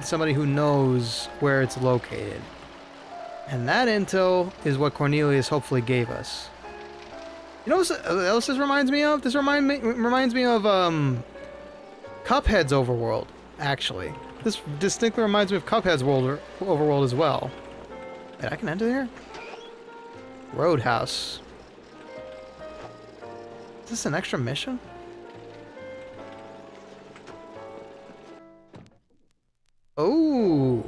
somebody who knows where it's located. And that intel is what Cornelius hopefully gave us. You know what else this reminds me of? This reminds me of Cuphead's overworld, actually. This distinctly reminds me of Cuphead's overworld as well. Wait, I can enter here? Roadhouse. Is this an extra mission? Oh.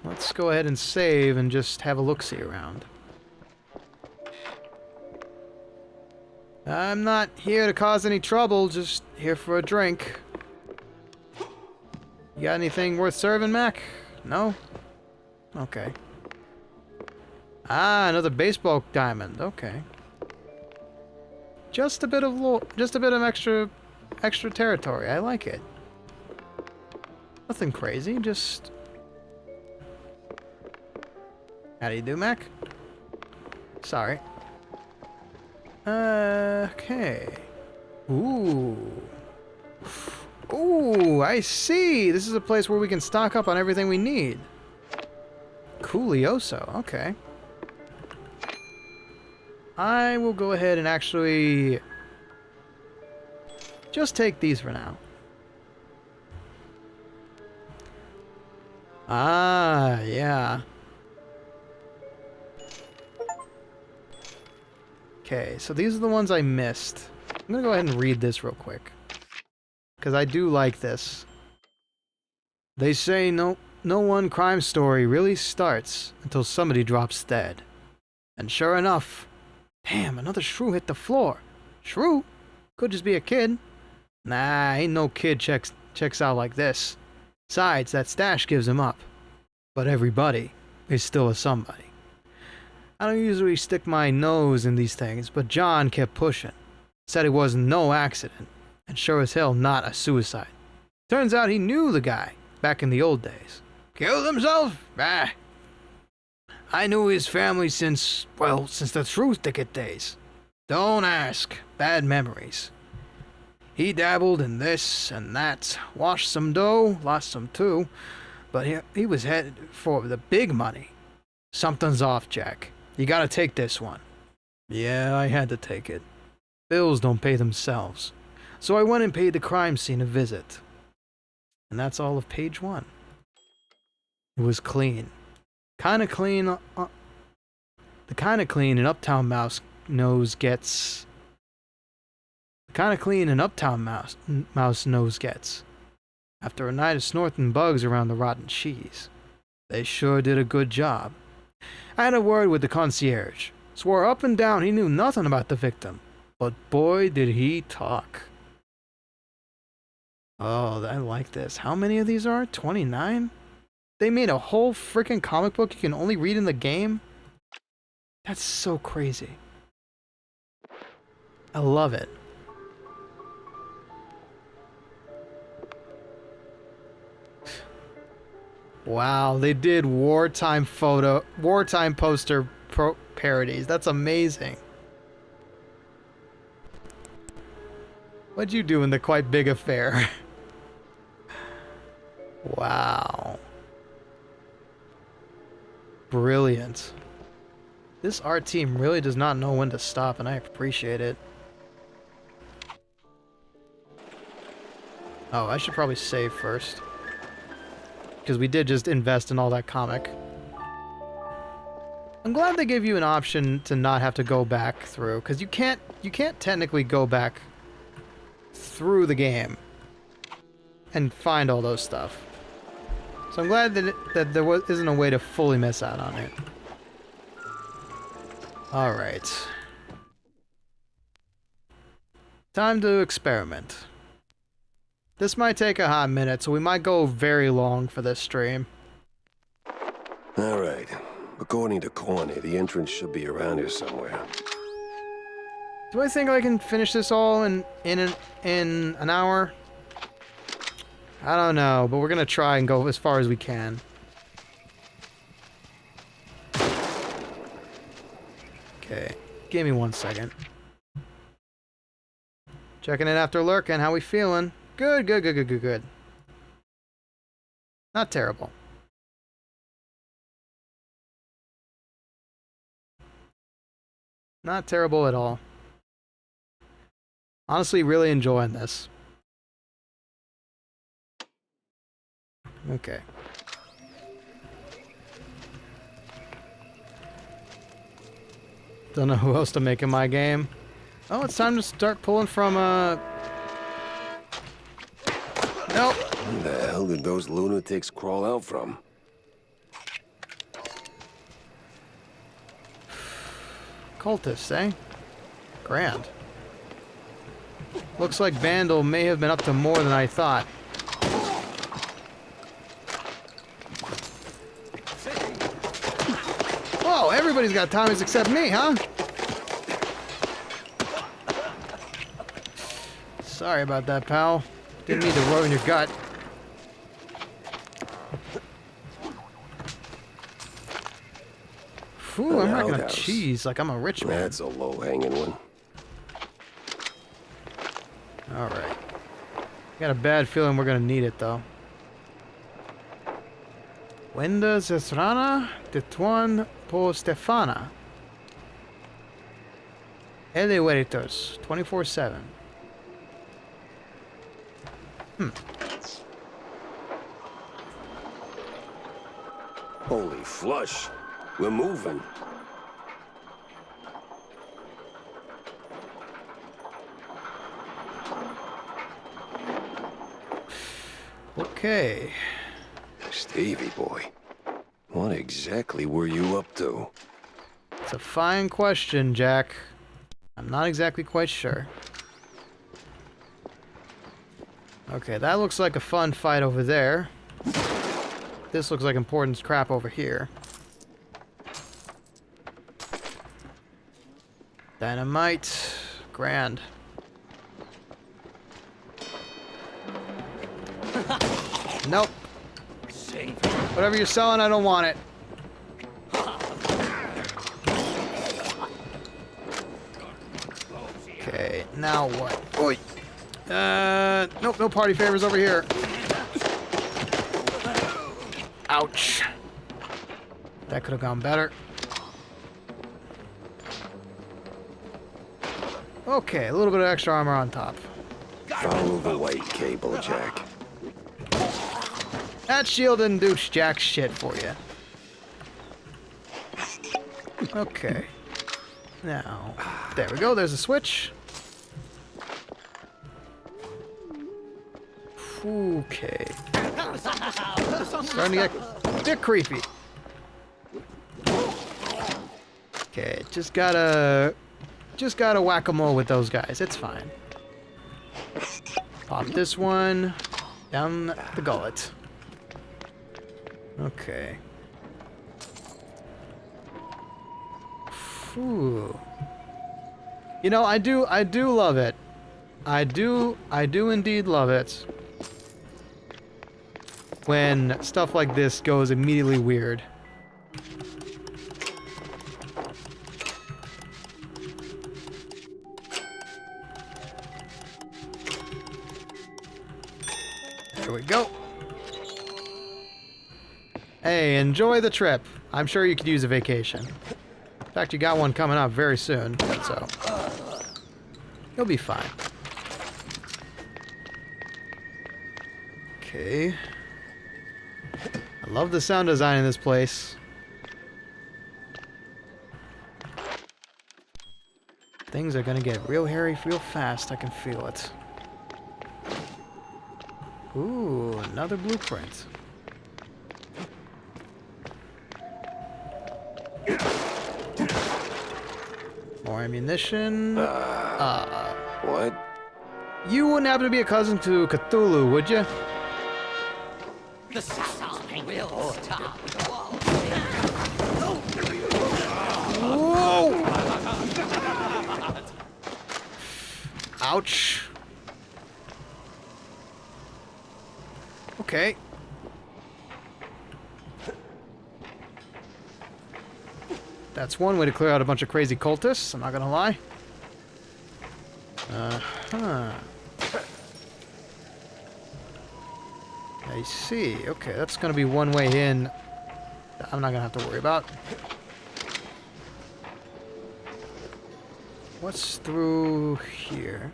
Let's go ahead and save and just have a look-see around. I'm not here to cause any trouble, just here for a drink. You got anything worth serving, Mac? No? Okay. Ah, another baseball diamond. Okay. Just a bit of extra territory. I like it. Nothing crazy, just... How do you do, Mac? Sorry. Okay. Ooh. Ooh, I see. This is a place where we can stock up on everything we need. Coolioso. Okay. I will go ahead and actually just take these for now. Ah, yeah. Okay, so these are the ones I missed. I'm gonna go ahead and read this real quick, because I do like this. They say no one crime story really starts until somebody drops dead. And sure enough, damn, another shrew hit the floor. Shrew? Could just be a kid. Nah, ain't no kid checks out like this. Besides, that stash gives him up. But everybody is still a somebody. I don't usually stick my nose in these things, but John kept pushing. Said it wasn't no accident, and sure as hell not a suicide. Turns out he knew the guy, back in the old days. Killed himself? Bah. I knew his family since the truth ticket days. Don't ask. Bad memories. He dabbled in this and that, washed some dough, lost some too, but he was headed for the big money. Something's off, Jack. You gotta take this one. Yeah, I had to take it. Bills don't pay themselves. So I went and paid the crime scene a visit. And that's all of page 1. It was clean. Kinda clean, the kinda clean an uptown mouse nose gets. The kinda clean an uptown mouse nose gets. After a night of snorting bugs around the rotten cheese. They sure did a good job. I had a word with the concierge. Swore up and down he knew nothing about the victim. But boy did he talk. Oh, I like this. How many of these are? 29? They made a whole freaking comic book you can only read in the game? That's so crazy. I love it. Wow, they did wartime poster parodies. That's amazing. What'd you do in the quite big affair? Wow. Brilliant. This art team really does not know when to stop, and I appreciate it. Oh, I should probably save first. Because we did just invest in all that comic. I'm glad they gave you an option to not have to go back through, because you can't technically go back through the game and find all those stuff. So I'm glad that there isn't a way to fully miss out on it. Alright. Time to experiment. This might take a hot minute, so we might go very long for this stream. All right. According to Corny, the entrance should be around here somewhere. Do I think I can finish this all in an hour? I don't know, but we're gonna try and go as far as we can. Okay. Give me 1 second. Checking in after lurking. How we feeling? Good, good, good, good, good, good. Not terrible. Not terrible at all. Honestly, really enjoying this. Okay. Don't know who else to make in my game. Oh, it's time to start pulling from, Nope. Where the hell did those lunatics crawl out from? Cultists, eh? Grand. Looks like Vandal may have been up to more than I thought. Whoa, everybody's got Tommies except me, huh? Sorry about that, pal. Didn't mean to ruin your gut. Whew, I'm racking up cheese like I'm a rich man. That's a low-hanging one. Alright. Got a bad feeling we're gonna need it, though. Wenda Zesrana de Tuan po Stefana. Elevators, 24/7. Holy flush. We're moving. Okay. Stevie boy, what exactly were you up to? It's a fine question, Jack. I'm not exactly quite sure. Okay, that looks like a fun fight over there. This looks like important crap over here. Dynamite. Grand. Nope. Whatever you're selling, I don't want it. Okay, now what? Oi. Nope, no party favors over here. Ouch. That could have gone better. Okay, a little bit of extra armor on top. Follow the white cable, Jack. That shield didn't do jack shit for you. Okay. Now, there we go. There's a switch. Okay. Starting to get a bit creepy. Okay, just gotta whack-a-mole with those guys. It's fine. Pop this one down the gullet. Okay. Whew. You know, I do love it. I do indeed love it when stuff like this goes immediately weird. There we go. Hey, enjoy the trip. I'm sure you could use a vacation. In fact, you got one coming up very soon, so you'll be fine. Okay. I love the sound design in this place. Things are gonna get real hairy real fast, I can feel it. Ooh, another blueprint. More ammunition. What? You wouldn't happen to be a cousin to Cthulhu, would you? The sound will stop. Whoa! Ouch. Okay. That's one way to clear out a bunch of crazy cultists, I'm not gonna lie. Uh-huh. I see. Okay, that's gonna be one way in. I'm not gonna have to worry about. What's through here?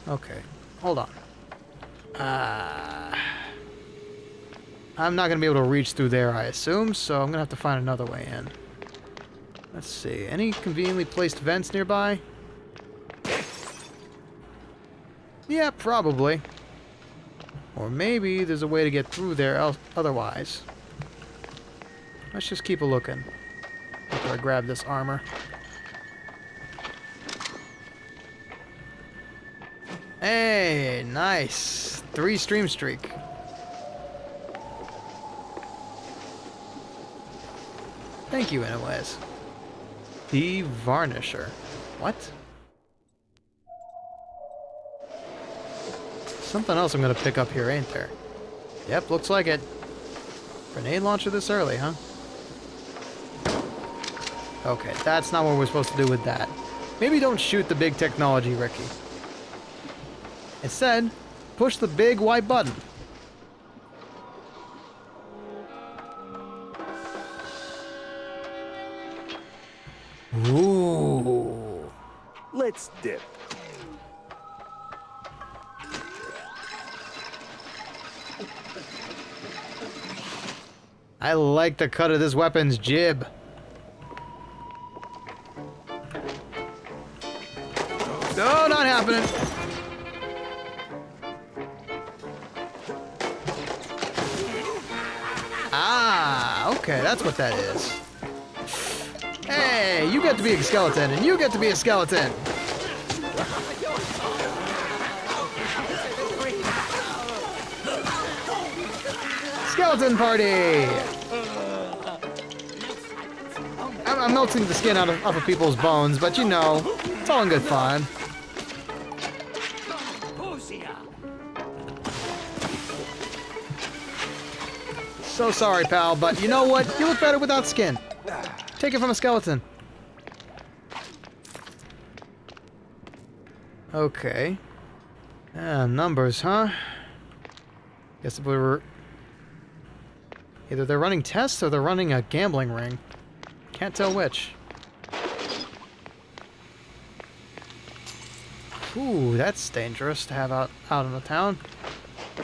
Okay, hold on. I'm not gonna be able to reach through there, I assume, so I'm gonna have to find another way in. Let's see, any conveniently placed vents nearby? Yeah, probably. Or maybe there's a way to get through there otherwise. Let's just keep a looking after I grab this armor. Hey, nice. 3 stream streak. Thank you, anyways. The Varnisher. What? Something else I'm gonna pick up here, ain't there? Yep, looks like it. Grenade launcher this early, huh? Okay, that's not what we're supposed to do with that. Maybe don't shoot the big technology, Ricky. Instead, push the big white button. Ooh. Let's dip. I like the cut of this weapon's jib. No, not happening. Ah, okay, that's what that is. Hey, you get to be a skeleton, and you get to be a skeleton. Skeleton party! I'm melting the skin off of people's bones, but you know, it's all in good fun. So sorry, pal, but you know what? You look better without skin. Take it from a skeleton. Okay. Numbers, huh? Guess we're... Either they're running tests or they're running a gambling ring. Can't tell which. Ooh, that's dangerous to have out in the town. A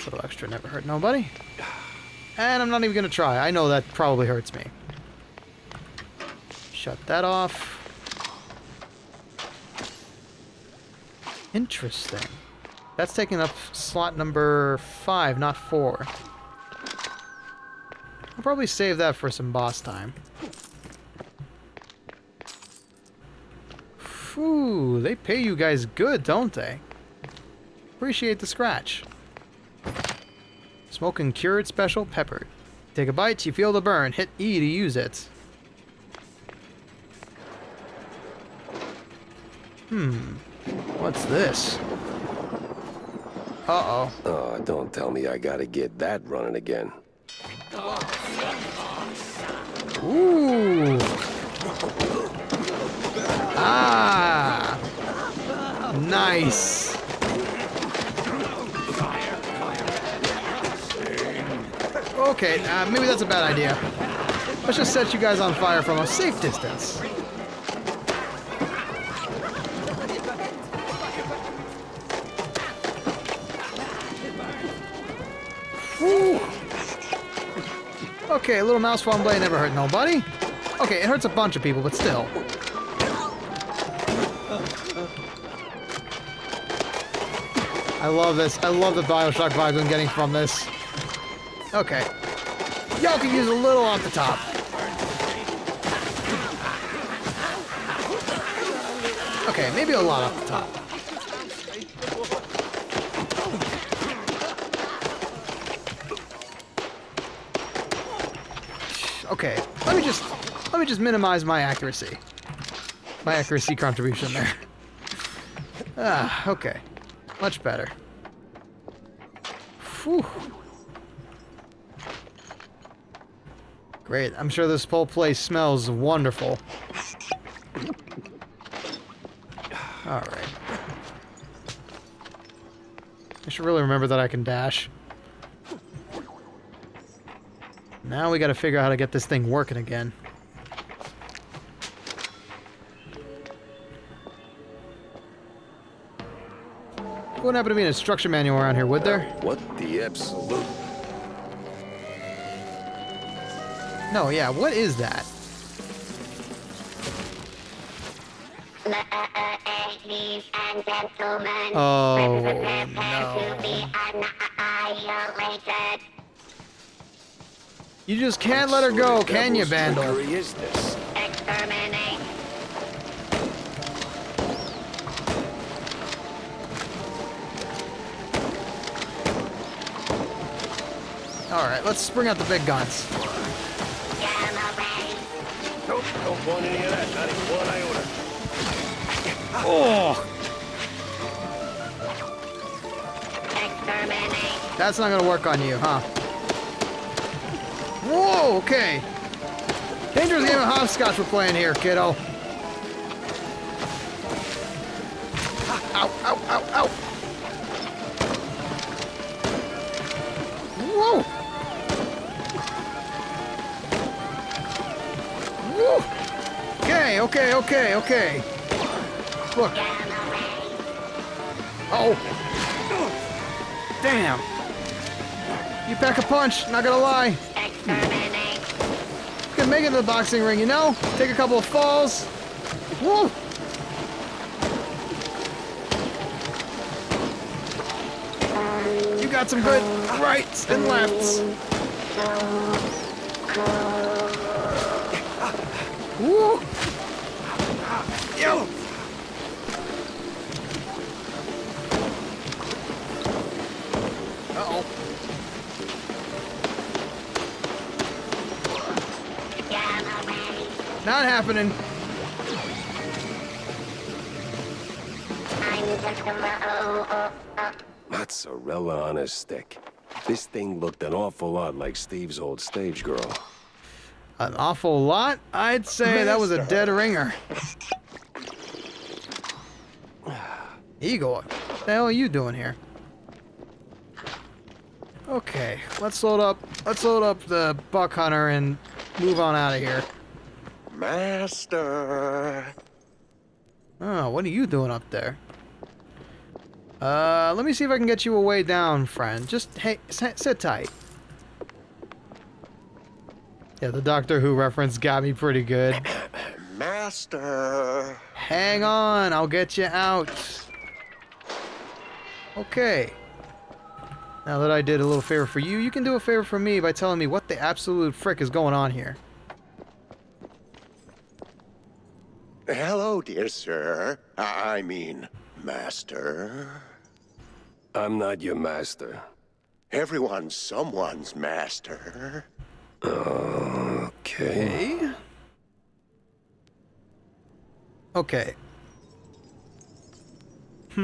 little extra never hurt nobody. And I'm not even gonna try. I know that probably hurts me. Shut that off. Interesting. That's taking up slot number 5, not 4. I'll probably save that for some boss time. Ooh, they pay you guys good, don't they? Appreciate the scratch. Smoking cured special peppered. Take a bite, you feel the burn. Hit E to use it. What's this? Uh-oh. Oh, don't tell me I gotta get that running again. Ooh. Ah. Nice. Okay, maybe that's a bad idea. Let's just set you guys on fire from a safe distance. Whew. Okay, a little mouse phone blade never hurt nobody. Okay, it hurts a bunch of people, but still. I love this. I love the Bioshock vibes I'm getting from this. Okay. Y'all can use a little off the top. Okay, maybe a lot off the top. Okay, let me just minimize my accuracy. My accuracy contribution there. Ah, okay. Much better. Great. I'm sure this whole place smells wonderful. Alright. I should really remember that I can dash. Now we gotta figure out how to get this thing working again. Wouldn't happen to be an instruction manual around here, would there? What the absolute? No, yeah, what is that? Ladies and gentlemen, Oh, to be no. annihilated. You just can't let her go, can you, Vandal? What is this? Exterminate. Alright, let's bring out the big guns. Nope, don't want any of that. Not even one iota. Oh! That's not gonna work on you, huh? Whoa, okay. Dangerous game of hopscotch we're playing here, kiddo. Ow, ow, ow, ow. Whoa! Whoa! Okay, okay, okay, okay. Look. Oh. Damn. You pack a punch, not gonna lie. You can make it to the boxing ring, you know? Take a couple of falls. Woo! You got some good rights and lefts. Woo! Yo! Uh-oh. Not happening. Mozzarella on a stick. This thing looked an awful lot like Steve's old stage girl. An awful lot? I'd say that was a dead ringer. Igor, what the hell are you doing here? Okay, let's load up the buck hunter and move on out of here. Master. Oh, what are you doing up there? Let me see if I can get you a way down, friend. Just hey, sit tight. Yeah, the Doctor Who reference got me pretty good. Master. Hang on, I'll get you out. Okay. Now that I did a little favor for you, you can do a favor for me by telling me what the absolute frick is going on here. Hello, dear sir. I mean, master. I'm not your master. Everyone's someone's master. Okay. Okay. I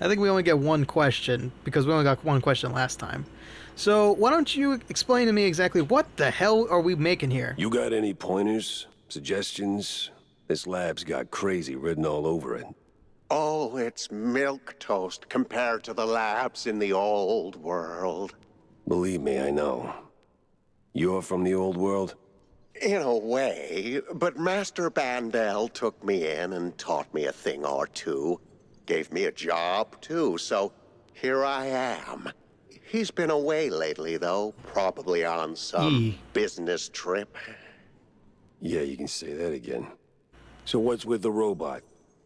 think we only get one question, because we only got one question last time. So, why don't you explain to me exactly what the hell are we making here? You got any pointers? Suggestions? This lab's got crazy written all over it. Oh, it's milquetoast compared to the labs in the old world. Believe me, I know. You're from the old world? In a way, but Master Bandel took me in and taught me a thing or two. Gave me a job, too, so here I am. He's been away lately, though, probably on some business trip. Yeah, you can say that again. So what's with the robot?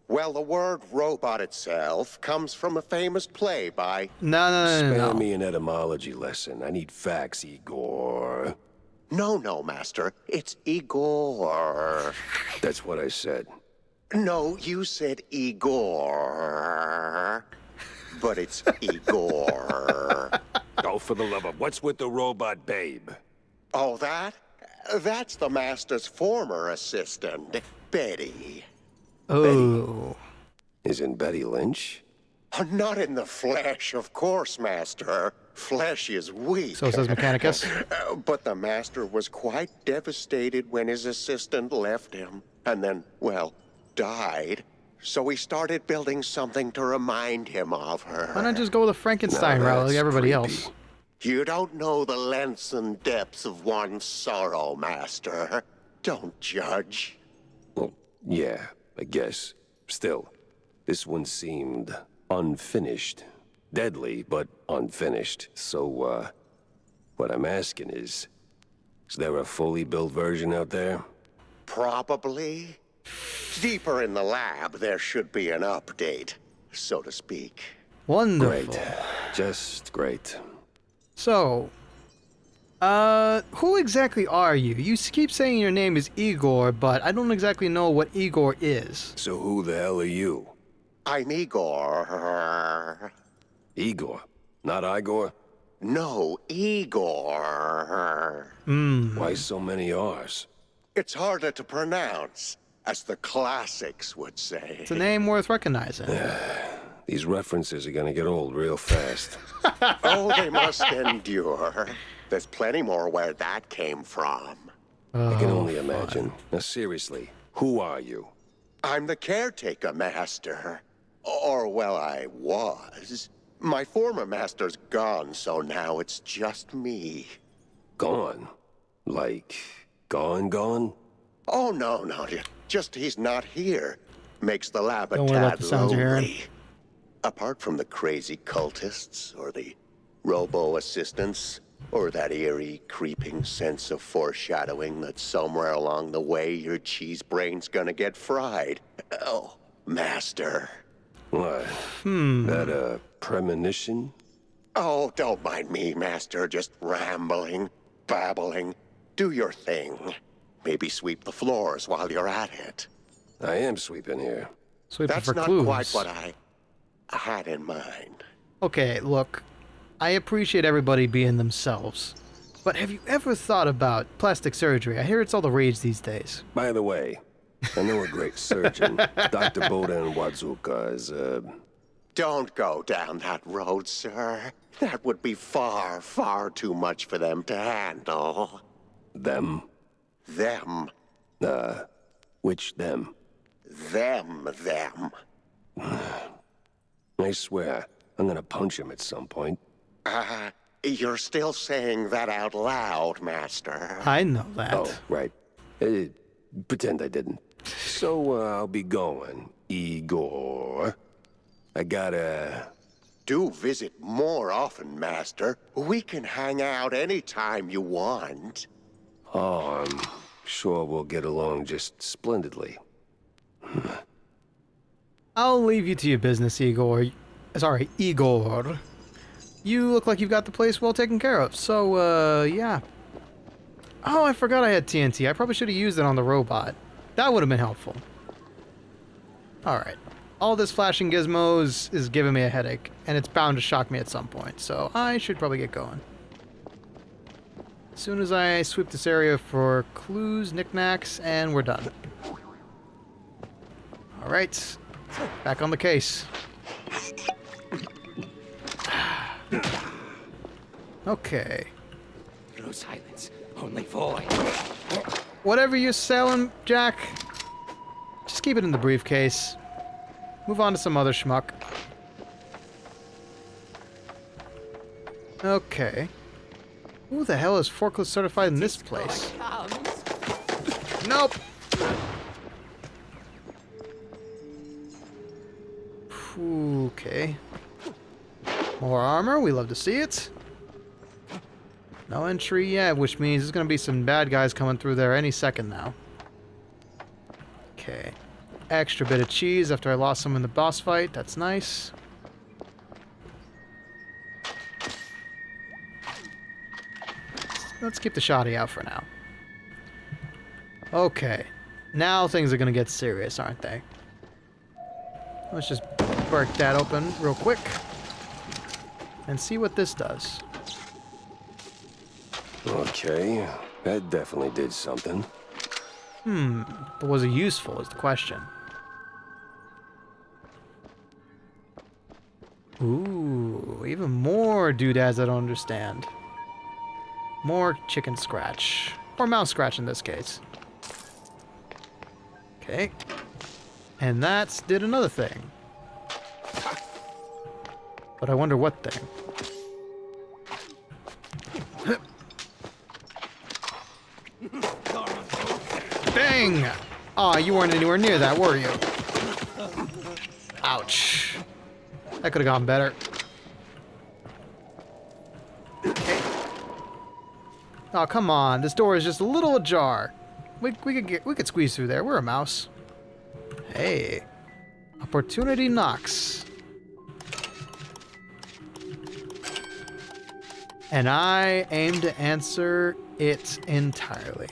Well, the word robot itself comes from a famous play by... No. Spare me an etymology lesson. I need facts, Igor. No, Master. It's Igor. That's what I said. No, you said Igor. But it's Igor. Oh, for the love of... What's with the robot babe? Oh, that's the Master's former assistant, Betty. Oh. Isn't Betty Lynch? Not in the flesh, of course, Master. Flesh is weak. So says Mechanicus. But the master was quite devastated when his assistant left him. And then, well, died. So he started building something to remind him of her. Why not just go with the Frankenstein route like everybody else? You don't know the lengths and depths of one's sorrow, Master. Don't judge. Well, yeah, I guess. Still, this one seemed unfinished. Deadly, but unfinished. So, what I'm asking is there a fully built version out there? Probably. Deeper in the lab, there should be an update, so to speak. Wonderful. Great. Just great. So, who exactly are you? You keep saying your name is Igor, but I don't exactly know what Igor is. So who the hell are you? I'm Igor. Igor? Not Igor? No, Igor. Why so many R's? It's harder to pronounce, as the classics would say. It's a name worth recognizing. These references are gonna get old real fast. Oh, they must endure. There's plenty more where that came from. I can only imagine. Now seriously, who are you? I'm the caretaker, Master. Or, well, I was. My former master's gone, so now it's just me. Gone? Like, gone? Oh, no, just he's not here. Makes the lab a Don't worry about tad the sounds you're hearing. lonely. Apart from the crazy cultists, or the robo-assistants, or that eerie, creeping sense of foreshadowing that somewhere along the way your cheese brain's gonna get fried. Oh, Master. What? That a premonition? Oh, don't mind me, Master. Just rambling, babbling. Do your thing. Maybe sweep the floors while you're at it. I am sweeping here. Sweeping That's for not clues. quite what I had in mind. Okay, look. I appreciate everybody being themselves. But have you ever thought about plastic surgery? I hear it's all the rage these days. By the way, I know a great surgeon. Dr. Bodan Wadzuka is, Don't go down that road, sir. That would be far, far too much for them to handle. Them? Them. Which them? Them. I swear, I'm gonna punch him at some point. You're still saying that out loud, Master. I know that. Oh, right. Pretend I didn't. So, I'll be going, Igor. I gotta... Do visit more often, Master. We can hang out anytime you want. Oh, I'm sure we'll get along just splendidly. I'll leave you to your business, Igor. Sorry, Igor. You look like you've got the place well taken care of, so, yeah. Oh, I forgot I had TNT. I probably should have used it on the robot. That would have been helpful. Alright. All this flashing gizmos is giving me a headache, and it's bound to shock me at some point, so I should probably get going. As soon as I sweep this area for clues, knickknacks, and we're done. Alright. Back on the case. Okay. No silence, only void. Whatever you're selling, Jack, just keep it in the briefcase. Move on to some other schmuck. Okay. Who the hell is forklift certified in this place? Nope. Okay. More armor, we love to see it. No entry yet, which means there's gonna be some bad guys coming through there any second now. Okay. Extra bit of cheese after I lost some in the boss fight, that's nice. Let's keep the shoddy out for now. Okay. Now things are gonna get serious, aren't they? Let's just break that open real quick. And see what this does. Okay, that definitely did something. But was it useful is the question. Ooh, Ooh, even more doodads I don't understand. More chicken scratch. Or mouse scratch in this case. Okay. And that did another thing. But I wonder what thing. Bang! Aw, you weren't anywhere near that, were you? Ouch. That could have gone better. Okay. Oh, come on. This door is just a little ajar. We could squeeze through there. We're a mouse. Hey. Opportunity knocks. And I aim to answer it entirely.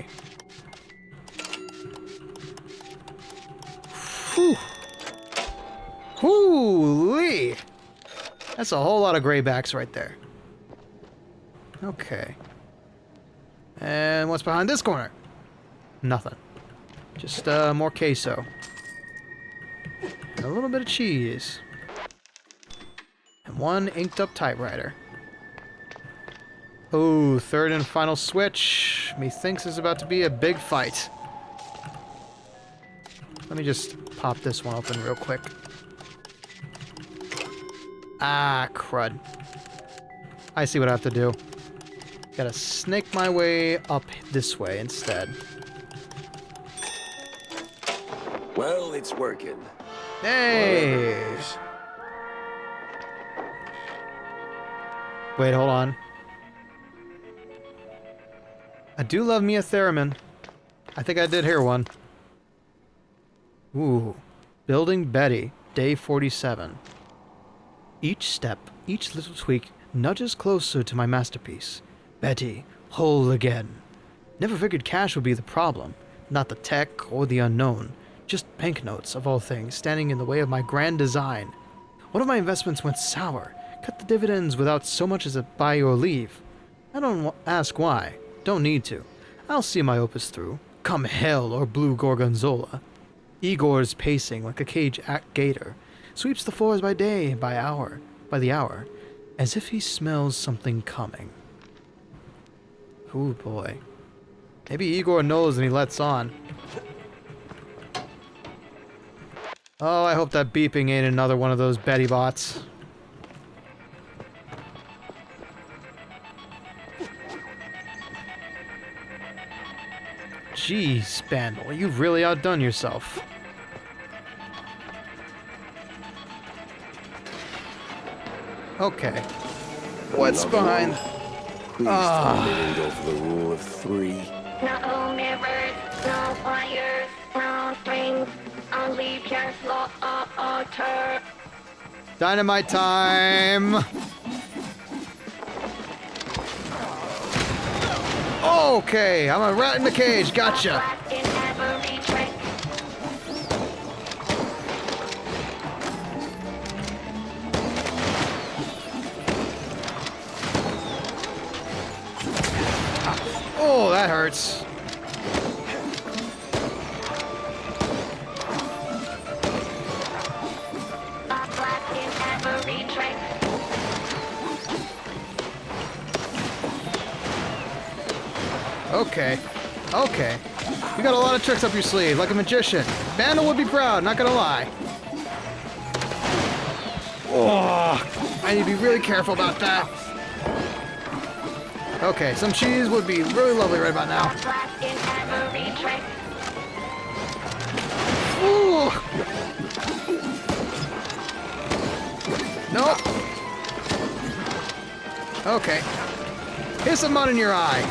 Whew. Hoo-lee! That's a whole lot of graybacks right there. Okay. And what's behind this corner? Nothing. Just more queso. And a little bit of cheese. And one inked up typewriter. Oh, third and final switch. Methinks is about to be a big fight. Let me just pop this one open real quick. Ah, crud. I see what I have to do. Gotta snake my way up this way instead. Well, it's working. Hey! Wait, hold on. I do love me a theremin. I think I did hear one. Ooh. Building Betty, day 47. Each step, each little tweak nudges closer to my masterpiece. Betty, whole again. Never figured cash would be the problem. Not the tech or the unknown. Just banknotes, of all things, standing in the way of my grand design. One of my investments went sour. Cut the dividends without so much as a buy or leave. I don't ask why. Don't need to. I'll see my opus through. Come hell or blue gorgonzola. Igor's pacing like a cage gator. Sweeps the floors by day, by the hour. As if he smells something coming. Oh boy. Maybe Igor knows and he lets on. Oh, I hope that beeping ain't another one of those Betty bots. Jeez, Bandle, you've really outdone yourself. Okay. What's behind? Please tell me and go for the rule of 3. No mirrors, no wires, no strings, only pure slaughter. Dynamite time! Okay, I'm a rat in the cage, gotcha! Oh, that hurts. Okay. Okay. You got a lot of tricks up your sleeve, like a magician. Bandle would be proud, not gonna lie. Oh, I need to be really careful about that. Okay, some cheese would be really lovely right about now. Ooh. Nope. Okay. Here's some mud in your eye.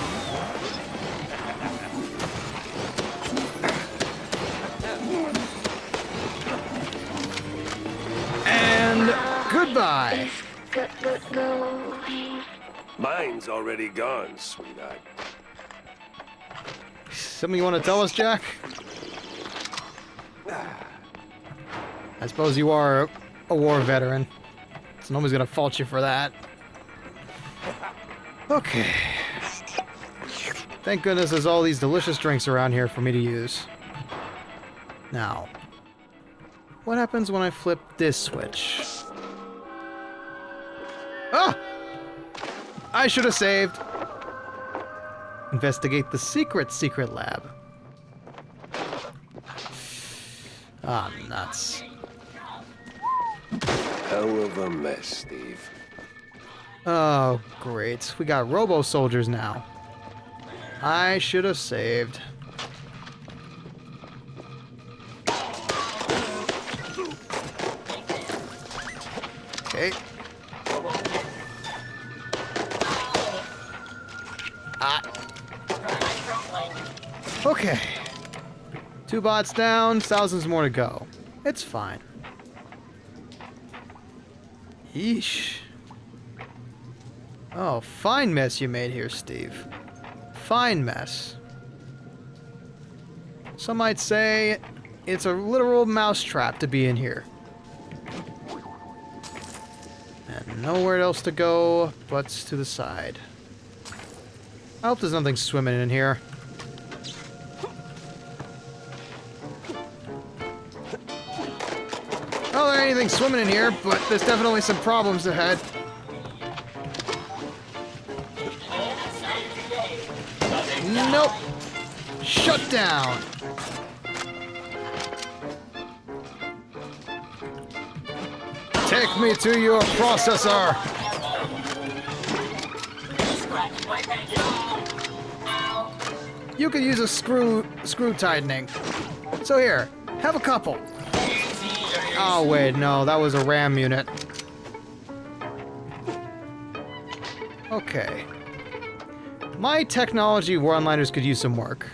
And goodbye. Mine's already gone, sweetheart. Something you want to tell us, Jack? I suppose you are a war veteran, so nobody's gonna fault you for that. Okay. Thank goodness there's all these delicious drinks around here for me to use. Now, what happens when I flip this switch? I should have saved. Investigate the secret lab. Ah, nuts. Hell of a mess, Steve. Oh, great. We got robo-soldiers now. I should have saved. Okay. Okay. 2 bots down, thousands more to go. It's fine. Yeesh. Oh, fine mess you made here, Steve. Fine mess. Some might say it's a literal mousetrap to be in here. And nowhere else to go but to the side. I hope there's nothing swimming in here. Oh, there ain't anything swimming in here, but there's definitely some problems ahead. Nope. Shut down. Take me to your processor. You could use a screw tightening. So here, have a couple. Oh wait, no, that was a RAM unit. Okay. My technology one-liners could use some work.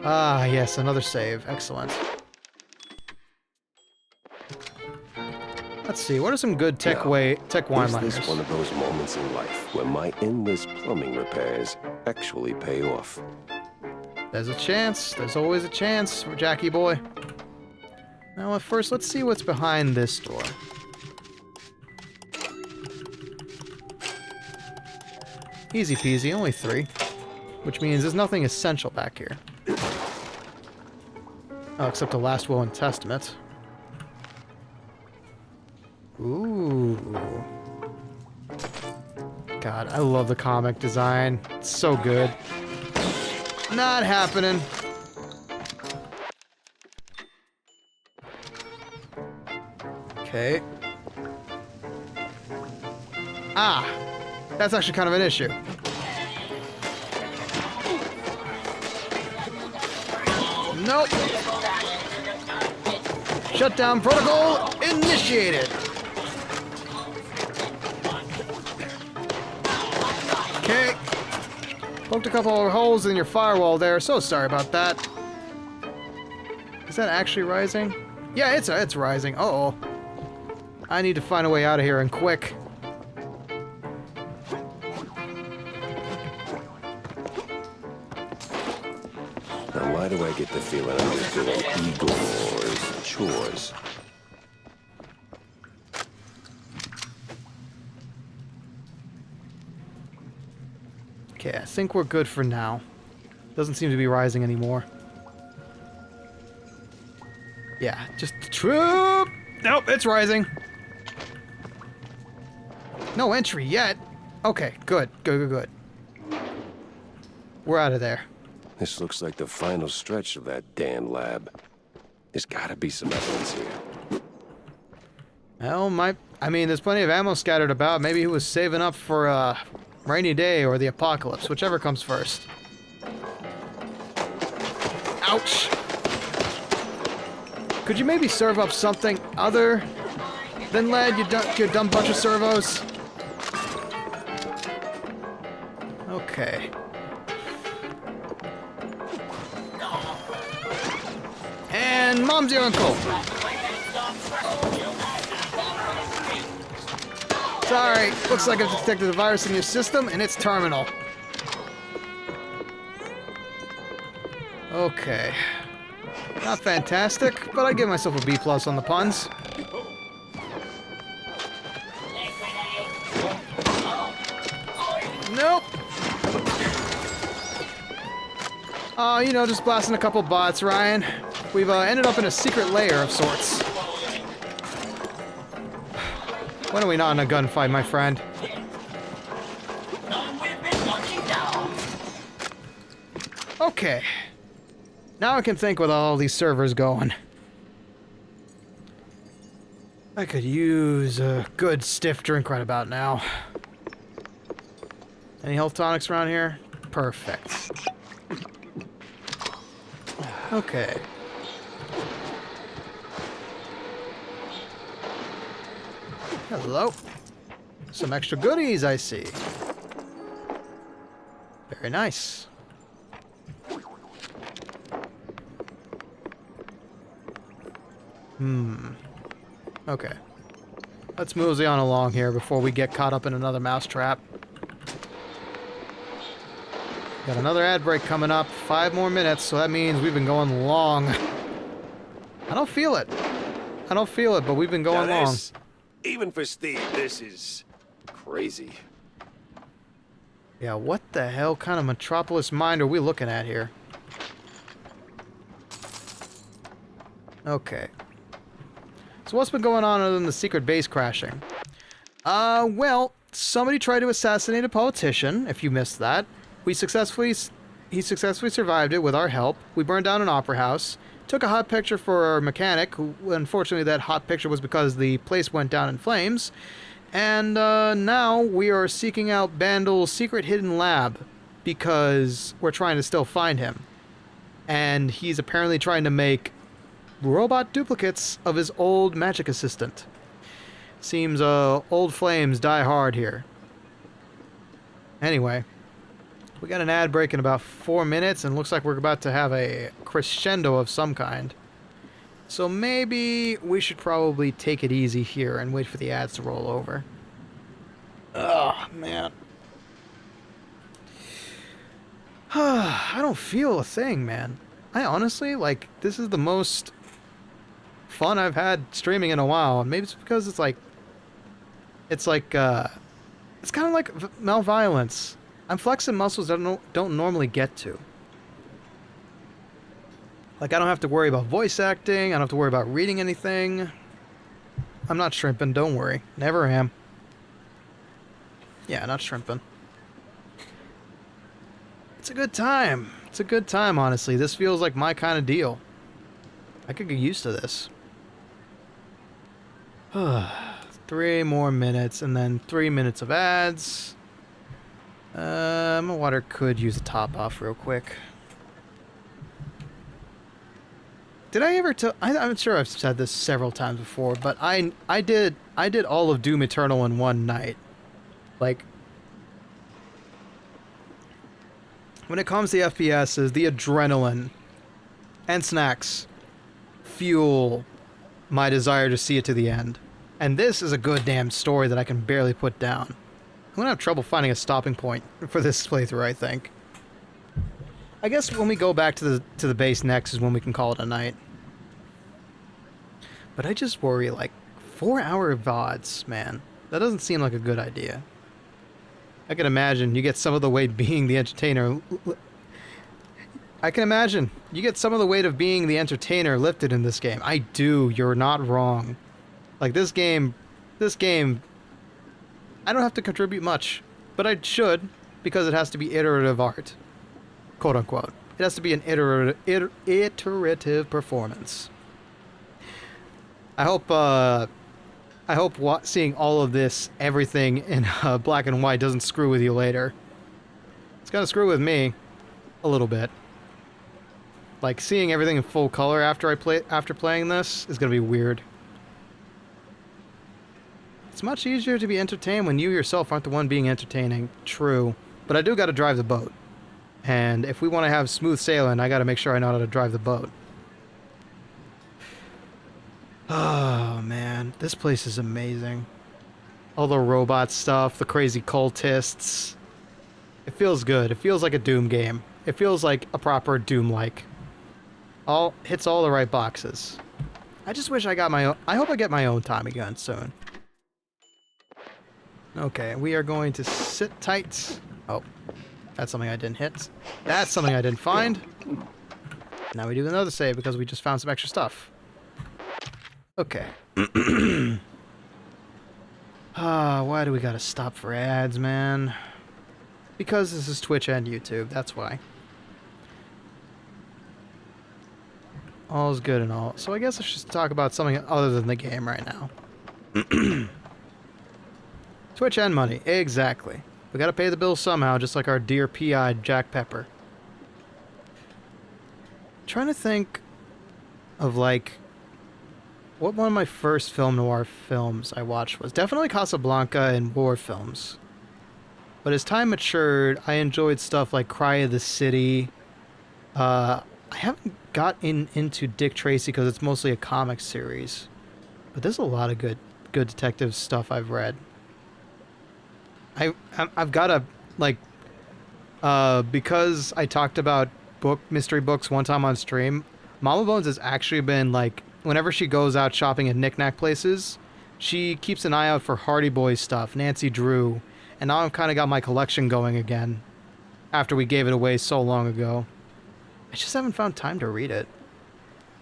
Ah, yes, another save. Excellent. Let's see, what are some good tech one-liners? Is this one of those moments in life where my endless plumbing repairs actually pay off? There's a chance. There's always a chance, Jackie boy. Now, at first, let's see what's behind this door. Easy peasy, only 3. Which means there's nothing essential back here. Oh, except the last will and testament. Ooh. God, I love the comic design. It's so good. Not happening. Okay. Ah! That's actually kind of an issue. Nope. Shutdown protocol initiated. Okay. Poked a couple of holes in your firewall there. So sorry about that. Is that actually rising? Yeah, it's rising. Uh-oh. I need to find a way out of here and quick. Now, why do I get the feeling I'm just doing Igor's chores? Okay, I think we're good for now. Doesn't seem to be rising anymore. Yeah, just troop. Nope, it's rising. No entry yet. Okay, good. Good. We're out of there. This looks like the final stretch of that damn lab. There's gotta be some evidence here. Well, I mean, there's plenty of ammo scattered about. Maybe he was saving up for a rainy day or the apocalypse, whichever comes first. Ouch! Could you maybe serve up something other than lead, you dumb bunch of servos? Okay. And mom's your uncle. Sorry, looks like I've detected a virus in your system, and it's terminal. Okay. Not fantastic, but I give myself a B+ on the puns. Nope. You know, just blasting a couple bots, Ryan. We've ended up in a secret lair of sorts. When are we not in a gunfight, my friend? Okay. Now I can think with all these servers going. I could use a good stiff drink right about now. Any health tonics around here? Perfect. Okay. Hello. Some extra goodies, I see. Very nice. Okay. Let's mosey on along here before we get caught up in another mousetrap. Got another ad break coming up. 5 more minutes, so that means we've been going long. I don't feel it. I don't feel it, but we've been going long. Even for Steve, this is crazy. Yeah, what the hell kind of metropolis mind are we looking at here? Okay. So what's been going on other than the secret base crashing? Well, somebody tried to assassinate a politician, if you missed that. He successfully survived it with our help. We burned down an opera house, took a hot picture for our mechanic, who, unfortunately that hot picture was because the place went down in flames, and now we are seeking out Bandel's secret hidden lab, because we're trying to still find him. And he's apparently trying to make robot duplicates of his old magic assistant. Seems old flames die hard here. Anyway, we got an ad break in about 4 minutes, and looks like we're about to have a crescendo of some kind. So maybe we should probably take it easy here and wait for the ads to roll over. Oh, man. I don't feel a thing, man. I honestly, like, this is the most fun I've had streaming in a while. And maybe it's because it's kind of like malviolence. I'm flexing muscles that I don't normally get to. Like, I don't have to worry about voice acting. I don't have to worry about reading anything. I'm not shrimping, don't worry. Never am. Yeah, not shrimping. It's a good time. It's a good time, honestly. This feels like my kind of deal. I could get used to this. 3 more minutes, and then 3 minutes of ads. My water could use a top off real quick. Did I ever tell? I'm sure I've said this several times before, but I did all of Doom Eternal in one night. Like, when it comes to FPSs, the adrenaline and snacks fuel my desire to see it to the end. And this is a good damn story that I can barely put down. I'm gonna have trouble finding a stopping point for this playthrough, I think. I guess when we go back to the base next is when we can call it a night. But I just worry, like, 4-hour VODs, man. That doesn't seem like a good idea. I can imagine you get some of the weight being the entertainer. I can imagine you get some of the weight of being the entertainer lifted in this game. I do. You're not wrong. Like, this game, I don't have to contribute much, but I should, because it has to be iterative art. Quote unquote. It has to be an iterative performance. I hope seeing all of this, everything in black and white doesn't screw with you later. It's gonna screw with me a little bit. Like, seeing everything in full color after playing this is gonna be weird. It's much easier to be entertained when you yourself aren't the one being entertaining. True, but I do gotta drive the boat. And if we want to have smooth sailing, I gotta make sure I know how to drive the boat. Oh, man. This place is amazing. All the robot stuff, the crazy cultists. It feels good. It feels like a Doom game. It feels like a proper Doom-like. Hits all the right boxes. I just wish I got my own... I hope I get my own Tommy gun soon. Okay, we are going to sit tight. Oh. That's something I didn't hit. That's something I didn't find. Now we do another save because we just found some extra stuff. Okay. Why do we gotta stop for ads, man? Because this is Twitch and YouTube, that's why. All's good and all. So I guess I should talk about something other than the game right now. Twitch and money, exactly. We gotta pay the bills somehow, just like our dear P.I. Jack Pepper. Trying to think of, like, what one of my first film noir films I watched was. Definitely Casablanca and war films. But as time matured, I enjoyed stuff like Cry of the City. I haven't got into Dick Tracy because it's mostly a comic series. But there's a lot of good detective stuff I've read. I've got a, like, because I talked about mystery books one time on stream, Mama Bones has actually been, like, whenever she goes out shopping at knick-knack places, she keeps an eye out for Hardy Boys stuff, Nancy Drew, and now I've kind of got my collection going again, after we gave it away so long ago. I just haven't found time to read it.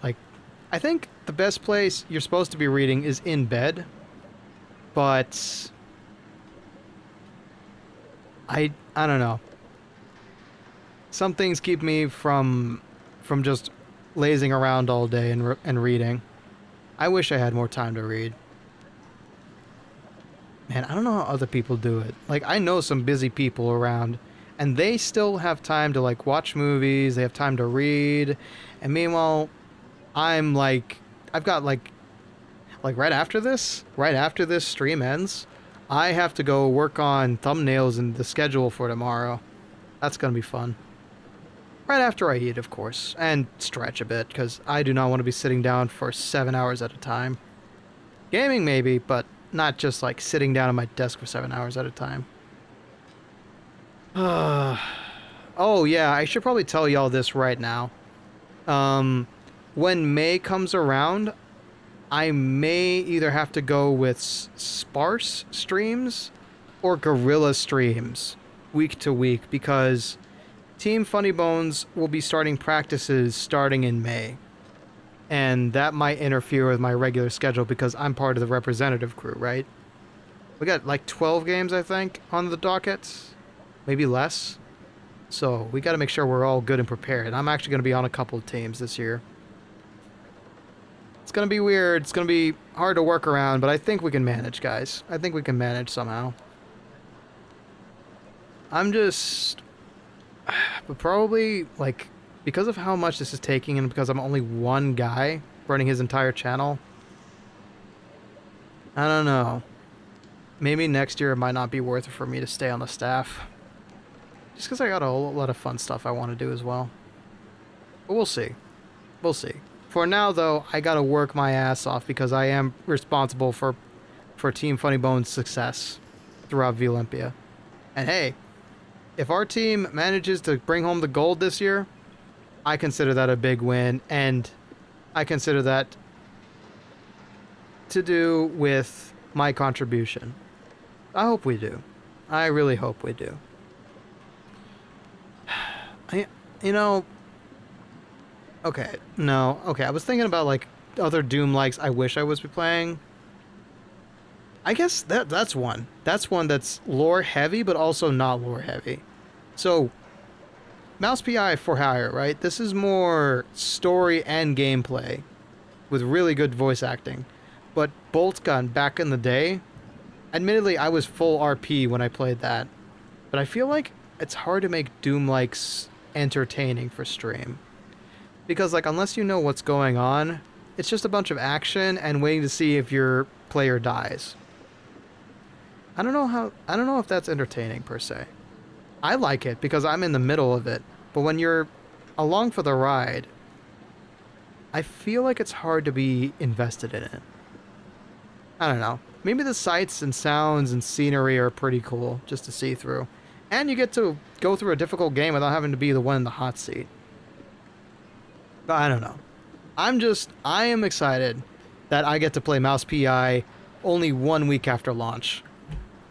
Like, I think the best place you're supposed to be reading is in bed, but I don't know. Some things keep me from just lazing around all day and reading. I wish I had more time to read. Man, I don't know how other people do it. Like, I know some busy people around, and they still have time to, like, watch movies, they have time to read, and meanwhile, I'm, like, I've got, like, right after this stream ends, I have to go work on thumbnails and the schedule for tomorrow. That's gonna be fun. Right after I eat, of course, and stretch a bit, because I do not want to be sitting down for 7 hours at a time. Gaming maybe, but not just like sitting down at my desk for 7 hours at a time. Oh yeah, I should probably tell y'all this right now. When May comes around, I may either have to go with sparse streams or guerrilla streams week to week, because Team Funny Bones will be starting practices starting in May. And that might interfere with my regular schedule because I'm part of the representative crew, right? We got like 12 games, I think, on the docket. Maybe less. So we got to make sure we're all good and prepared. I'm actually going to be on a couple of teams this year. It's going to be weird. It's going to be hard to work around, but I think we can manage, guys. I think we can manage somehow. I'm just... But probably, like, because of how much this is taking and because I'm only one guy running his entire channel, I don't know. Maybe next year it might not be worth it for me to stay on the staff. Just because I got a whole lot of fun stuff I want to do as well. But we'll see. We'll see. For now, though, I got to work my ass off because I am responsible for Team Funny Bones' success throughout Olympia. And hey, if our team manages to bring home the gold this year, I consider that a big win, and I consider that to do with my contribution. I hope we do. I really hope we do. You know... Okay, no. Okay, I was thinking about, like, other Doom-likes I wish I was playing. I guess that's one. That's one that's lore-heavy, but also not lore-heavy. So, Mouse P.I. for hire, right? This is more story and gameplay with really good voice acting. But Bolt Gun, back in the day, admittedly, I was full RP when I played that. But I feel like it's hard to make Doom-likes entertaining for stream. Because, like, unless you know what's going on, it's just a bunch of action and waiting to see if your player dies. I don't know if that's entertaining per se. I like it because I'm in the middle of it, but when you're along for the ride, I feel like it's hard to be invested in it. I don't know. Maybe the sights and sounds and scenery are pretty cool just to see through. And you get to go through a difficult game without having to be the one in the hot seat. But I don't know. I am excited that I get to play Mouse P.I. only 1 week after launch.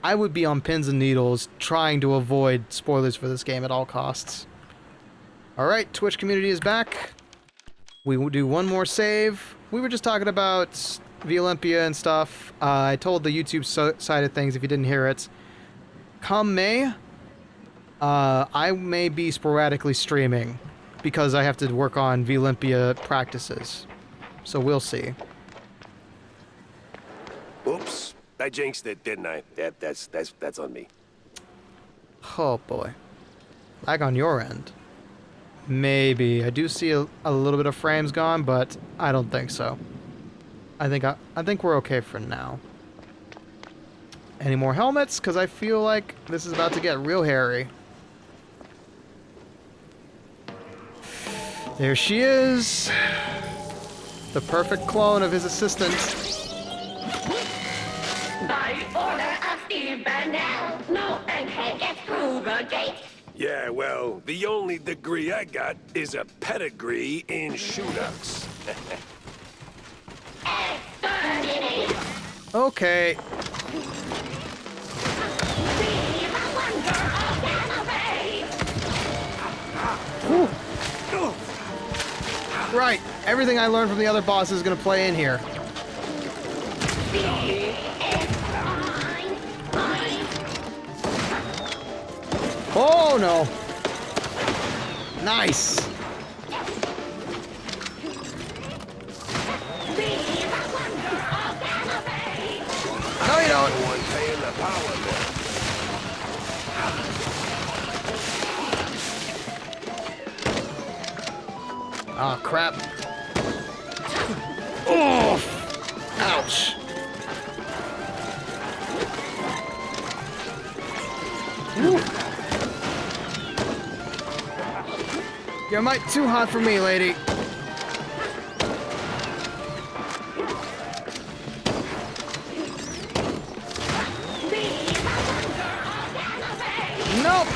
I would be on pins and needles trying to avoid spoilers for this game at all costs. Alright, Twitch community is back. We will do one more save. We were just talking about Olympia and stuff. I told the YouTube side of things if you didn't hear it. Come May, I may be sporadically streaming because I have to work on Olympia practices. So we'll see. Oops, I jinxed it, didn't I? That's on me. Oh boy. Lag on your end. Maybe. I do see a little bit of frames gone, but I don't think so. I think we're okay for now. Any more helmets? Because I feel like this is about to get real hairy. There she is. The perfect clone of his assistant. By order of Steve Burnell, no egghead gets through the gate. Yeah, well, the only degree I got is a pedigree in shootouts. Exterminate. Okay. Be the wonder of Galloway. Whew. Right. Everything I learned from the other bosses is going to play in here. Oh no! Nice! No, you don't! Oh, crap. Oh! Ouch! Woo. You're might too hot for me, lady. Nope.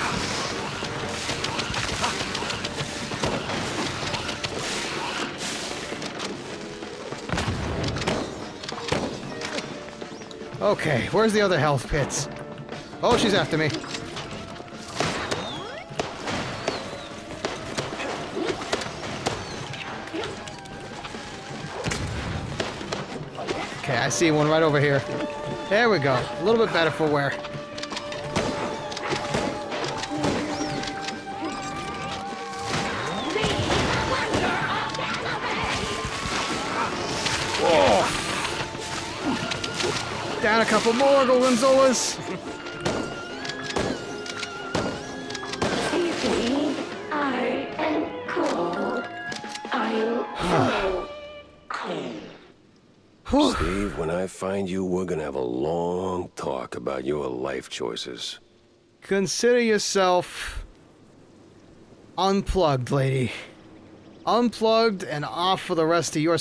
Okay, where's the other health pits? Oh, she's after me. Okay, I see one right over here. There we go. A little bit better for wear. Whoa. Down a couple more Gorgonzolas. I am cold. I'm so cold. Steve, when I find you, we're gonna have a long talk about your life choices. Consider yourself unplugged, lady. Unplugged and off for the rest of your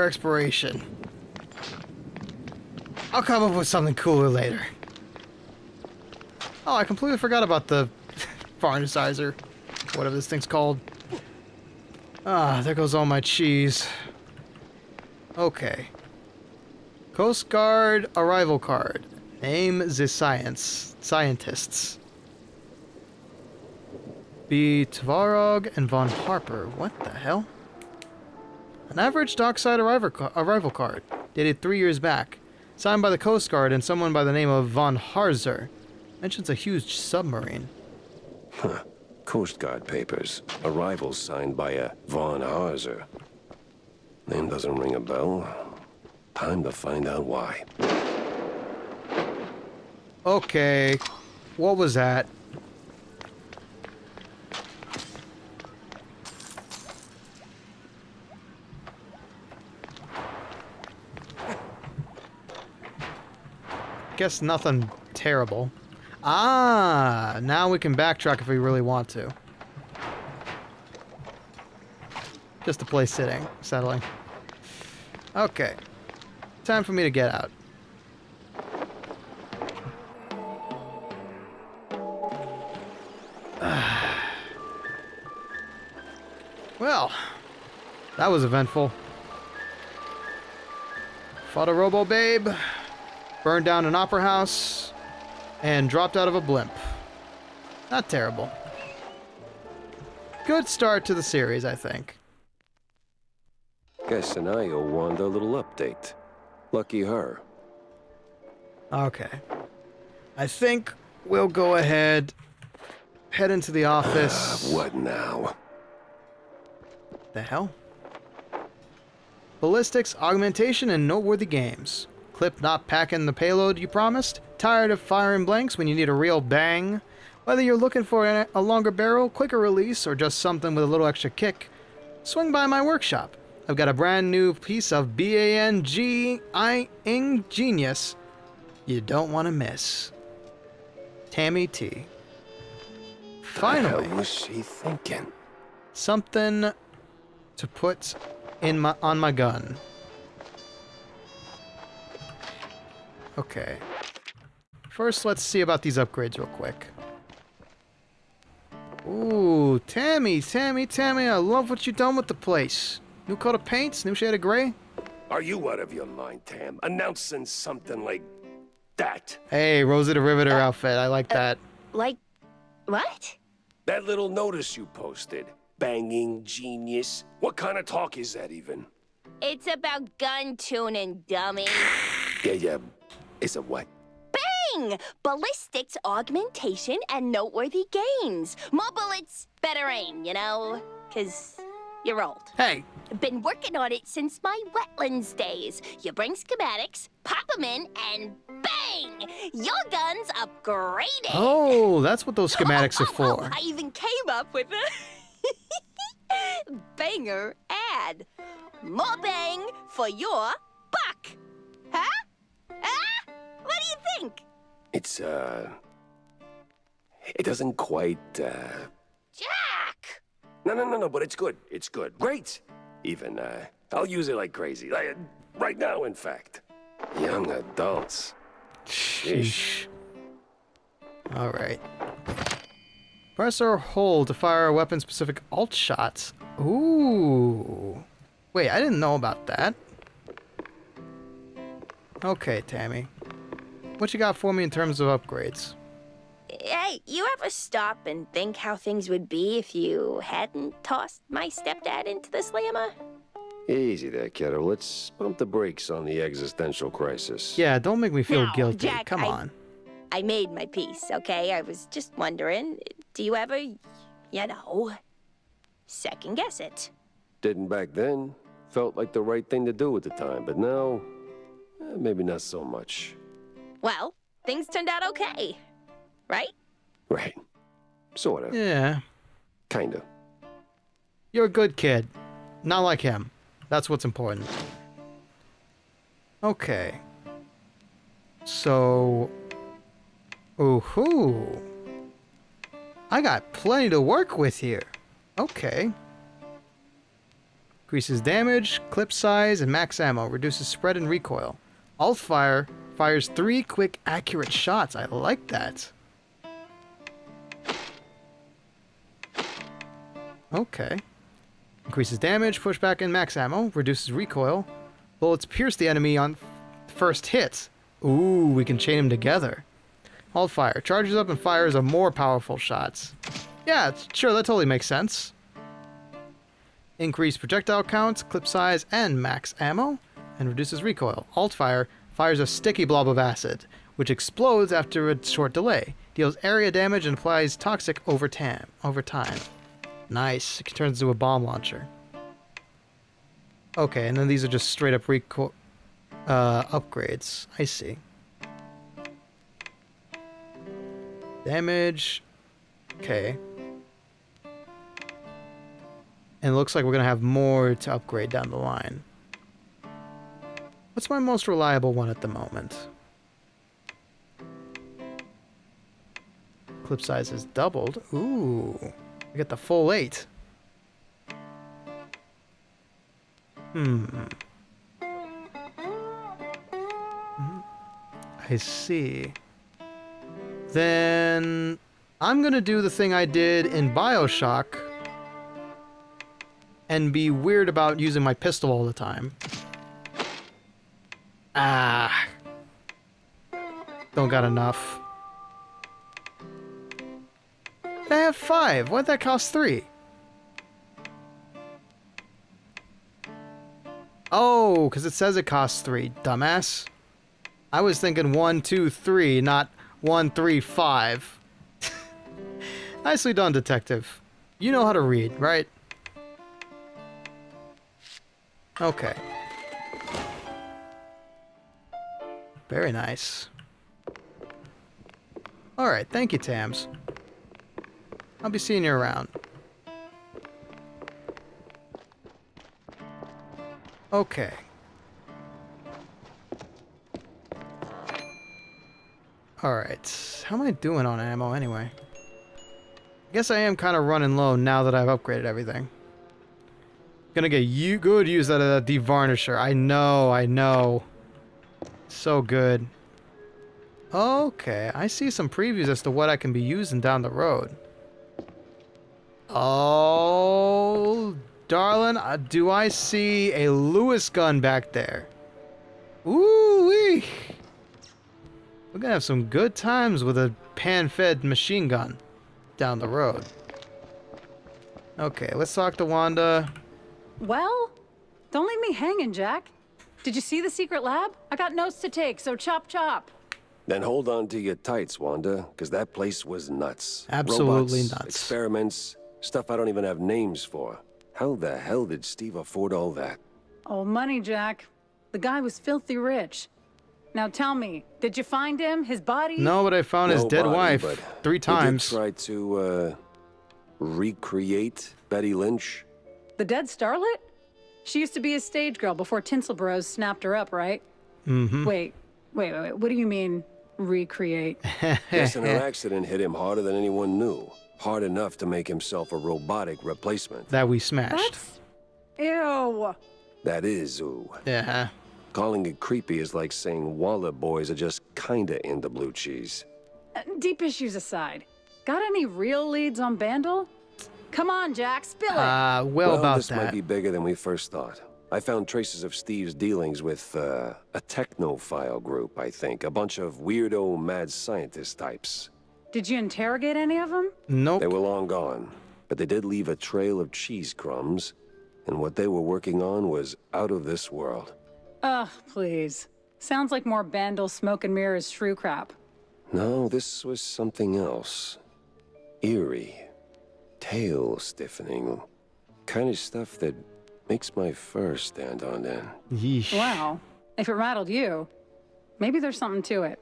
exploration. I'll come up with something cooler later. Oh, I completely forgot about the varnishizer. Whatever this thing's called. Ah, there goes all my cheese. Okay. Coast Guard arrival card. Name the scientists. B. Tvarog and Von Harper. What the hell? An average dockside arrival card. Dated 3 years back. Signed by the Coast Guard and someone by the name of Von Harzer. Mentions a huge submarine. Huh. Coast Guard papers. Arrival signed by a Von Harzer. Name doesn't ring a bell. Time to find out why. Okay. What was that? Guess nothing terrible. Ah, now we can backtrack if we really want to. Just to play settling. Okay. Time for me to get out. Well, that was eventful. Fought a robo babe. Burned down an opera house, and dropped out of a blimp. Not terrible. Good start to the series, I think. Guess Anaya wanted a little update. Lucky her. Okay. I think we'll go ahead, head into the office. What now? The hell? Ballistics, augmentation, and noteworthy games. Clip not packing the payload you promised? Tired of firing blanks when you need a real bang? Whether you're looking for a longer barrel, quicker release, or just something with a little extra kick, swing by my workshop. I've got a brand new piece of BANGI-ing genius you don't want to miss. Tammy T. Finally. What was she thinking? Something to put in on my gun. Okay. First, let's see about these upgrades real quick. Ooh, Tammy, I love what you've done with the place. New coat of paints, new shade of gray. Are you out of your mind, Tam? Announcing something like that? Hey, Rosie the Riveter outfit, I like that. Like, what? That little notice you posted. Banging genius. What kind of talk is that even? It's about gun tuning, dummy. Yeah. It's a what? Bang! Ballistics, augmentation, and noteworthy gains. More bullets, better aim, you know? 'Cause you're old. Hey! Been working on it since my wetlands days. You bring schematics, pop them in, and bang! Your gun's upgraded. Oh, that's what those schematics are for. I even came up with a banger ad. More bang for your buck. Huh? Ah? What do you think? It's, it doesn't quite, Jack! No, but it's good. It's good. Great! Even, I'll use it like crazy. Like, right now, in fact. Young adults. Sheesh. Alright. Press or hold to fire weapon-specific alt shots. Ooh. Wait, I didn't know about that. Okay, Tammy. What you got for me in terms of upgrades? Hey, you ever stop and think how things would be if you hadn't tossed my stepdad into the slammer? Easy there, kiddo. Let's pump the brakes on the existential crisis. Yeah, don't make me feel Now, guilty. Jack, Come on. I made my peace, okay? I was just wondering, do you ever, you know, second guess it? Didn't back then. Felt like the right thing to do at the time, but now, maybe not so much. Well, things turned out okay, right? Right. Sort of. Yeah. Kinda. You're a good kid. Not like him. That's what's important. Okay. So... Ooh-hoo. I got plenty to work with here. Okay. Increases damage, clip size, and max ammo. Reduces spread and recoil. Alt fire fires 3 quick, accurate shots. I like that. Okay. Increases damage, pushback, and max ammo. Reduces recoil. Bullets pierce the enemy on first hit. Ooh, we can chain them together. Alt fire. Charges up and fires a more powerful shots. Yeah, sure, that totally makes sense. Increase projectile counts, clip size, and max ammo. And reduces recoil. Alt fire fires a sticky blob of acid, which explodes after a short delay. Deals area damage and applies toxic over time. Nice. It turns into a bomb launcher. Okay, and then these are just straight up upgrades. I see. Damage. Okay. And it looks like we're going to have more to upgrade down the line. What's my most reliable one at the moment? Clip size is doubled. Ooh. We get the full 8. I see. Then I'm gonna do the thing I did in BioShock and be weird about using my pistol all the time. Ah. Don't got enough. I have 5. Why'd that cost 3? Oh, because it says it costs 3, dumbass. I was thinking 1, 2, 3, not 1, 3, 5. Nicely done, detective. You know how to read, right? Okay. Very nice. Alright, thank you, Tams. I'll be seeing you around. Okay. Alright. How am I doing on ammo anyway? I guess I am kind of running low now that I've upgraded everything. Gonna get good use out of that devarnisher. I know. So good. Okay, I see some previews as to what I can be using down the road. Oh, darling, do I see a Lewis gun back there? Ooh-wee! We're gonna have some good times with a pan-fed machine gun down the road. Okay, let's talk to Wanda. Well, don't leave me hanging, Jack. Did you see the secret lab? I got notes to take, so chop chop. Then hold on to your tights, Wanda, because that place was nuts. Absolutely Robots, nuts. Experiments, stuff I don't even have names for. How the hell did Steve afford all that? Oh, money, Jack. The guy was filthy rich. Now tell me, did you find him? His body? No, but I found his dead wife 3 times. He did try to, recreate Betty Lynch. The dead starlet? She used to be a stage girl before Tinsel Bros snapped her up, right? Mm-hmm. Wait. What do you mean, recreate? Guessing her accident hit him harder than anyone knew. Hard enough to make himself a robotic replacement. That we smashed. That's... Ew. That is ooh. Yeah. Calling it creepy is like saying Waller boys are just kinda into blue cheese. Deep issues aside, got any real leads on Bandle? Come on, Jack, spill it. Well, about this that. might be bigger than we first thought. I found traces of Steve's dealings with a technophile group, I think. A bunch of weirdo mad scientist types. Did you interrogate any of them? Nope. They were long gone, but they did leave a trail of cheese crumbs, and what they were working on was out of this world. Ugh, please. Sounds like more Bandle smoke and mirrors shrew crap. No, this was something else. Eerie. Tail-stiffening. Kind of stuff that makes my fur stand on end. Yeesh. Wow. If it rattled you, maybe there's something to it.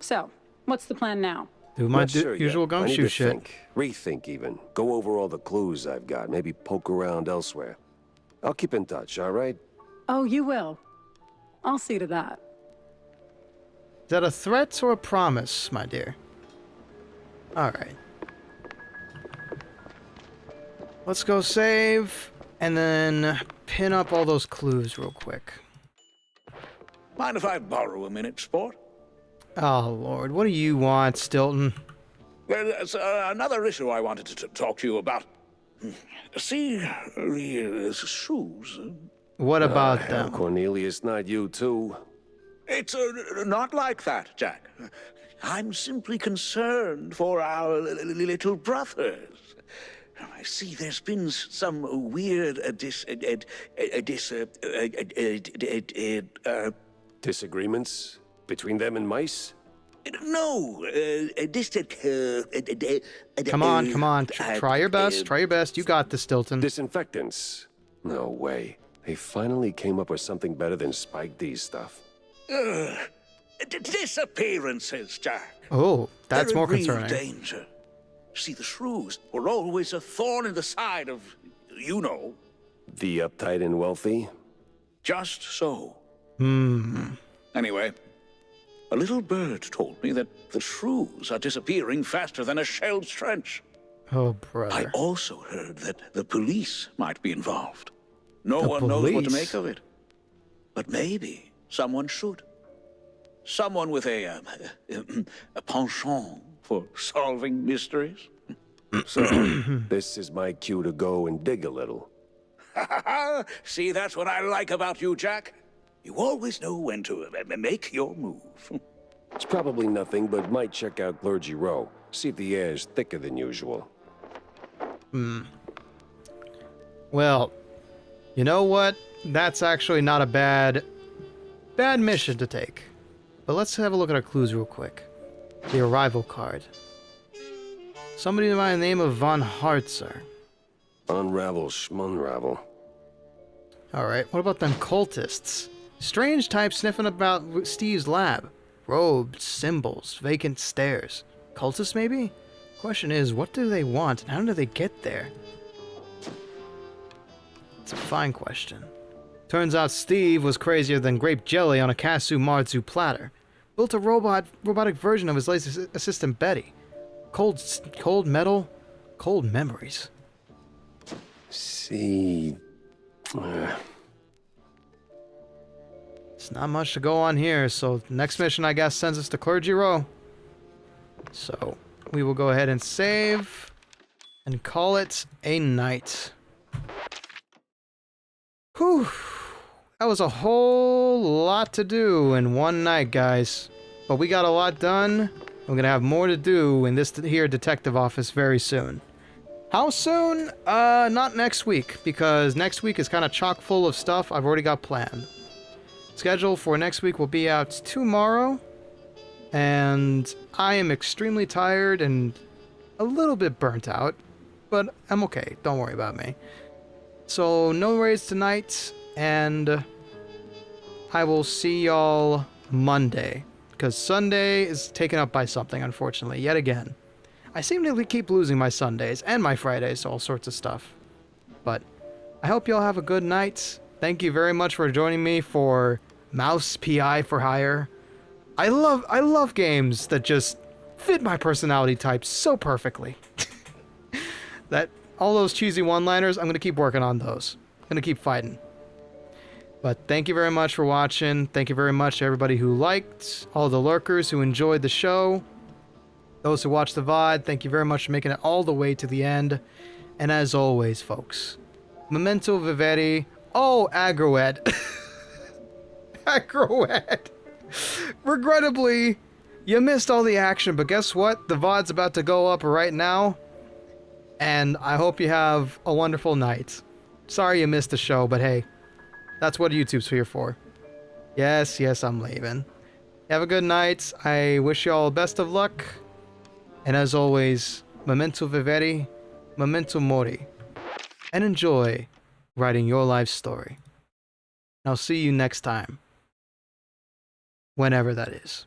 So, what's the plan now? Do my Not sure usual yet. I need gumshoe to shit. think. Rethink even. Go over all the clues I've got. Maybe poke around elsewhere. I'll keep in touch, all right? Oh, you will. I'll see to that. Is that a threat or a promise, my dear? Alright. Let's go save, and then pin up all those clues real quick. Mind if I borrow a minute, sport? Oh, Lord. What do you want, Stilton? Well, there's another issue I wanted to talk to you about. See, the shoes. What about hell, them? Cornelius, not you too. It's not like that, Jack. I'm simply concerned for our little brothers. I see there's been some weird disagreements between them and mice? No, Come on. Try your best. Try your best. You got this, Stilton. Disinfectants? No way. They finally came up with something better than Spike D's stuff. Disappearances, Jack. Oh, that's They're more in real concerning. danger. See, the shrews were always a thorn in the side of, you know. The uptight and wealthy? Just so. Hmm. Anyway, a little bird told me that the shrews are disappearing faster than a shell's trench. Oh, brother. I also heard that the police might be involved. No The one knows what to police? make of it. But maybe someone should. Someone with a penchant for solving mysteries. So, this is my cue to go and dig a little. See, that's what I like about you, Jack. You always know when to make your move. It's probably nothing, but might check out Clergy Row. See if the air is thicker than usual. Well, You know what? That's actually not a bad mission to take. But let's have a look at our clues real quick. The arrival card. Somebody by the name of Von Hartzer. Unravel, schmunravel. Alright, what about them cultists? Strange type sniffing about Steve's lab. Robes, symbols, vacant stairs. Cultists, maybe? Question is, what do they want, and how do they get there? It's a fine question. Turns out Steve was crazier than grape jelly on a Casu Marzu platter. Built a robotic version of his latest assistant Betty. Cold metal, cold memories. See... It's not much to go on here, so next mission, I guess, sends us to Clergy Row. So, we will go ahead and save and call it a night. Whew. That was a whole lot to do in one night, guys. But we got a lot done. We're gonna have more to do in this here detective office very soon. How soon? Not next week, because next week is kind of chock full of stuff I've already got planned. Schedule for next week will be out tomorrow, and I am extremely tired and a little bit burnt out, but I'm okay. Don't worry about me. So, no raids tonight, and I will see y'all Monday, because Sunday is taken up by something, unfortunately, yet again. I seem to keep losing my Sundays and my Fridays to all sorts of stuff. But I hope y'all have a good night. Thank you very much for joining me for Mouse P.I. for Hire. I love games that just fit my personality type so perfectly. That all those cheesy one-liners, I'm going to keep working on those. I'm going to keep fighting. But thank you very much for watching. Thank you very much to everybody who liked, all the lurkers who enjoyed the show. Those who watched the VOD, thank you very much for making it all the way to the end. And as always, folks, memento vivere. Oh, Agroed. Agroed. Regrettably, you missed all the action, but guess what? The VOD's about to go up right now. And I hope you have a wonderful night. Sorry you missed the show, but hey, that's what YouTube's here for. Yes, I'm leaving. Have a good night. I wish you all best of luck. And as always, memento vivere, memento mori. And enjoy writing your life story. I'll see you next time. Whenever that is.